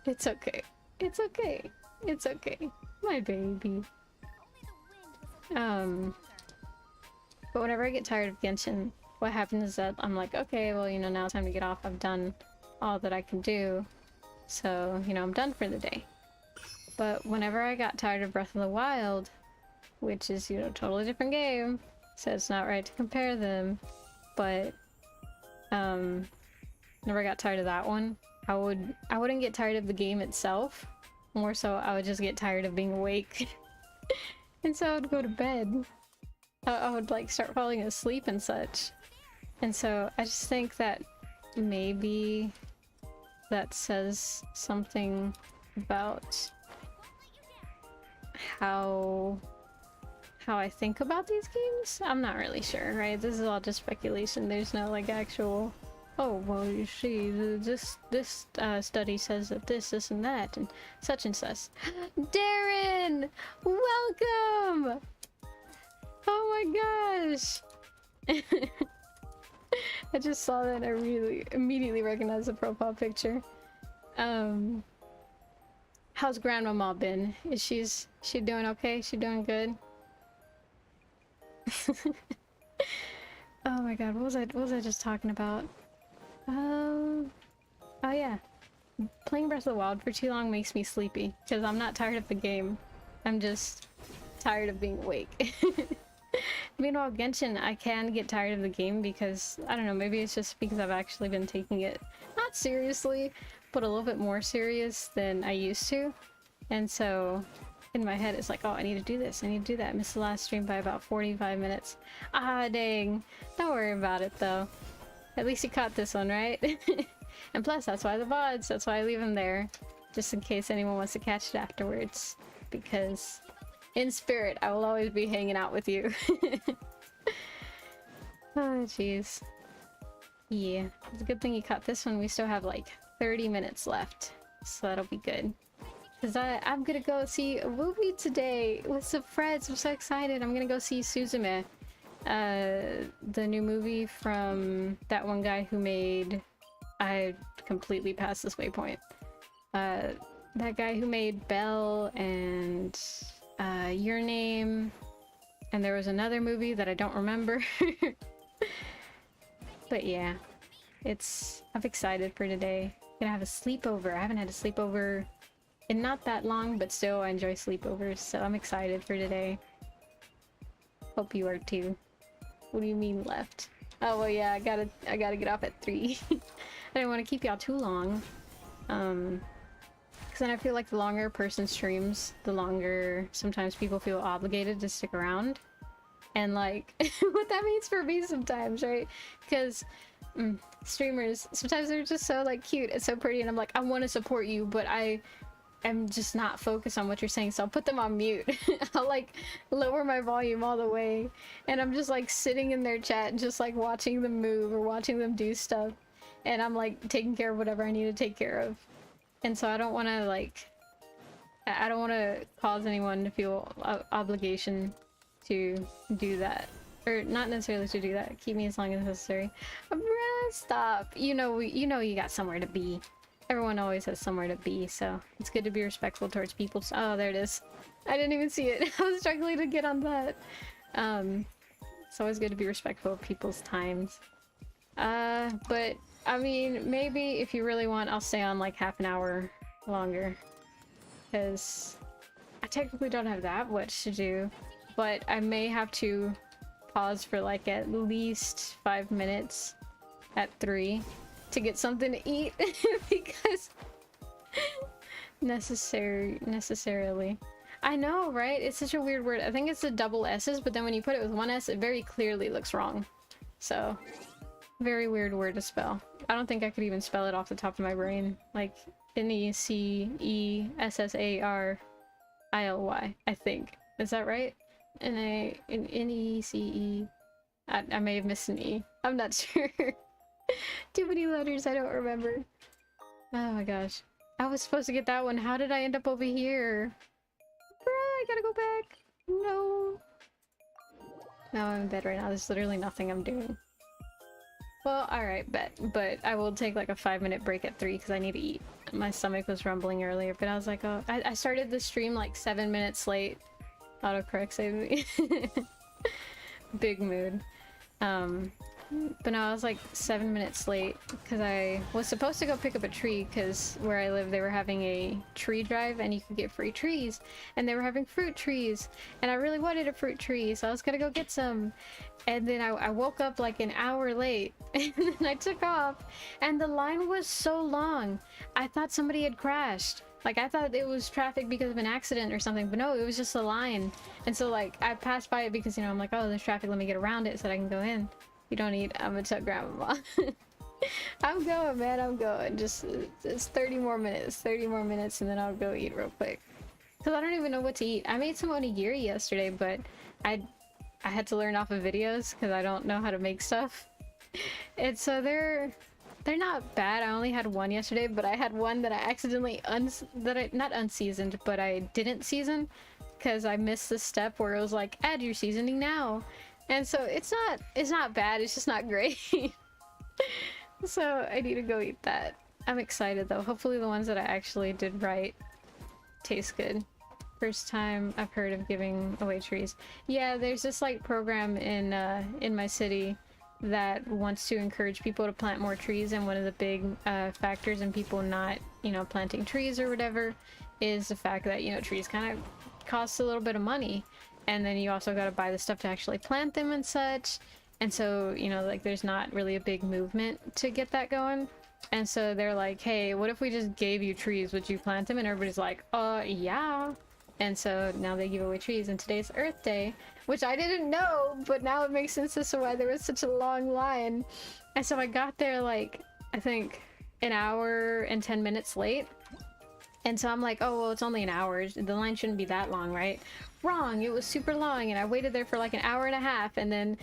It's okay. It's okay. It's okay. My baby. But whenever I get tired of Genshin, what happens is that I'm like, okay, well, you know, now it's time to get off. I've done all that I can do. So, you know, I'm done for the day. But whenever I got tired of Breath of the Wild, which is, you know, a totally different game, so it's not right to compare them, but whenever I got tired of that one, I wouldn't get tired of the game itself. More so, I would just get tired of being awake. And so I would go to bed. I would, like, start falling asleep and such. And so I just think that maybe that says something about how I think about these games. I'm not really sure, right? This is all just speculation. There's no, like, actual, oh, well, you see, this study says that this, and that, and such. Darren! Welcome! Oh my gosh! I just saw that and I really immediately recognized the profile picture. How's Grandmama been? Is she doing okay? She doing good? Oh my god, what was I just talking about? Oh yeah. Playing Breath of the Wild for too long makes me sleepy, because I'm not tired of the game. I'm just tired of being awake. Meanwhile, Genshin, I can get tired of the game because, I don't know, maybe it's just because I've actually been taking it not seriously, but a little bit more serious than I used to. And so, in my head, it's like, oh, I need to do this, I need to do that. I missed the last stream by about 45 minutes. Ah, dang. Don't worry about it, though. At least you caught this one, right? And plus, that's why the VODs, that's why I leave them there. Just in case anyone wants to catch it afterwards. Because in spirit, I will always be hanging out with you. Oh, jeez. Yeah, it's a good thing you caught this one. We still have like 30 minutes left. So that'll be good. Because I'm gonna go see a movie today with some friends. I'm so excited. I'm gonna go see Suzume. The new movie from that one guy who made... I completely passed this waypoint. That guy who made Belle and Your Name, and there was another movie that I don't remember. But yeah, I'm excited for today. Gonna have a sleepover. I haven't had a sleepover in not that long, but still I enjoy sleepovers, so I'm excited for today. Hope you are too. What do you mean left? Oh well, yeah, I gotta get off at 3. I didn't want to keep y'all too long. Because then I feel like the longer a person streams, the longer sometimes people feel obligated to stick around. And like, what that means for me sometimes, right? Because streamers, sometimes they're just so like cute and so pretty, and I'm like, I want to support you, but I am just not focused on what you're saying, so I'll put them on mute. I'll like lower my volume all the way, and I'm just like sitting in their chat, just like watching them move or watching them do stuff, and I'm like taking care of whatever I need to take care of. And so I don't want to like, I don't want to cause anyone to feel obligation to do that, or not necessarily to do that. Keep me as long as necessary. Bruh, stop. You know you got somewhere to be. Everyone always has somewhere to be, so it's good to be respectful towards people. Oh, there it is. I didn't even see it. I was struggling to get on that. It's always good to be respectful of people's times. But I mean, maybe if you really want, I'll stay on like half an hour longer, because I technically don't have that much to do, but I may have to pause for like at least 5 minutes at 3 to get something to eat because necessarily. I know, right? It's such a weird word. I think it's the double S's, but then when you put it with one S, it very clearly looks wrong. So, very weird word to spell. I don't think I could even spell it off the top of my brain. Like, Necessarily, I think. Is that right? N-E-C-E. I may have missed an E. I'm not sure. Too many letters, I don't remember. Oh my gosh. I was supposed to get that one. How did I end up over here? Bruh, I gotta go back. No. No, I'm in bed right now. There's literally nothing I'm doing. Well, alright, bet. But I will take like a 5-minute break at 3 because I need to eat. My stomach was rumbling earlier, but I was like, oh, I started the stream like 7 minutes late. Autocorrect saved me. Big mood. But no, I was like 7 minutes late because I was supposed to go pick up a tree because where I live they were having a tree drive and you could get free trees, and they were having fruit trees, and I really wanted a fruit tree, so I was gonna go get some. And then I woke up like an hour late and then I took off and the line was so long. I thought somebody had crashed. Like, I thought it was traffic because of an accident or something, but no, it was just a line. And so like I passed by it because, you know, I'm like, oh, there's traffic, let me get around it so that I can go in. You don't eat. I'm gonna tell grandma. I'm going, man, I'm going. Just it's 30 more minutes, and then I'll go eat real quick. Because I don't even know what to eat. I made some onigiri yesterday, but I had to learn off of videos because I don't know how to make stuff. And so they're not bad. I only had one yesterday, but I had one that I accidentally not unseasoned, but I didn't season because I missed the step where it was like, add your seasoning now. And so it's not bad, it's just not great. So I need to go eat that. I'm excited though. Hopefully the ones that I actually did right taste good. First time I've heard of giving away trees. Yeah, there's this like program in my city that wants to encourage people to plant more trees, and one of the big factors in people not, you know, planting trees or whatever is the fact that, you know, trees kind of cost a little bit of money. And then you also got to buy the stuff to actually plant them and such. And so, you know, like there's not really a big movement to get that going. And so they're like, hey, what if we just gave you trees? Would you plant them? And everybody's like, yeah. And so now they give away trees. And today's Earth Day, which I didn't know, but now it makes sense as to why there was such a long line. And so I got there like, I think an hour and 10 minutes late. And so I'm like, oh, well, it's only an hour. The line shouldn't be that long, right? Wrong, it was super long, and I waited there for like an hour and a half, and then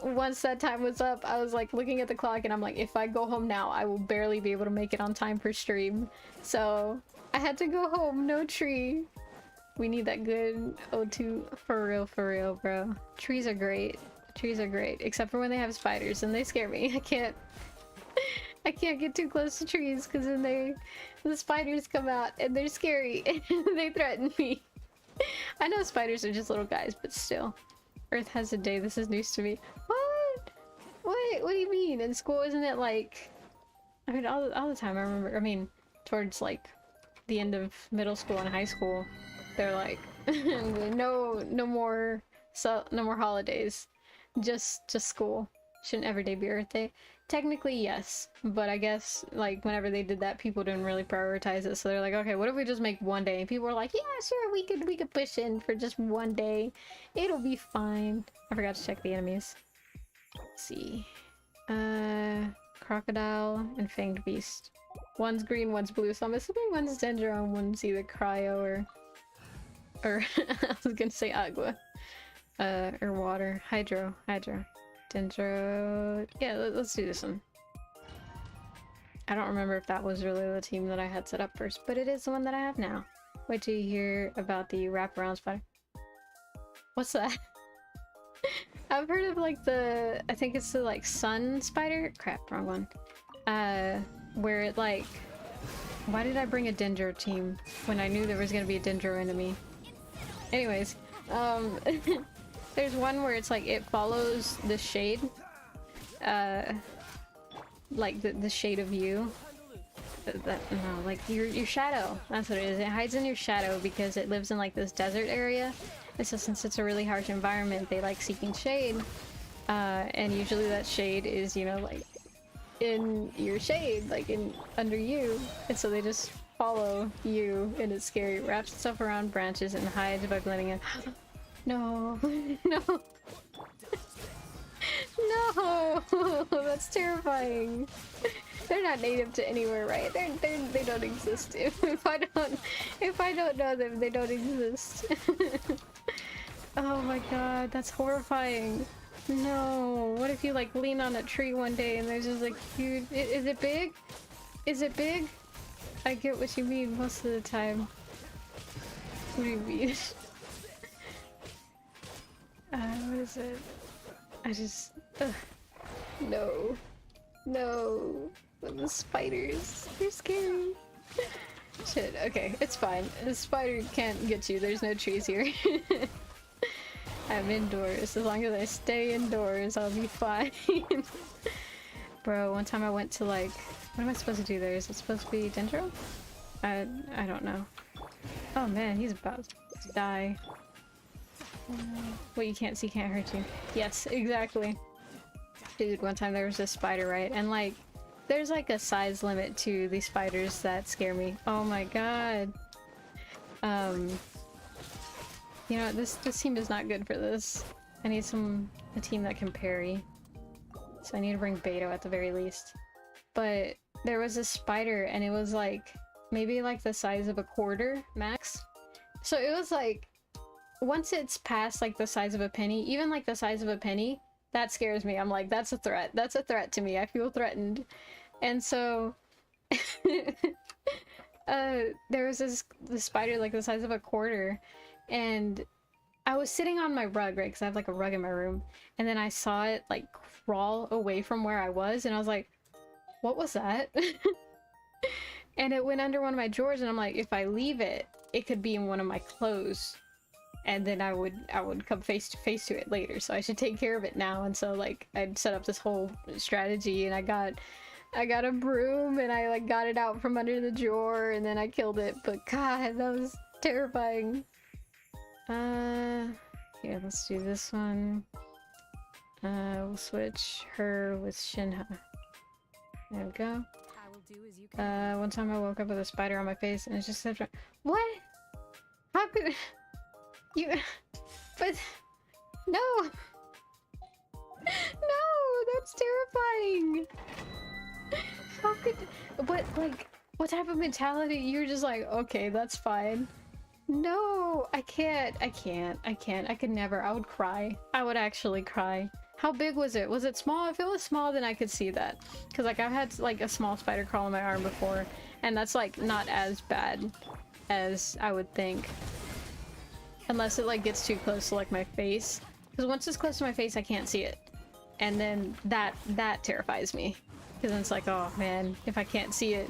once that time was up, I was like looking at the clock and I'm like, if I go home now, I will barely be able to make it on time for stream. So I had to go home. No tree. We need that good O2 for real, bro. Trees are great. Trees are great, except for when they have spiders, and they scare me. I can't get too close to trees because then the spiders come out and they're scary and they threaten me. I know spiders are just little guys, but still. Earth has a day. This is news to me. What? What do you mean? In school, isn't it like I mean, all the time. I remember. I mean, towards like the end of middle school and high school, they're like, no more, no more holidays, just school. Shouldn't everyday be Earth Day? Technically, yes, but I guess like whenever they did that, people didn't really prioritize it. So they're like, okay, what if we just make one day? And people were like, yeah, sure, we could push in for just one day. It'll be fine. I forgot to check the enemies. Let's see. Crocodile and Fanged Beast. One's green, one's blue, so I'm assuming one's Dendro and one's either Cryo or I was gonna say Agua. Or Water. Hydro. Dendro... Yeah, let's do this one. I don't remember if that was really the team that I had set up first, but it is the one that I have now. Wait till you hear about the wraparound spider. What's that? I've heard of like the... I think it's the like sun spider? Crap, wrong one. Where it like... Why did I bring a Dendro team when I knew there was gonna be a Dendro enemy? Anyways, there's one where it's like it follows the shade. Like the shade of you. No, like your shadow. That's what it is. It hides in your shadow because it lives in like this desert area. And so since it's a really harsh environment, they like seeking shade. And usually that shade is, you know, like in your shade, like in under you. And so they just follow you, and it's scary. It wraps itself around branches and hides by blending in. No, no, no, that's terrifying. They're not native to anywhere, right? They don't exist. If I don't know them, they don't exist. Oh my god, that's horrifying. No, what if you like lean on a tree one day and there's just like huge... Is it big? Is it big? I get what you mean most of the time. What do you mean? What is it? I just... Ugh. No. No. The spiders. They're scary. Shit, okay, it's fine. The spider can't get you. There's no trees here. I'm indoors. As long as I stay indoors, I'll be fine. Bro, one time I went to like... What am I supposed to do there? Is it supposed to be Dendro? I don't know. Oh man, he's about to die. What you can't see can't hurt you. Yes, exactly. Dude, one time there was this spider, right? And like, there's like a size limit to these spiders that scare me. Oh my god. You know, this team is not good for this. I need a team that can parry. So I need to bring Beto at the very least. But there was a spider and it was like, maybe like the size of a quarter max. So it was like, once it's past like the size of a penny, even like the size of a penny, that scares me. I'm like, that's a threat. That's a threat to me. I feel threatened. And so there was this spider like the size of a quarter, and I was sitting on my rug, right? Because I have like a rug in my room, and then I saw it like crawl away from where I was, and I was like, what was that? And it went under one of my drawers, and I'm like, if I leave it, it could be in one of my clothes, and then I would come face to face to it later. So I should take care of it now. And so like I'd set up this whole strategy, and I got a broom and I like got it out from under the drawer, and then I killed it. But god, that was terrifying. Here, let's do this one. We'll switch her with Shinha. There we go. One time I woke up with a spider on my face and it just said, what? How could you? But no, no, that's terrifying. How could? What type of mentality? You're just like, okay, that's fine. No, I can't. I could never. I would cry. I would actually cry. How big was it? Was it small? If it was small, then I could see that. Because like I've had like a small spider crawl on my arm before, and that's like not as bad as I would think. Unless it like gets too close to like my face. Because once it's close to my face, I can't see it. And then that terrifies me. Because then it's like, oh man, if I can't see it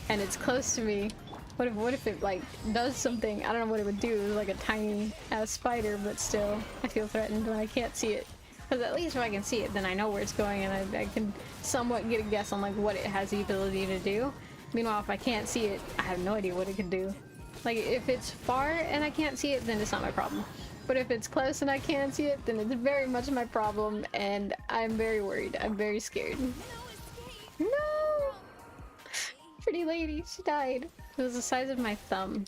and it's close to me, what if it like does something? I don't know what it would do. It was like a tiny ass spider, but still, I feel threatened when I can't see it. Because at least if I can see it, then I know where it's going, and I can somewhat get a guess on like what it has the ability to do. Meanwhile, if I can't see it, I have no idea what it can do. Like, if it's far and I can't see it, then it's not my problem. But if it's close and I can't see it, then it's very much my problem, and I'm very worried. I'm very scared. No! Pretty lady, she died. It was the size of my thumb.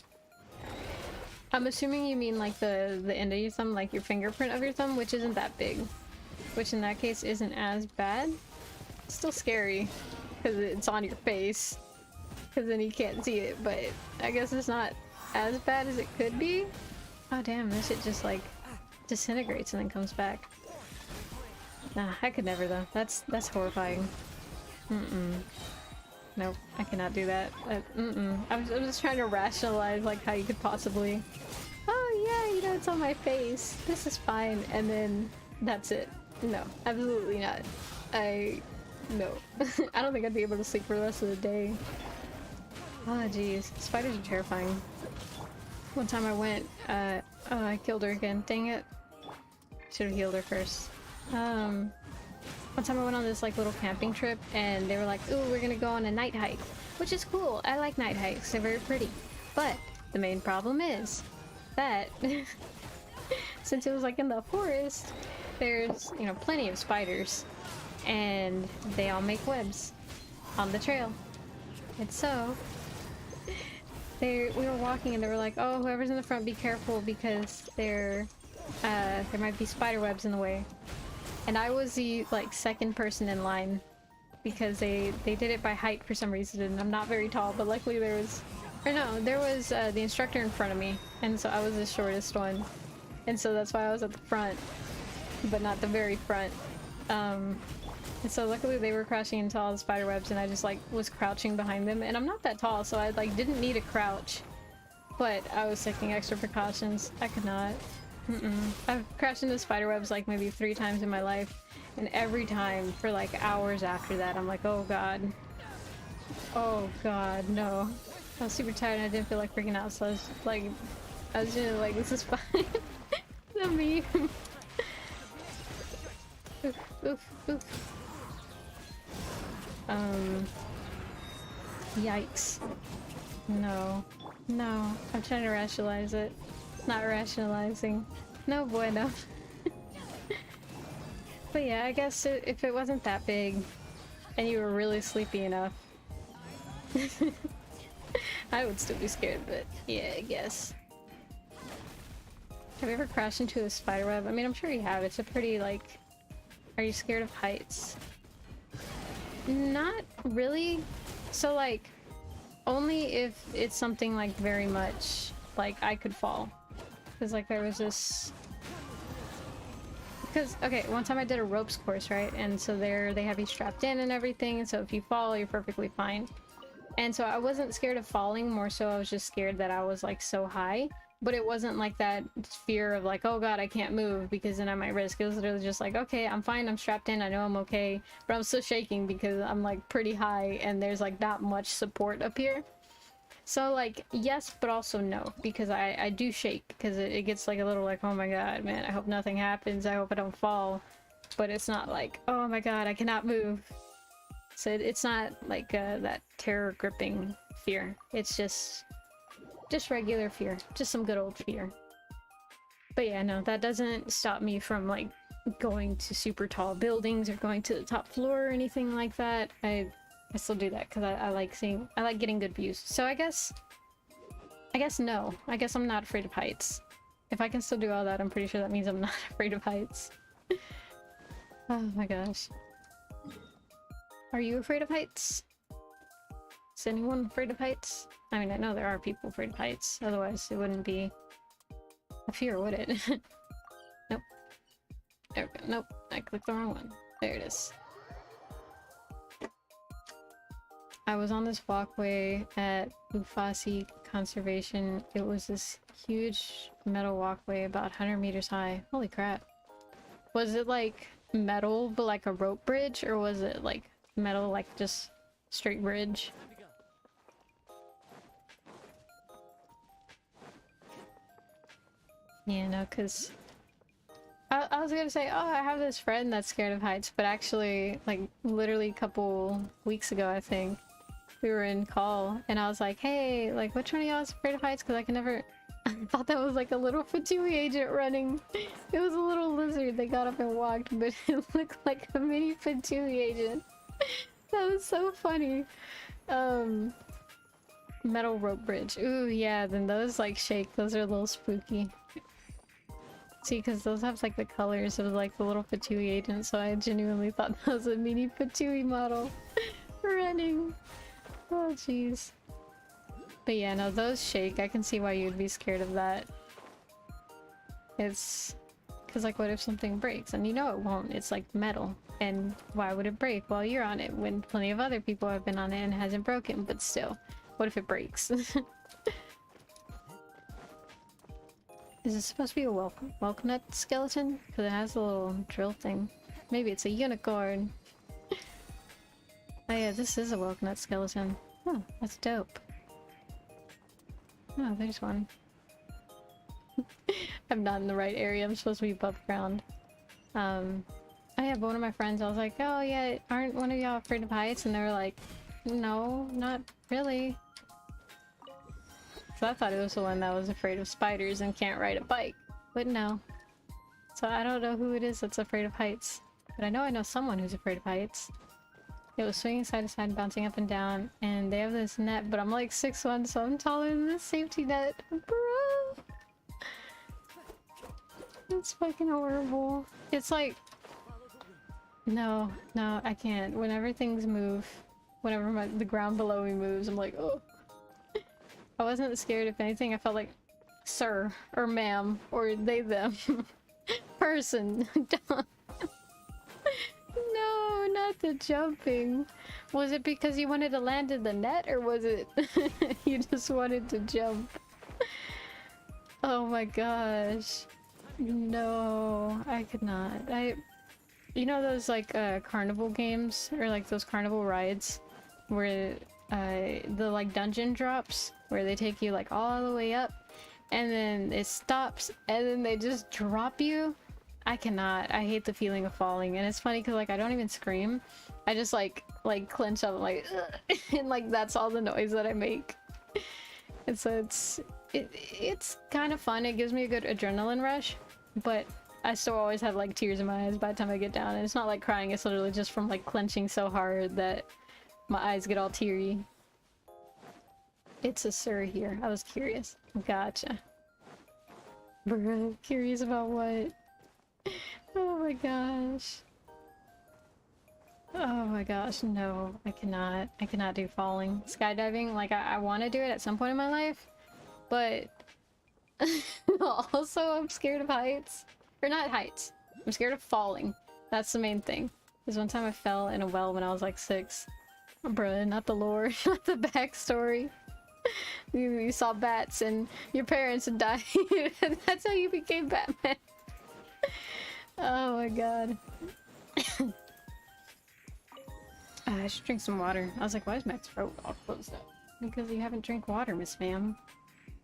I'm assuming you mean like the end of your thumb, like your fingerprint of your thumb, which isn't that big. Which in that case isn't as bad. It's still scary, because it's on your face. Because then you can't see it, but I guess it's not as bad as it could be. Oh damn, this shit just like disintegrates and then comes back. Nah, I could never though. That's horrifying. Nope, I cannot do that. I'm just trying to rationalize like how you could possibly. Oh yeah, you know it's on my face. This is fine, and then that's it. No, absolutely not. No. I don't think I'd be able to sleep for the rest of the day. Oh jeez, spiders are terrifying. One time I went, oh, I killed her again. Dang it. Should have healed her first. One time I went on this like little camping trip, and they were like, "Ooh, we're gonna go on a night hike," which is cool. I like night hikes; they're very pretty. But the main problem is that since it was like in the forest, there's plenty of spiders, and they all make webs on the trail. And so we were walking, and they were like, "Oh, whoever's in the front, be careful because there might be spider webs in the way." And I was the like second person in line because they did it by height for some reason, and I'm not very tall, but luckily there was the instructor in front of me, and so I was the shortest one, and so that's why I was at the front, but not the very front. And so luckily they were crashing into all the spider webs, and I just like was crouching behind them, and I'm not that tall, so I like didn't need a crouch, but I was taking extra precautions. I could not. I've crashed into spider webs like maybe 3 times in my life, and every time for like hours after that I'm like, oh god, no. I was super tired and I didn't feel like freaking out, so I was just like, this is fine. The meme. Oof. Yikes. No, I'm trying to rationalize it. Not rationalizing. No bueno. But yeah, I guess if it wasn't that big and you were really sleepy enough, I would still be scared, but yeah, I guess. Have you ever crashed into a spider web? I mean, I'm sure you have. It's a pretty, like... Are you scared of heights? Not really. So, like, only if it's something, like, very much, like, I could fall. Because, like, there was this... Because, okay, one time I did a ropes course, right? And so there, they have you strapped in and everything, and so if you fall, you're perfectly fine. And so I wasn't scared of falling, more so I was just scared that I was, like, so high. But it wasn't, like, that fear of, like, oh god, I can't move, because then I might risk. It was literally just like, okay, I'm fine, I'm strapped in, I know I'm okay. But I'm still shaking because I'm, like, pretty high, and there's, like, not much support up here. So, like, yes, but also no, because I do shake, because it gets, like, a little like, oh my god, man, I hope nothing happens, I hope I don't fall. But it's not like, oh my god, I cannot move. So it's not, like, that terror-gripping fear. It's just regular fear. Just some good old fear. But yeah, no, that doesn't stop me from, like, going to super tall buildings or going to the top floor or anything like that. I still do that because I like getting good views. So I guess no. I guess I'm not afraid of heights. If I can still do all that, I'm pretty sure that means I'm not afraid of heights. Oh my gosh. Are you afraid of heights? Is anyone afraid of heights? I mean, I know there are people afraid of heights. Otherwise, it wouldn't be a fear, would it? Nope. There we go. Nope. I clicked the wrong one. There it is. I was on this walkway at Ufasi Conservation. It was this huge metal walkway about 100 meters high. Holy crap. Was it like metal but like a rope bridge, or was it like metal like just straight bridge? Yeah, no, because I was gonna say, oh, I have this friend that's scared of heights, but actually, like, literally a couple weeks ago, I think, we were in call, and I was like, hey, like, which one of y'all is afraid of heights? Because I can never... I thought that was like a little Fatui agent running. It was a little lizard that got up and walked, but it looked like a mini Fatui agent. That was so funny. Metal rope bridge. Ooh, yeah, then those like shake. Those are a little spooky. See, because those have like the colors of like the little Fatui agent, so I genuinely thought that was a mini Fatui model running. Oh, jeez. But yeah, no, those shake. I can see why you'd be scared of that. It's... because like, what if something breaks? And you know it won't. It's like metal. And why would it break while you're on it when plenty of other people have been on it and it hasn't broken? But still, what if it breaks? Is it supposed to be a welcome nut skeleton? Because it has a little drill thing. Maybe it's a unicorn. Oh yeah, this is a welcome nut skeleton. Oh, that's dope. Oh, there's one. I'm not in the right area. I'm supposed to be above ground. I have one of my friends. I was like, oh yeah, aren't one of y'all afraid of heights? And they were like, no, not really. So I thought it was the one that was afraid of spiders and can't ride a bike. But no. So I don't know who it is that's afraid of heights. But I know someone who's afraid of heights. It was swinging side to side, bouncing up and down, and they have this net, but I'm like 6'1", so I'm taller than this safety net. Bro! It's fucking horrible. It's like... No, I can't. Whenever things move, whenever the ground below me moves, I'm like, oh. I wasn't scared. If anything, I felt like sir, or ma'am, or they, them. Person. No, not the jumping. Was it because you wanted to land in the net, or was it you just wanted to jump? Oh my gosh. No, I could not. You know those like carnival games, or like those carnival rides where the like dungeon drops, where they take you like all the way up and then it stops and then they just drop you? I cannot. I hate the feeling of falling, and it's funny because like I don't even scream. I just like clench up, like and like that's all the noise that I make. And so it's kind of fun. It gives me a good adrenaline rush, but I still always have like tears in my eyes by the time I get down, and it's not like crying. It's literally just from like clenching so hard that my eyes get all teary. It's a sir here. I was curious. Gotcha. Bruh, curious about what? Oh my gosh. Oh my gosh, no, I cannot. I cannot do falling. Skydiving, like I want to do it at some point in my life, but also I'm scared of heights. Or not heights. I'm scared of falling. That's the main thing. Because one time I fell in a well when I was like 6. Bruh, not the lore, not the backstory. You saw bats and your parents had died. That's how you became Batman. Oh my god. I should drink some water. I was like, why is my throat all closed up? Because you haven't drank water, Miss Ma'am.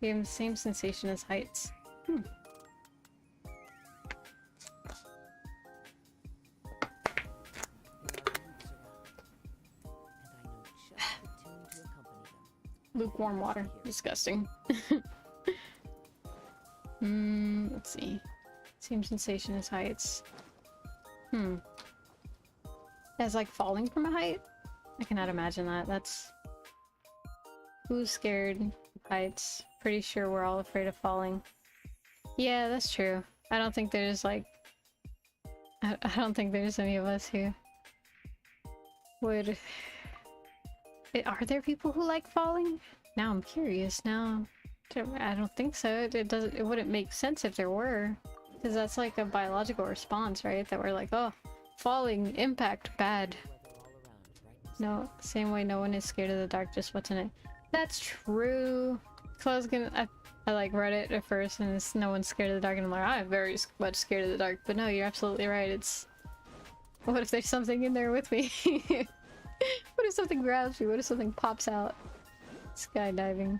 You have the same sensation as heights. Lukewarm water. Disgusting. Let's see. Same sensation as heights. As like falling from a height? I cannot imagine that. That's... Who's scared of heights? Pretty sure we're all afraid of falling. Yeah, that's true. I don't think there's like... I don't think there's any of us who would... Are there people who like falling? Now I'm curious. Now I don't think so. It wouldn't make sense if there were, because that's like a biological response, right? That we're like, oh, falling, impact, bad. No, same way no one is scared of the dark, just what's in it. That's true. So I was gonna, I like read it at first and it's no one's scared of the dark, and I'm like, I'm very much scared of the dark. But no, you're absolutely right. It's, what if there's something in there with me? What if something grabs me? What if something pops out? Skydiving.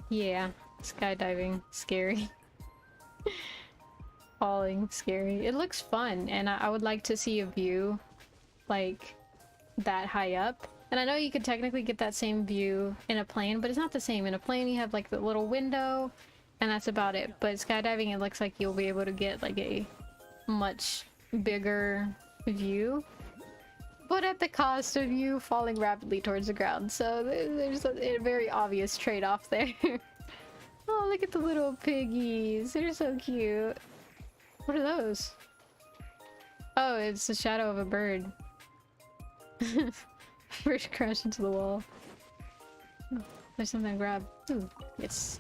Yeah, skydiving. Scary. falling scary. It looks fun, and I would like to see a view like that high up. And I know you could technically get that same view in a plane, but it's not the same. In a plane you have like the little window and that's about it. But skydiving, it looks like you'll be able to get like a much bigger view, but at the cost of you falling rapidly towards the ground. So there's a very obvious trade-off there. Oh, look at the little piggies. They're so cute. What are those? Oh, it's the shadow of a bird. Bird crashed into the wall. Oh, there's something to grab. Ooh, yes.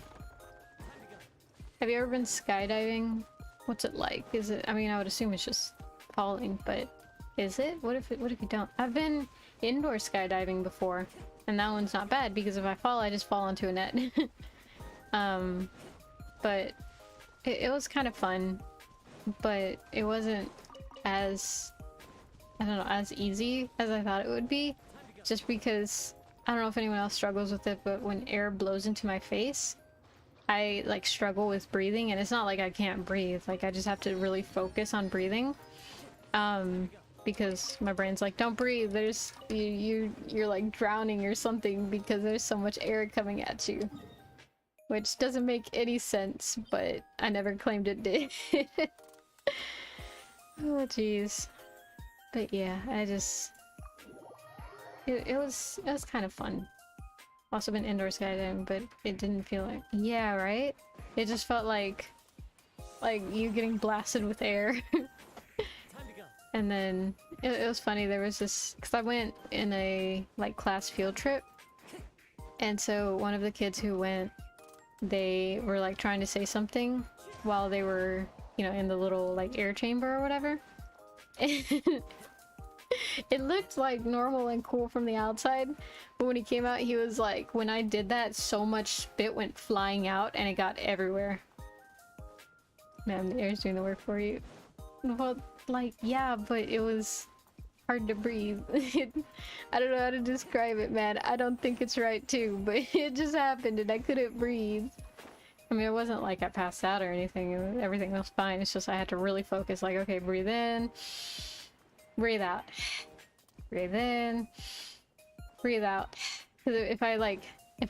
Have you ever been skydiving? What's it like? Is it, I mean, I would assume it's just falling, but is it? What if you don't? I've been indoor skydiving before, and that one's not bad because if I fall, I just fall into a net. But it was kind of fun, but it wasn't as, I don't know, as easy as I thought it would be, just because I don't know if anyone else struggles with it, but when air blows into my face, I like struggle with breathing, and it's not like I can't breathe, like I just have to really focus on breathing, because my brain's like, don't breathe, there's you're like drowning or something because there's so much air coming at you, which doesn't make any sense, but I never claimed it did. Oh jeez. But yeah, I just it was kind of fun. Also been indoor skydiving, but it didn't feel like, yeah, right? It just felt like you getting blasted with air. And then it was funny, there was this, because I went in a like class field trip, and so one of the kids who went, they were like trying to say something while they were, you know, in the little like air chamber or whatever. It looked like normal and cool from the outside, but when he came out, he was like, when I did that, so much spit went flying out and it got everywhere. Man, the air's doing the work for you. Well, like, yeah, but it was hard to breathe. I don't know how to describe it, man. I don't think it's right too, but it just happened and I couldn't breathe. I mean, it wasn't like I passed out or anything. Everything was fine. It's just I had to really focus, like, okay, breathe in, breathe out, breathe in, breathe out. Because if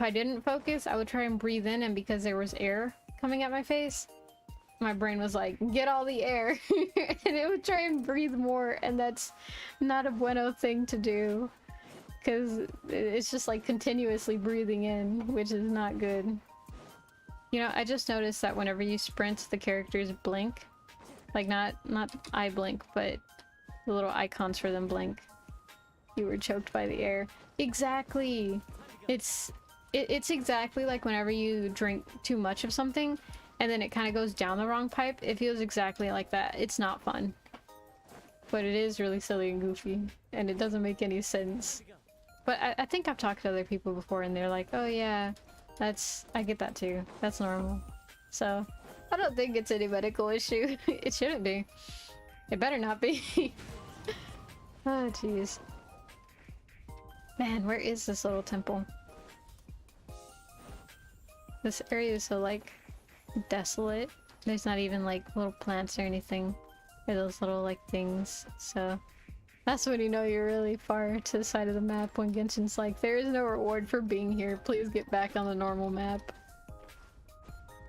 I didn't focus, I would try and breathe in, and because there was air coming at my face, my brain was like, get all the air. And it would try and breathe more, and that's not a bueno thing to do, because it's just like continuously breathing in, which is not good. You know, I just noticed that whenever you sprint, the characters blink. Like, not eye blink, but the little icons for them blink. You were choked by the air. Exactly! It's exactly like whenever you drink too much of something, and then it kind of goes down the wrong pipe. It feels exactly like that. It's not fun. But it is really silly and goofy, and it doesn't make any sense. But I think I've talked to other people before, and they're like, oh yeah, I get that too. That's normal. So, I don't think it's any medical issue. It shouldn't be. It better not be. Oh, jeez. Man, where is this little temple? This area is so, like, desolate. There's not even, like, little plants or anything. Or those little, like, things. So, that's when you know you're really far to the side of the map, when Genshin's like, there is no reward for being here. Please get back on the normal map.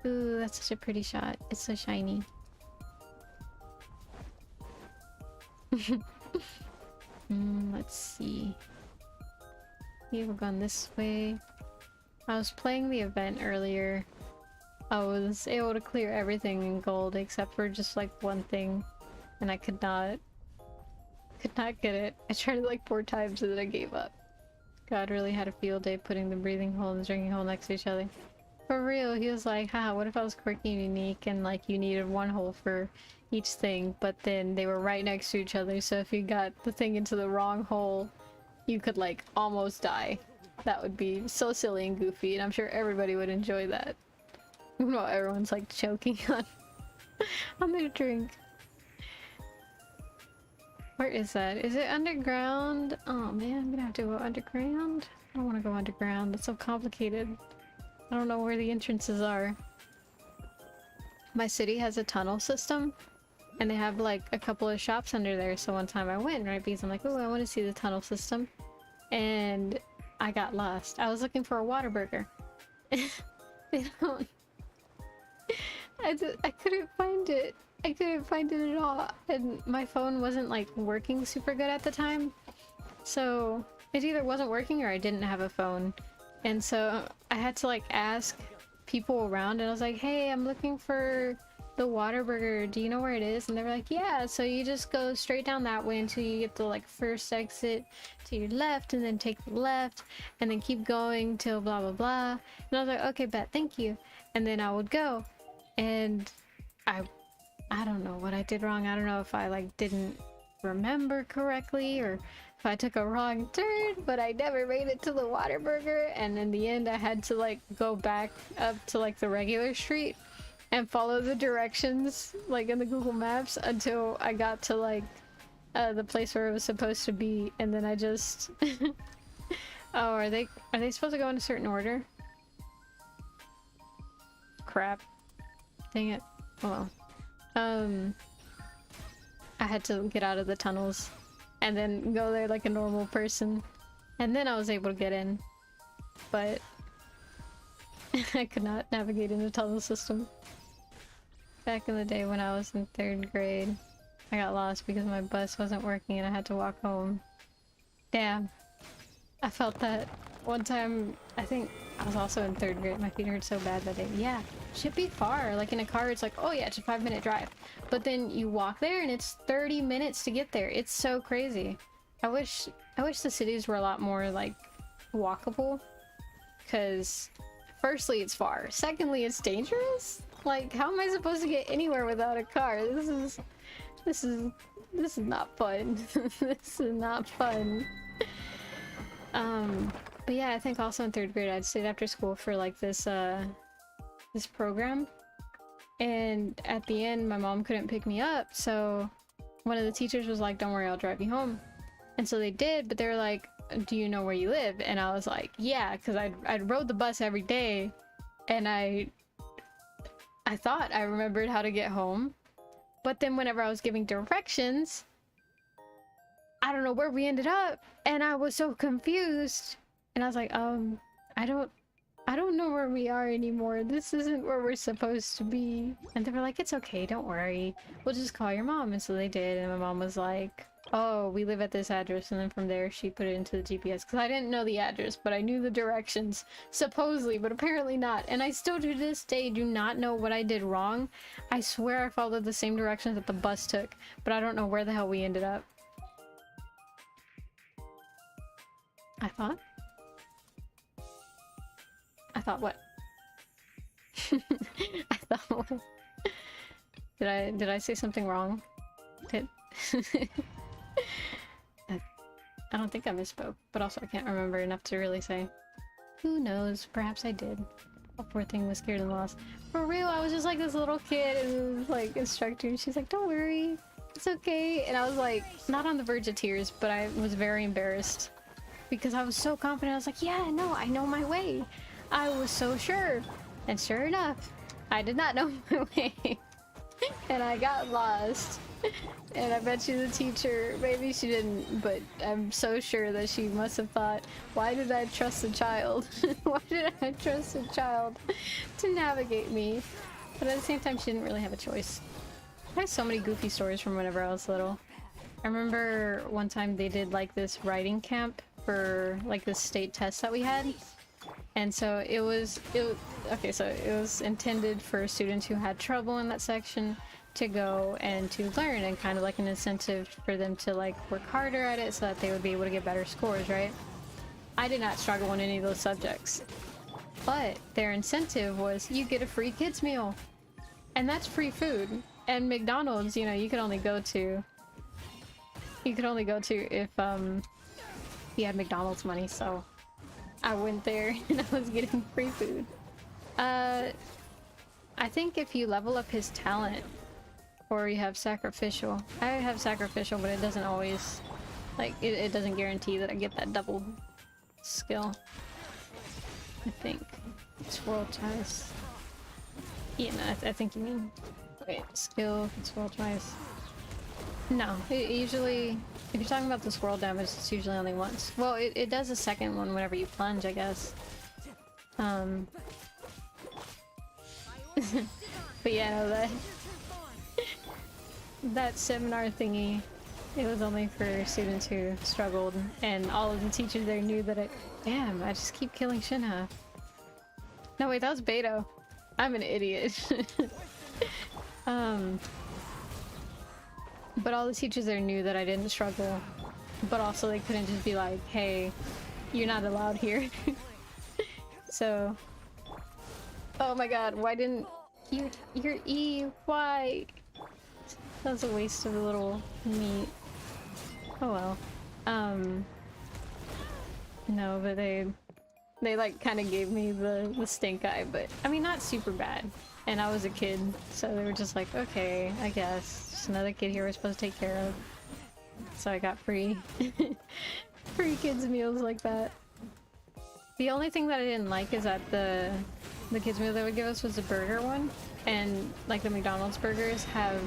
Ooh, that's such a pretty shot. It's so shiny. Let's see. Yeah, we're going this way. I was playing the event earlier. I was able to clear everything in gold except for just like one thing, and I could not get it. I tried it like 4 times and then I gave up. God really had a field day putting the breathing hole and the drinking hole next to each other. For real, he was like, haha, what if I was quirky and unique and like you needed one hole for each thing, but then they were right next to each other, so if you got the thing into the wrong hole, you could like almost die. That would be so silly and goofy, and I'm sure everybody would enjoy that. While everyone's like choking on their drink. Where is that? Is it underground? Oh man, I'm gonna have to go underground. I don't want to go underground. That's so complicated. I don't know where the entrances are. My city has a tunnel system, and they have like a couple of shops under there. So one time I went, right, because I'm like, oh, I want to see the tunnel system, and I got lost. I was looking for a Whataburger. They don't. I couldn't find it. I couldn't find it at all, and my phone wasn't like working super good at the time, so it either wasn't working or I didn't have a phone, and so I had to like ask people around, and I was like, hey, I'm looking for the Whataburger, do you know where it is? And they were like, yeah, so you just go straight down that way until you get the like first exit to your left, and then take the left, and then keep going till blah blah blah. And I was like, okay, bet, thank you. And then I would go, and I don't know what I did wrong. I don't know if I like didn't remember correctly or if I took a wrong turn, but I never made it to the Whataburger, and in the end I had to like go back up to like the regular street and follow the directions like in the Google Maps until I got to like the place where it was supposed to be, and then I just oh, are they supposed to go in a certain order? Crap. Dang it. Well, I had to get out of the tunnels and then go there like a normal person, and then I was able to get in, but I could not navigate in the tunnel system. Back in the day when I was in 3rd grade, I got lost because my bus wasn't working and I had to walk home. Damn. I felt that one time. I think I was also in 3rd grade. My feet hurt so bad that day. Yeah, should be far. Like in a car, it's like, oh yeah, it's a 5-minute drive. But then you walk there and it's 30 minutes to get there. It's so crazy. I wish the cities were a lot more like walkable. Because firstly, it's far. Secondly, it's dangerous. Like, how am I supposed to get anywhere without a car? This is not fun. This is not fun. But yeah, I think also in 3rd grade I stayed after school for like this this program, and at the end my mom couldn't pick me up, so one of the teachers was like, don't worry, I'll drive you home. And so they did, but they were like, do you know where you live? And I was like, yeah, because I'd rode the bus every day, and I thought I remembered how to get home, but then whenever I was giving directions, I don't know where we ended up, and I was so confused. And I was like, I don't know where we are anymore. This isn't where we're supposed to be. And they were like, it's okay, don't worry. We'll just call your mom. And so they did, and my mom was like, oh, we live at this address. And then from there, she put it into the GPS. Because I didn't know the address, but I knew the directions, supposedly, but apparently not. And I still to this day do not know what I did wrong. I swear I followed the same directions that the bus took, but I don't know where the hell we ended up. I thought what? I thought what? Did I say something wrong? I don't think I misspoke, but also I can't remember enough to really say. Who knows? Perhaps I did. The poor thing was scared and lost. For real, I was just like this little kid and was like instructor, and she's like, don't worry, it's okay. And I was like, not on the verge of tears, but I was very embarrassed because I was so confident. I was like, yeah, no, I know my way. I was so sure. And sure enough, I did not know my way. And I got lost. And I bet you the teacher, maybe she didn't, but I'm so sure that she must have thought, why did I trust a child? Why did I trust a child to navigate me? But at the same time, she didn't really have a choice. I have so many goofy stories from whenever I was little. I remember one time they did like this writing camp for like this state test that we had. And so it was intended for students who had trouble in that section to go and to learn, and kind of like an incentive for them to like work harder at it so that they would be able to get better scores, right? I did not struggle in any of those subjects, but their incentive was you get a free kids meal, and that's free food. And McDonald's, you know, you could only go to if you had McDonald's money, so I went there and I was getting free food. I think if you level up his talent, or you have sacrificial. I have sacrificial, but it doesn't always, like, it doesn't guarantee that I get that double skill. I think. Swirl ties. Yeah, no, I think you mean. Wait, skill, it's roll twice. No, it usually, if you're talking about the swirl damage, it's usually only once. Well, it does a second one whenever you plunge, I guess. But yeah, no, that seminar thingy, it was only for students who struggled, and all of the teachers there knew that damn, I just keep killing Shinha. No, wait, that was Beto. I'm an idiot. But all the teachers there knew that I didn't struggle, but also they couldn't just be like, hey, you're not allowed here. So, oh my god, why didn't your E, why? That was a waste of a little meat. Oh well. No, but they like kind of gave me the stink eye, but I mean not super bad. And I was a kid, so they were just like, okay, I guess. Just another kid here we're supposed to take care of. So I got free free kids meals like that. The only thing that I didn't like is that the kids meal they would give us was the burger one. And like the McDonald's burgers have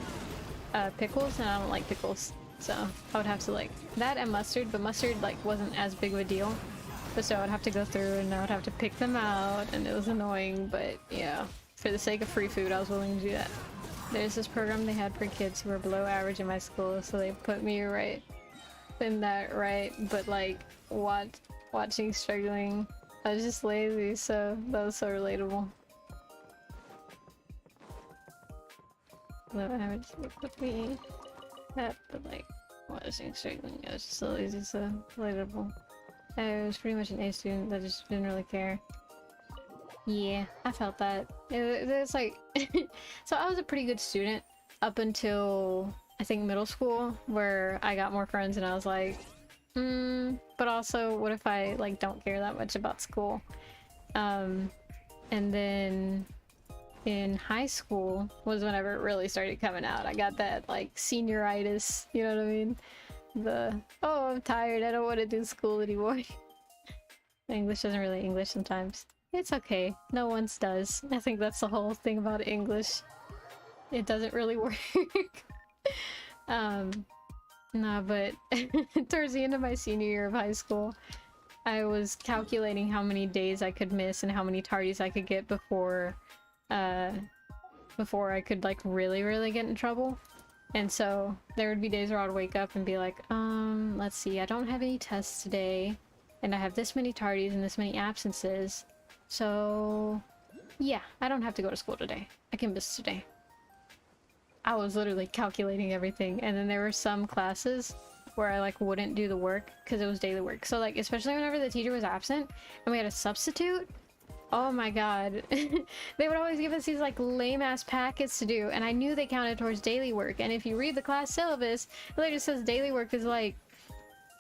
pickles, and I don't like pickles. So I would have to like that and mustard, but mustard like wasn't as big of a deal. But so I'd have to go through and I would have to pick them out, and it was annoying, but yeah. For the sake of free food, I was willing to do that. There's this program they had for kids who were below average in my school, so they put me right in that, right? But like, watching struggling, I was just lazy, so that was so relatable. Below average, they put me that, but like, watching struggling, I was just so lazy, so relatable. I was pretty much an A student that just didn't really care. Yeah, I felt that. It's like, so I was a pretty good student up until I think middle school, where I got more friends and I was like, but also what if I like don't care that much about school? And then in high school was whenever it really started coming out. I got that like senioritis, you know what I mean? Oh, I'm tired, I don't want to do school anymore. English isn't really English sometimes. It's okay. No one's does. I think that's the whole thing about English. It doesn't really work. No, but towards the end of my senior year of high school, I was calculating how many days I could miss and how many tardies I could get before I could like really get in trouble. And so there would be days where I'd wake up and be like, let's see, I don't have any tests today, and I have this many tardies and this many absences. So, yeah, I don't have to go to school today. I can miss today. I was literally calculating everything, and then there were some classes where I like wouldn't do the work because it was daily work. So like, especially whenever the teacher was absent and we had a substitute, oh my god. They would always give us these like lame-ass packets to do, and I knew they counted towards daily work. And if you read the class syllabus, it later says daily work is like,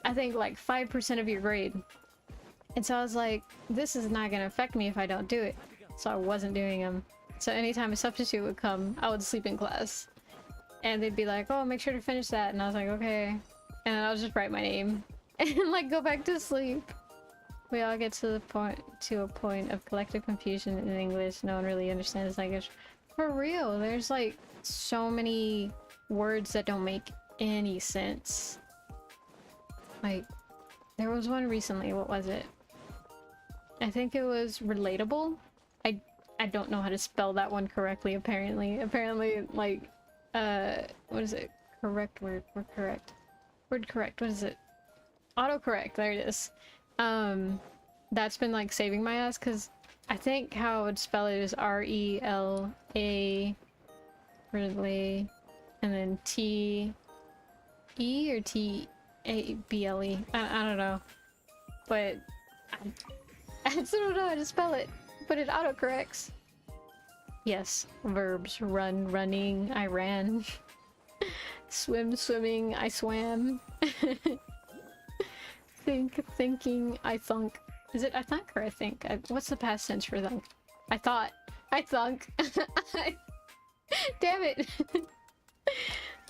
I think like 5% of your grade. And so I was like, this is not gonna affect me if I don't do it. So I wasn't doing them. So anytime a substitute would come, I would sleep in class. And they'd be like, oh, make sure to finish that. And I was like, okay. And then I would just write my name and like go back to sleep. We all get to a point of collective confusion in English. No one really understands language. For real, there's like so many words that don't make any sense. Like, there was one recently, what was it? I think it was relatable. I don't know how to spell that one correctly, apparently. Apparently, like, what is it? Correct word. Word correct. Word correct. What is it? Autocorrect. There it is. That's been, like, saving my ass, because I think how I would spell it is R-E-L-A, relay, and then T-E or T-A-B-L-E. I don't know. But I still don't know how to spell it, but it autocorrects. Yes, verbs. Run, running, I ran. Swim, swimming, I swam. Think, thinking, I thunk. Is it I thunk or I think? What's the past tense for thunk? I thought. I thunk. Damn it.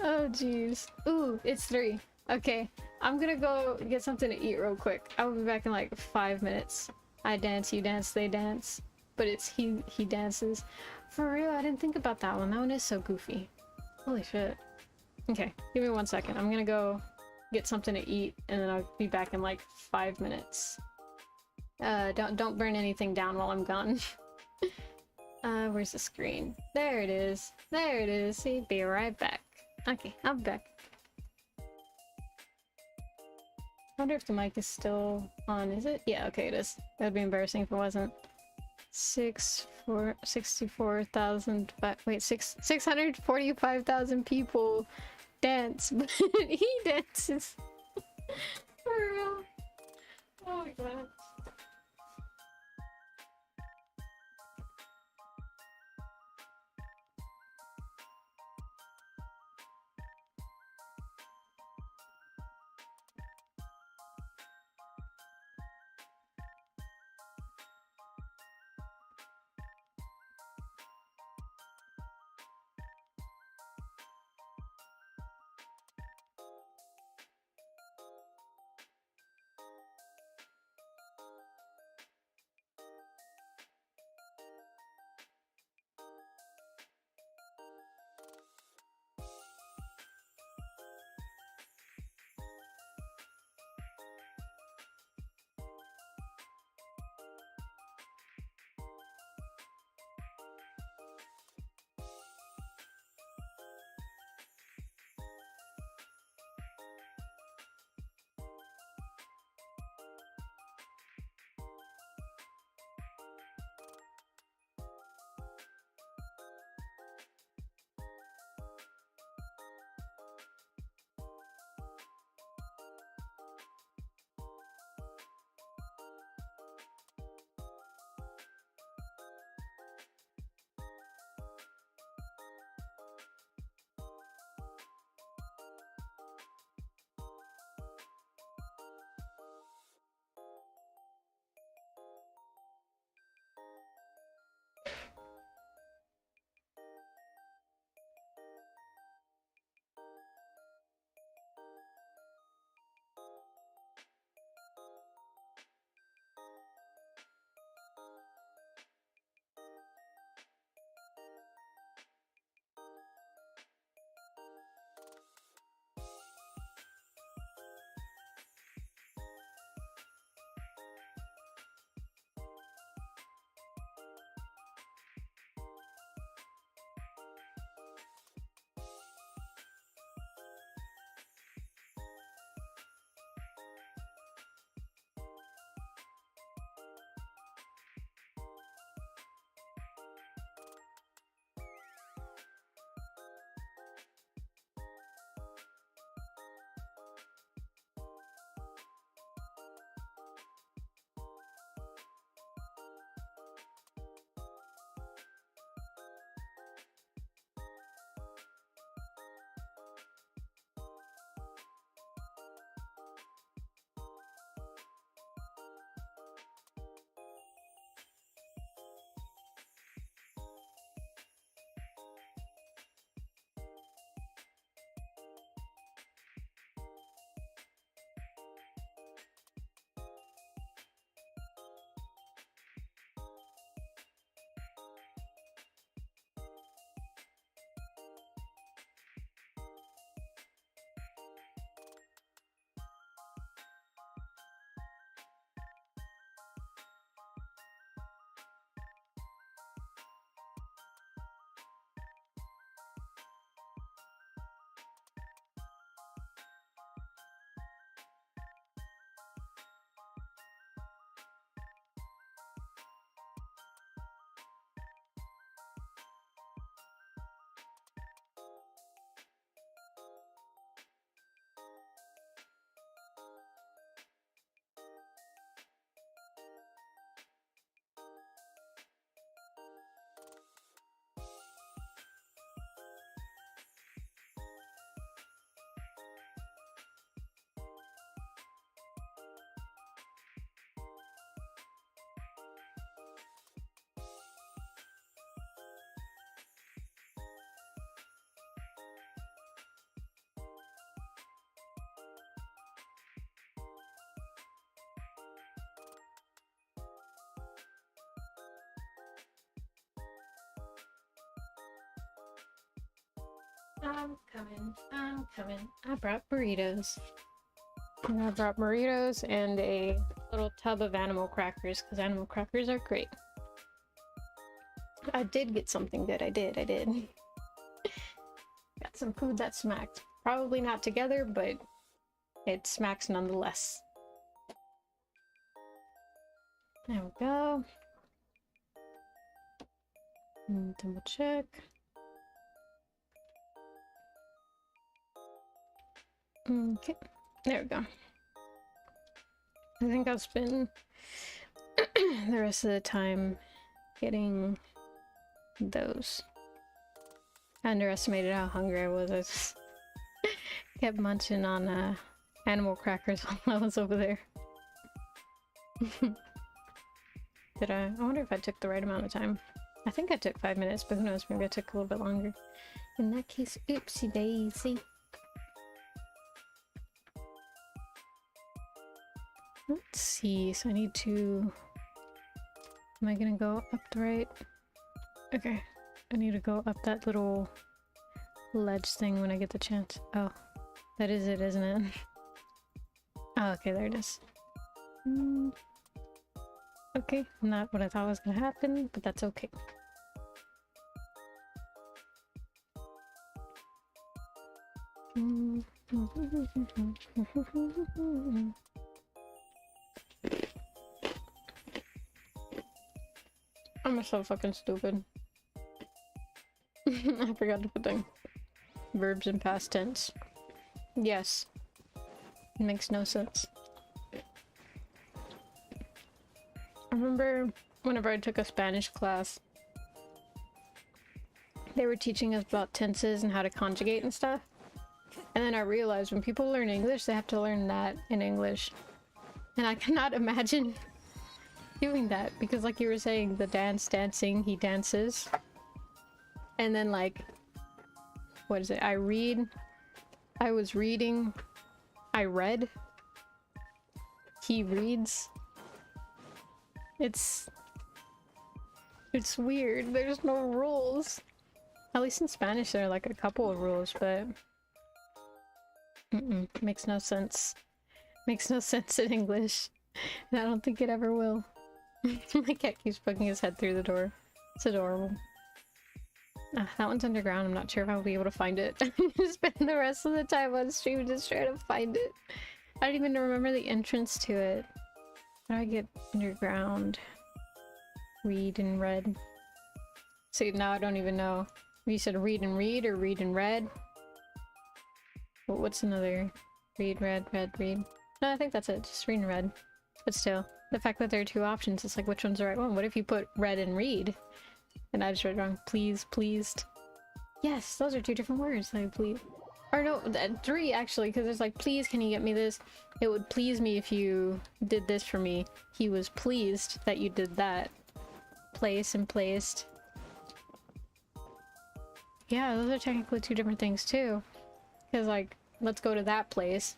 Oh, jeez. Ooh, it's 3. Okay, I'm gonna go get something to eat real quick. I will be back in like 5 minutes. I dance, you dance, they dance. but it's he dances. For real, I didn't think about that one. That one is so goofy. Holy shit. Okay, give me 1 second. I'm gonna go get something to eat, and then I'll be back in like 5 minutes. Don't burn anything down while I'm gone. Where's the screen? There it is. There it is. See, be right back. Okay, I'm back. I wonder if the mic is still on, is it? Yeah, okay, it is. That'd be embarrassing if it wasn't. 645,000 people dance, but he dances. For real. Oh my god. I'm coming. I'm coming. I brought burritos. And I brought burritos and a little tub of animal crackers because animal crackers are great. I did get something good. I did. Got some food that smacked. Probably not together, but it smacks nonetheless. There we go. Double check. Okay, there we go. I think I'll spend the rest of the time getting those. I underestimated how hungry I was. I just kept munching on animal crackers while I was over there. Did I? I wonder if I took the right amount of time. I think I took 5 minutes, but who knows, maybe I took a little bit longer. In that case, oopsie daisy. Let's see, so I need to... Am I gonna go up the right? Okay, I need to go up that little ledge thing when I get the chance. Oh, that is it, isn't it? Oh, okay, there it is. Okay, not what I thought was gonna happen, but that's okay. I'm so fucking stupid. I forgot to put the verbs in past tense. Yes. It makes no sense. I remember whenever I took a Spanish class, they were teaching us about tenses and how to conjugate and stuff. And then I realized when people learn English, they have to learn that in English. And I cannot imagine doing that because, like you were saying, the dancing, he dances. And then, like, what is it? I was reading, I read, he reads. It's weird. There's no rules. At least in Spanish there are like a couple of rules, but makes no sense. Makes no sense in English. And I don't think it ever will. My cat keeps poking his head through the door. It's adorable. That one's underground. I'm not sure if I'll be able to find it. I'm gonna spend the rest of the time on stream just trying to find it. I don't even remember the entrance to it. How do I get underground? Read and read. See, now I don't even know. You said read and read or read and read? What's another? Read, read, read. No, I think that's it. Just read and read. But still, the fact that there are two options, it's like, which one's the right one? What if you put read and read? And I just read wrong. Please, pleased. Yes, those are two different words. Like, please. Or no, three actually, because there's like, please, can you get me this? It would please me if you did this for me. He was pleased that you did that. Place and placed. Yeah, those are technically two different things too. Because like, let's go to that place.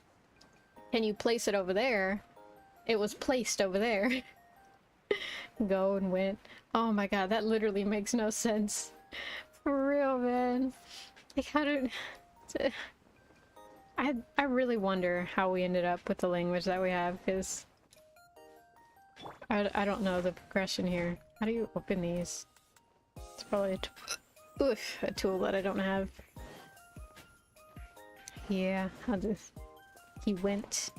Can you place it over there? It was placed over there. Go and went. Oh my god, that literally makes no sense. For real, man. Like, how did... I really wonder how we ended up with the language that we have, because I don't know the progression here. How do you open these? It's probably a tool that I don't have. Yeah, I'll just... He went,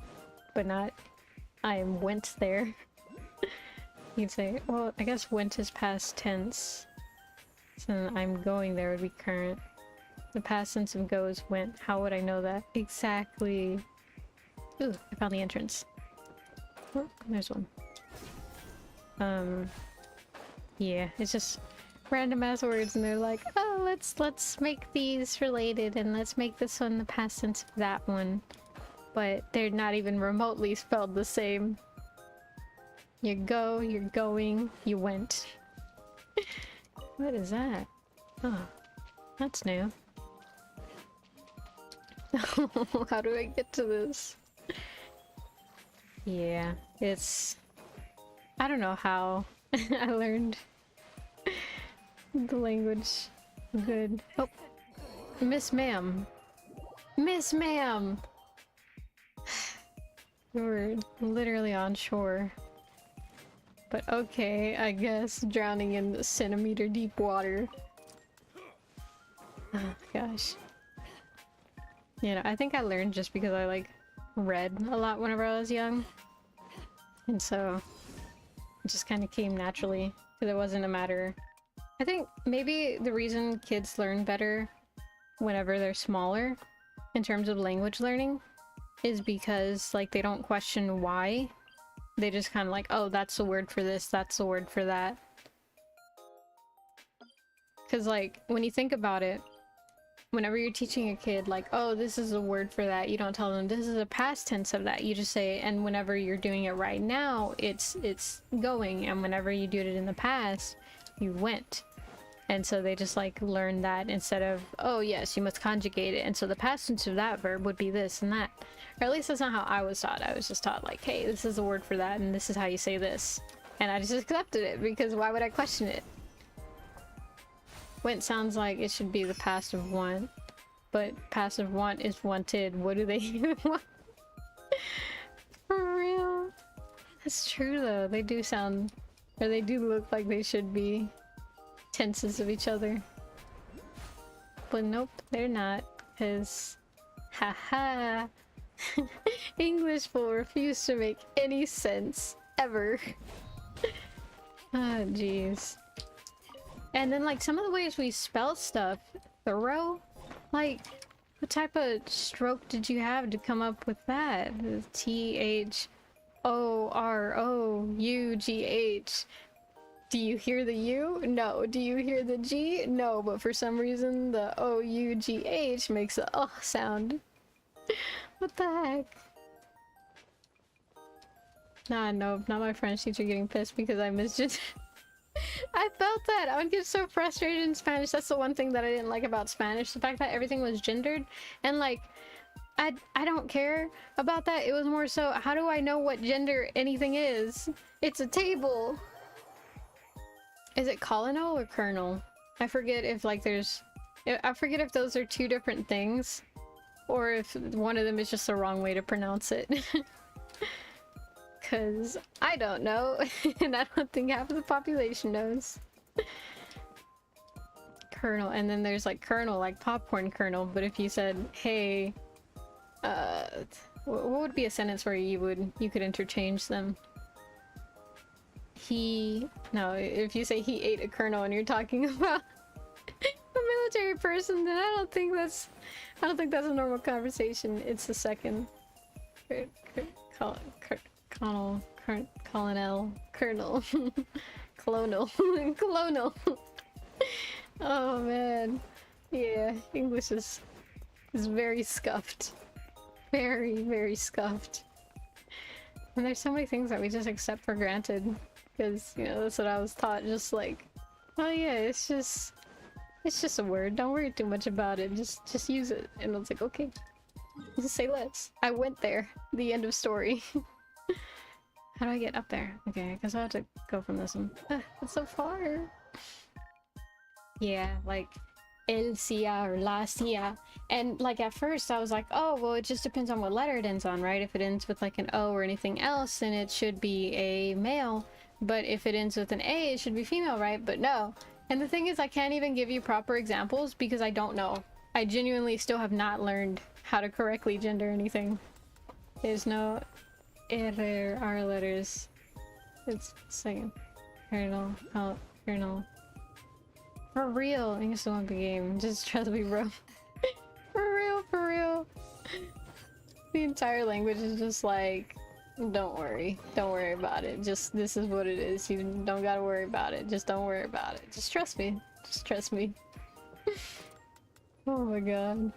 but not... I went there. You'd say, well, I guess went is past tense. So I'm going there would be current. The past tense of go is went. How would I know that? Exactly. Ooh, I found the entrance. Oh, there's one. Yeah, it's just random ass words and they're like, oh, let's make these related and let's make this one the past tense of that one. But they're not even remotely spelled the same. You go, you're going, you went. What is that? Oh, that's new. How do I get to this? Yeah, it's... I don't know how I learned the language good. Oh, Miss Ma'am. Miss Ma'am! We were literally on shore. But okay, I guess drowning in the centimeter deep water. Oh gosh. You know, I think I learned just because I like read a lot whenever I was young. And so it just kind of came naturally because it wasn't a matter. I think maybe the reason kids learn better whenever they're smaller in terms of language learning is because like they don't question why. They just kind of like, oh, that's the word for this, that's the word for that. Because like when you think about it, whenever you're teaching a kid like, oh, this is a word for that, you don't tell them this is a past tense of that. You just say, and whenever you're doing it right now, it's going, and whenever you did it in the past, you went. And so they just like learn that instead of, oh yes, you must conjugate it, and so the past tense of that verb would be this and that. Or at least that's not how I was taught. I was just taught like, hey, this is a word for that and this is how you say this. And I just accepted it because why would I question it? Went sounds like it should be the past of want, but passive want is wanted. What do they even want? For real? That's true though. They do sound, or they do look like they should be tenses of each other. But nope, they're not, because haha, English will refuse to make any sense ever. Oh jeez. And then like some of the ways we spell stuff, thorough, like what type of stroke did you have to come up with that? Thoroughh. Do you hear the U? No. Do you hear the G? No, but for some reason the OUGH makes a sound. What the heck? Nah, no, not my French teacher getting pissed because I misgendered. I felt that! I would get so frustrated in Spanish. That's the one thing that I didn't like about Spanish. The fact that everything was gendered. And like, I don't care about that. It was more so, how do I know what gender anything is? It's a table! Is it colonel or colonel? I forget if like there's... I forget if those are two different things. Or if one of them is just the wrong way to pronounce it. Cause I don't know, and I don't think half of the population knows. Kernel, and then there's like kernel, like popcorn kernel, but if you said, hey, what would be a sentence where you could interchange them? No, if you say he ate a kernel and you're talking about a military person, then I don't think that's a normal conversation. It's the second. Colonel, colonel, colonel, colonel. Oh man, yeah, English is very scuffed, very scuffed. And there's so many things that we just accept for granted because you know that's what I was taught. Just like, oh yeah, it's just a word. Don't worry too much about it. Just use it. And I was like, okay, just say less. I went there. The end of story. How do I get up there? Okay, I guess I have to go from this one. It's so far. Yeah, like el cia or la cia. And like at first I was like, oh, well, it just depends on what letter it ends on, right? If it ends with like an O or anything else, then it should be a male. But if it ends with an A, it should be female, right? But no. And the thing is, I can't even give you proper examples because I don't know. I genuinely still have not learned how to correctly gender anything. There's no... There are letters. It's second. Colonel. Colonel. For real. I used to want the game. Just trust me, bro. For real. The entire language is just like, don't worry. Don't worry about it. Just, this is what it is. You don't gotta worry about it. Just don't worry about it. Just trust me. Just trust me. Oh my god.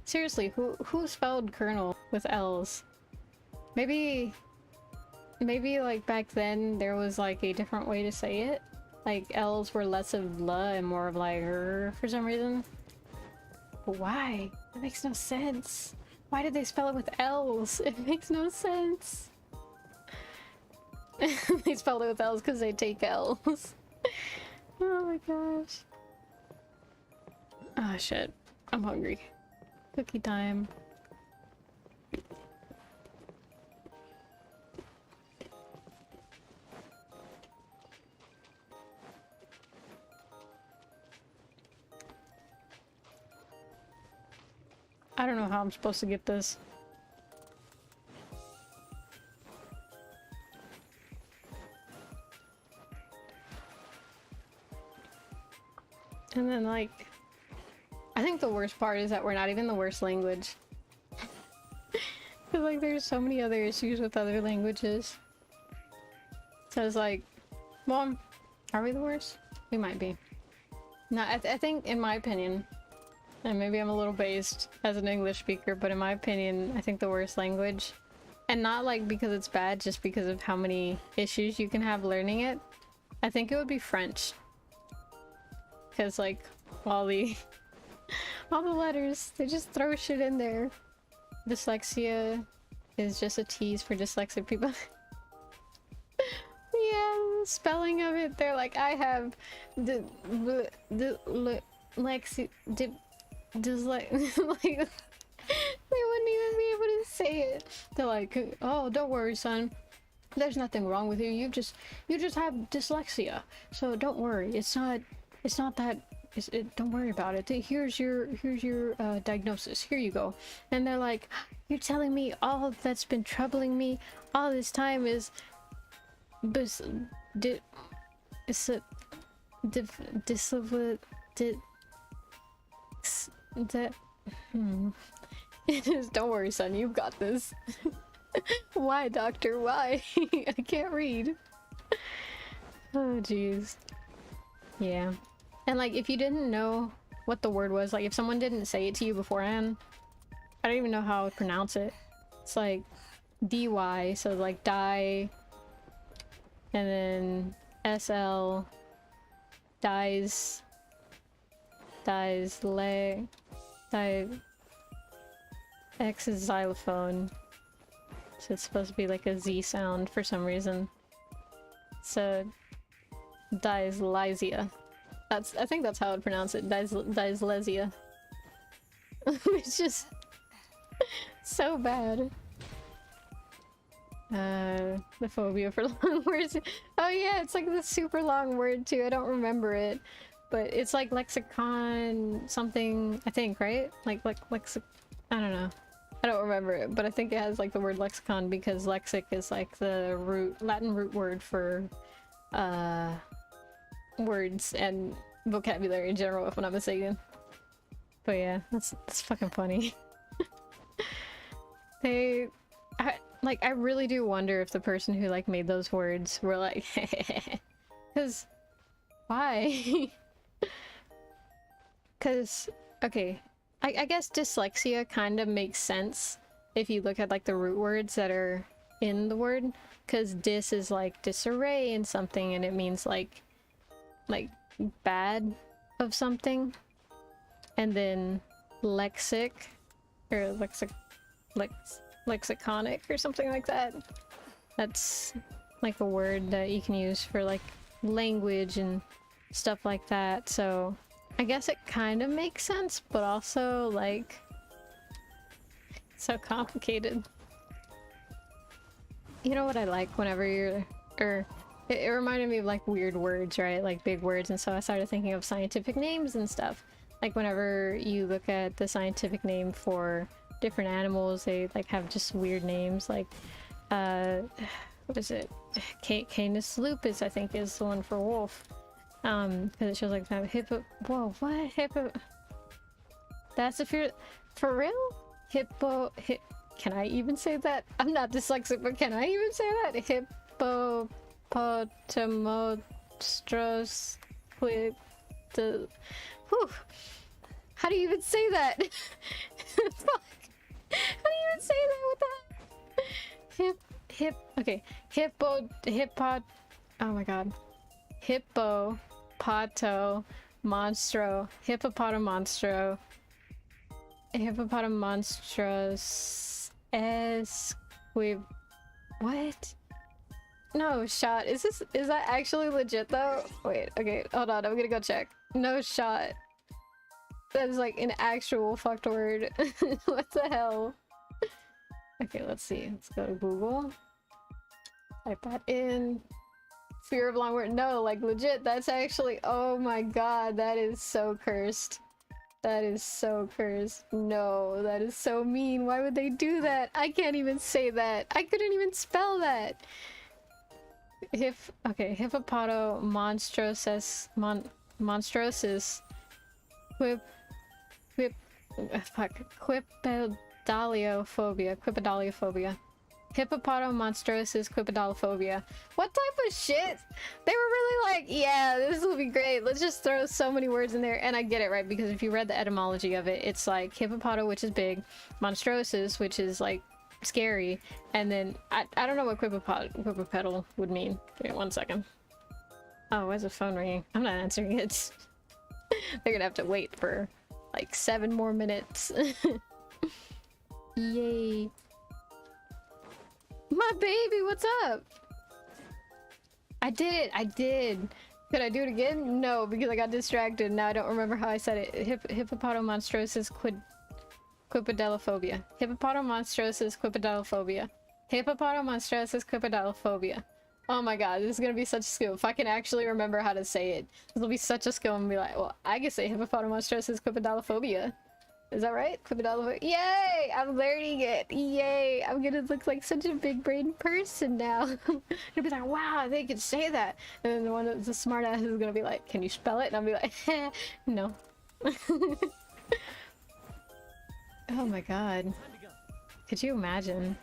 Seriously, who spelled Colonel with L's? Maybe like back then there was like a different way to say it. Like L's were less of la and more of like for some reason. But why? That makes no sense. Why did they spell it with L's? It makes no sense. They spelled it with L's because they take L's. Oh my gosh. Ah, shit. I'm hungry. Cookie time. I don't know how I'm supposed to get this. And then, like, I think the worst part is that we're not even the worst language. Cause, like, there's so many other issues with other languages. So it's like, well, are we the worst? We might be. No, I think, in my opinion, and maybe I'm a little based as an English speaker, but in my opinion, I think the worst language, and not like because it's bad, just because of how many issues you can have learning it, I think it would be French. Because, like, all the letters, they just throw shit in there. Dyslexia is just a tease for dyslexic people. Yeah, the spelling of it, they're like, I have like, they wouldn't even be able to say it. They're like, oh, don't worry, son. There's nothing wrong with you. You just have dyslexia. So don't worry. It's not that. Don't worry about it. Here's your diagnosis. Here you go. And they're like, you're telling me all that's been troubling me all this time is don't worry, son, you've got this. Why, doctor? Why? I can't read. Oh, jeez. Yeah. And, like, if you didn't know what the word was, like, if someone didn't say it to you beforehand, I don't even know how to pronounce it. It's like DY, so like die, and then SL, dies, leg, die, X is xylophone. So it's supposed to be like a Z sound for some reason. So dyslexia. I think that's how I'd pronounce it. Dyslexia. It's just so bad. The phobia for long words. Oh yeah, it's like this super long word too. I don't remember it, but it's like lexicon something, I think, right? Like I don't know. I don't remember it, but I think it has like the word lexicon because lexic is like the Latin root word for words and vocabulary in general, if I'm not mistaken. But yeah, that's fucking funny. I really do wonder if the person who like made those words were like, because why? Because okay, I guess dyslexia kind of makes sense if you look at like the root words that are in the word, because dis is like disarray in something, and it means like bad of something, and then lexic or lexiconic or something like that. That's like a word that you can use for like language and stuff like that. So I guess it kind of makes sense, but also like so complicated. You know what I like whenever it reminded me of like weird words, right? Like big words, and so I started thinking of scientific names and stuff. Like whenever you look at the scientific name for different animals, they like have just weird names, like what is it? Canis lupus, I think, is the one for wolf. Because it shows like hippo. Whoa, what hippo? That's a fear for real? Can I even say that? I'm not dyslexic, but can I even say that? Hippopotamostros with the. Whew. How do you even say that? Fuck. How do you even say that? What the okay. Oh my god. Hippopotamonstros what? No shot. Is that actually legit though? Wait, okay, hold on, I'm gonna go check. No shot. That is like an actual fucked word. What the hell? Okay, let's see. Let's go to Google. Type that in. Fear of long word. No, like legit, that's actually, oh my god, that is so cursed. That is so cursed. No, that is so mean. Why would they do that? I can't even say that. I couldn't even spell that. Okay, hippopoto monstrosus quipedaliophobia. Hippopotomonstrosis quipedalophobia. What type of shit? They were really like, yeah, this will be great. Let's just throw so many words in there. And I get it, right? Because if you read the etymology of it, it's like hippopoto, which is big, monstrosis, which is like scary, and then I don't know what quipedal would mean. Wait 1 second. Oh, why is the phone ringing? I'm not answering it. They're gonna have to wait for like 7 more minutes. Yay. My baby, what's up? I did it. I did. Could I do it again? No, because I got distracted. Now I don't remember how I said it. Hippopotomonstrosis quipedalophobia. Hippopotomonstrosis quipedalophobia. Hippopotomonstrosis quipedalophobia. Oh my god, this is gonna be such a skill. If I can actually remember how to say it, this will be such a skill and be like, well, I can say hippopotomonstrosis quipedalophobia. Is that right? Quipedalophobia. Yay! I'm learning it. Yay! I'm gonna look like such a big brain person now. You'll be like, wow, they can say that. And then the one that's a smart ass is gonna be like, can you spell it? And I'll be like, no. Oh my god. Could you imagine?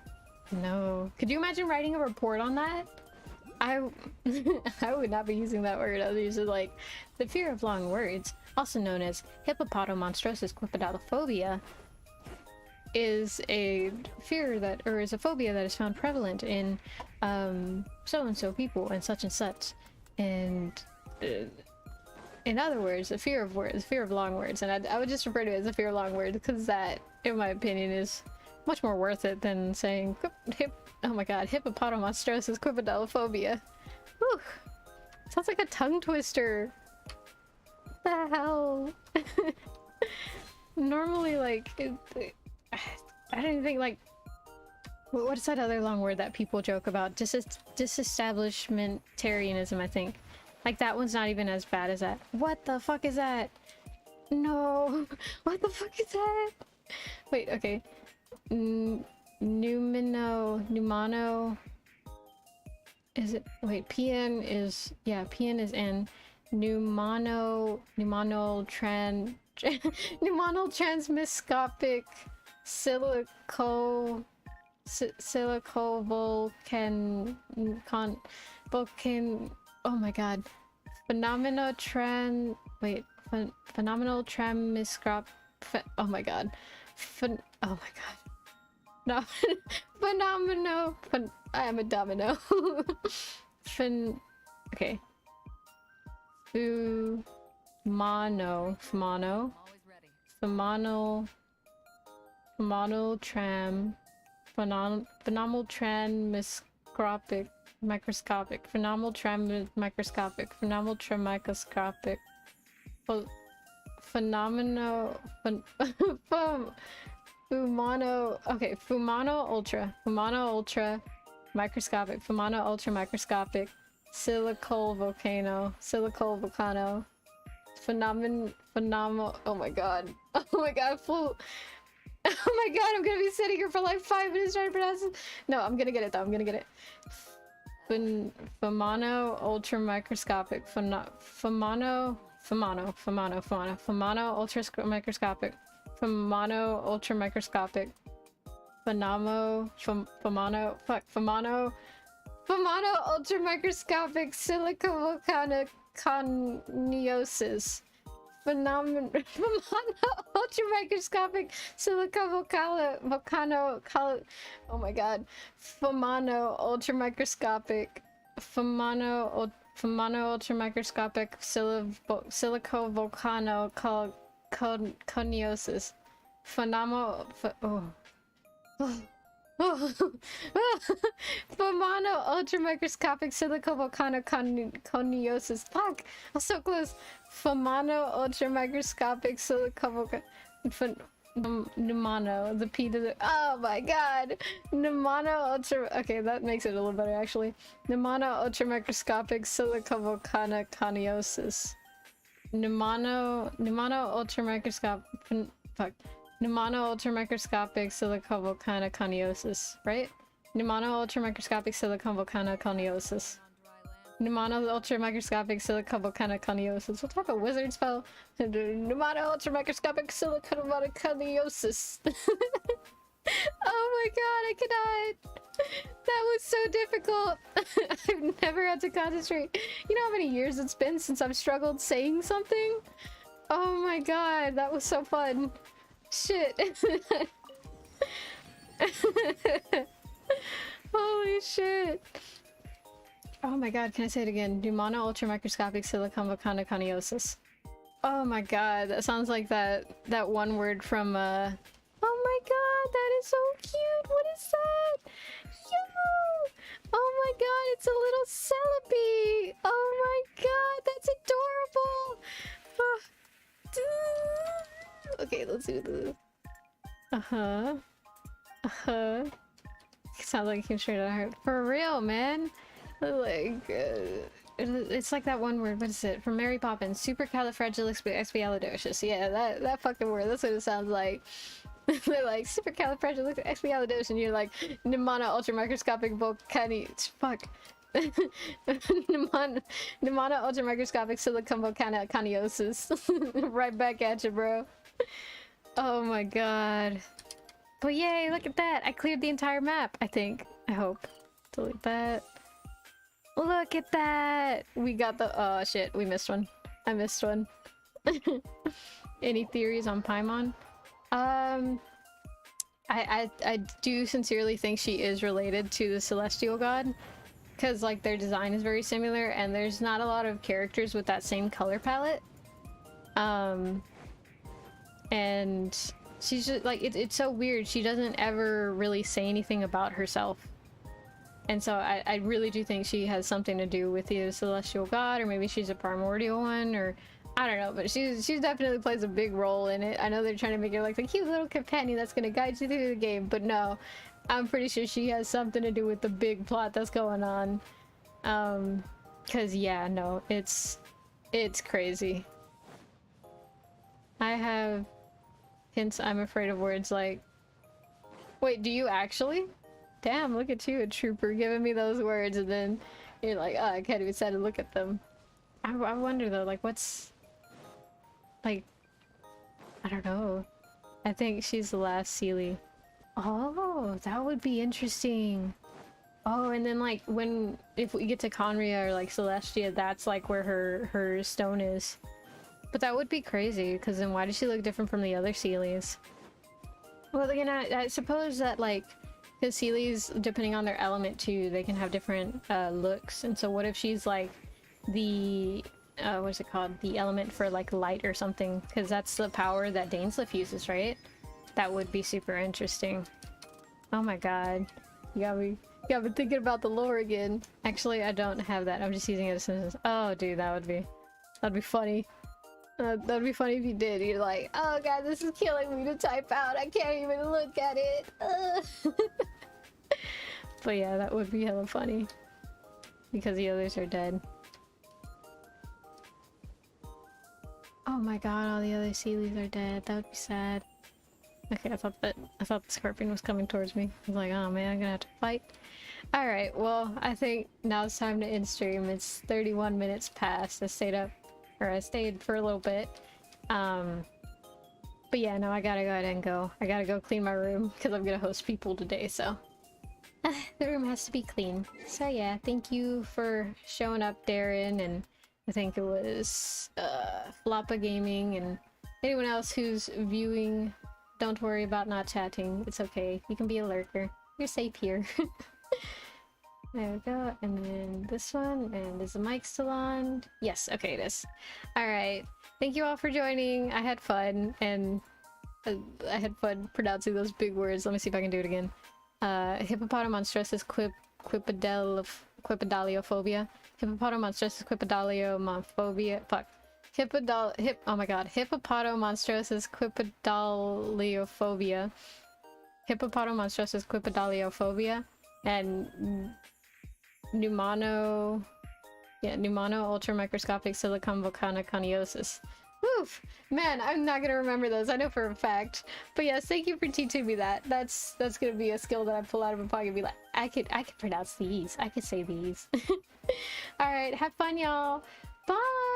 No. Could you imagine writing a report on that? I would not be using that word. I was usually like, the fear of long words, also known as hippopotomonstrosis quipedalophobia, is a fear that, or is a phobia that is found prevalent in so-and-so people and such. And in other words, a fear of words, fear of long words. And I would just refer to it as a fear of long words because that, in my opinion, is much more worth it than saying oh my god, hippopotomonstrosis quipedalophobia. Whew. Sounds like a tongue twister. What the hell? Normally, like, I don't even think, like, what is that other long word that people joke about? Disestablishmentarianism, I think. Like, that one's not even as bad as that. What the fuck is that? No. What the fuck is that? Wait, okay. Pneumano. Is it? Wait, PN is, yeah, PN is N. Pneumonal transmiscopic silicovolcan oh my god. Phenomenal transmiscrop oh my god. Oh my god. No. I am a domino. Okay. Phenomenal transmicroscopic microscopic phenomenal microscopic phenomenal microscopic phenomenal Fumano ultra microscopic silicol volcano phenomenal oh my god oh my god oh my god, I'm gonna be sitting here for like 5 minutes trying to pronounce it. No, I'm gonna get it though, I'm gonna get it. Phumano ultra microscopic phumano ultra microscopic phumano ultra microscopic Phumano ultra microscopic silicovolcanoconiosis Phumano ultra microscopic silicovolcano oh my god Phumano ultra microscopic Phumano ultra microscopic silicovolcanoconiosis oh Fomano ultramicroscopic silicovolcanoconiosis. Fuck! I was so close. Fomano ultramicroscopic Pneumano, the P to the— oh my god! Pneumano ultra— okay, that makes it a little better actually. Pneumano ultramicroscopic silicovolcanoconiosis. Pneumano ultramicroscopic— fuck. Pneumano ultramicroscopic silicovolcanoconiosis, right? Pneumano ultramicroscopic silicovolcanoconiosis. Pneumano ultramicroscopic silicovolcanoconiosis. What type of wizard spell? Pneumano ultramicroscopic silicovolcanoconiosis. Oh my god, I cannot. That was so difficult. I've never had to concentrate. You know how many years it's been since I've struggled saying something? Oh my god, that was so fun. Shit. Holy shit. Oh my god, can I say it again? Pneumano ultramicroscopic silicovolcanoconiosis. Oh my god, that sounds like that one word from oh my god, that is so cute. What is that? Yo! Oh my god, it's a little celebi. Oh my god, that's adorable. Okay, let's do this. Sounds like it came straight out of her. For real, man. Like, it's like that one word. What is it? From Mary Poppins. Supercalifragilisticexpialidocious. Yeah, that fucking word. That's what it sounds like. They're like supercalifragilisticexpialidocious, and you're like pneumano ultramicroscopic volcanic. Fuck. Pneumano ultramicroscopic silicovolcanoconiosis. Right back at you, bro. Oh my god. But yay, look at that. I cleared the entire map, I think. I hope. Delete that. Look at that. We got the— oh shit, we missed one. I missed one. Any theories on Paimon? I do sincerely think she is related to the celestial god, because like their design is very similar and there's not a lot of characters with that same color palette. And she's just like, it's so weird. She doesn't ever really say anything about herself. And so I really do think she has something to do with the celestial god, or maybe she's a primordial one, or I don't know, but she's definitely plays a big role in it. I know they're trying to make her like the cute little companion that's gonna guide you through the game, but no, I'm pretty sure she has something to do with the big plot that's going on. Cause yeah, no, it's crazy. I have hints. I'm afraid of words like— wait, do you actually? Damn, look at you, a trooper, giving me those words, and then you're like, oh, I can't even stand to look at them. I wonder though, like, what's— like, I don't know. I think she's the last Seelie. Oh, that would be interesting. Oh, and then like if we get to Conria or like Celestia, that's like where her stone is. But that would be crazy, because then why does she look different from the other Seelies? Well, again, I suppose that like, because Seelies, depending on their element too, they can have different looks. And so what if she's like the what's it called, the element for like light or something, because that's the power that Dainsleif uses, right? That would be super interesting. Oh my god, you got me thinking about the lore again. Actually, I don't have that. I'm just using it as— oh dude, that'd be funny. That'd be funny if you did. You're like, oh god, this is killing me to type out. I can't even look at it. But yeah, that would be hella funny. Because the others are dead. Oh my god, all the other Seelies are dead. That would be sad. Okay, I thought the scorpion was coming towards me. I was like, oh man, I'm gonna have to fight. Alright, well, I think now it's time to end stream. It's 31 minutes past. I stayed for a little bit. But yeah, no, I gotta go ahead and go. I gotta go clean my room because I'm gonna host people today, so the room has to be clean. So yeah, thank you for showing up, Darren, and I think it was Floppa Gaming, and anyone else who's viewing. Don't worry about not chatting. It's okay. You can be a lurker. You're safe here. There we go, and then this one, and is the mic still on? Yes, okay, it is. Alright, thank you all for joining. I had fun, and I had fun pronouncing those big words. Let me see if I can do it again. Hippopotomonstrosis quipedaliophobia. Hippopotomonstrosis quipedaliomophobia. Fuck. Oh my god. Hippopotomonstrosis quipedaliophobia. Hippopotomonstrosis quipedaliophobia. And pneumono ultramicroscopic silicon volcanoconiosis. Woof! Man, I'm not gonna remember those. I know for a fact. But yes, thank you for teaching me that. That's gonna be a skill that I pull out of my pocket and be like, I could pronounce these. I could say these. Alright, have fun, y'all. Bye!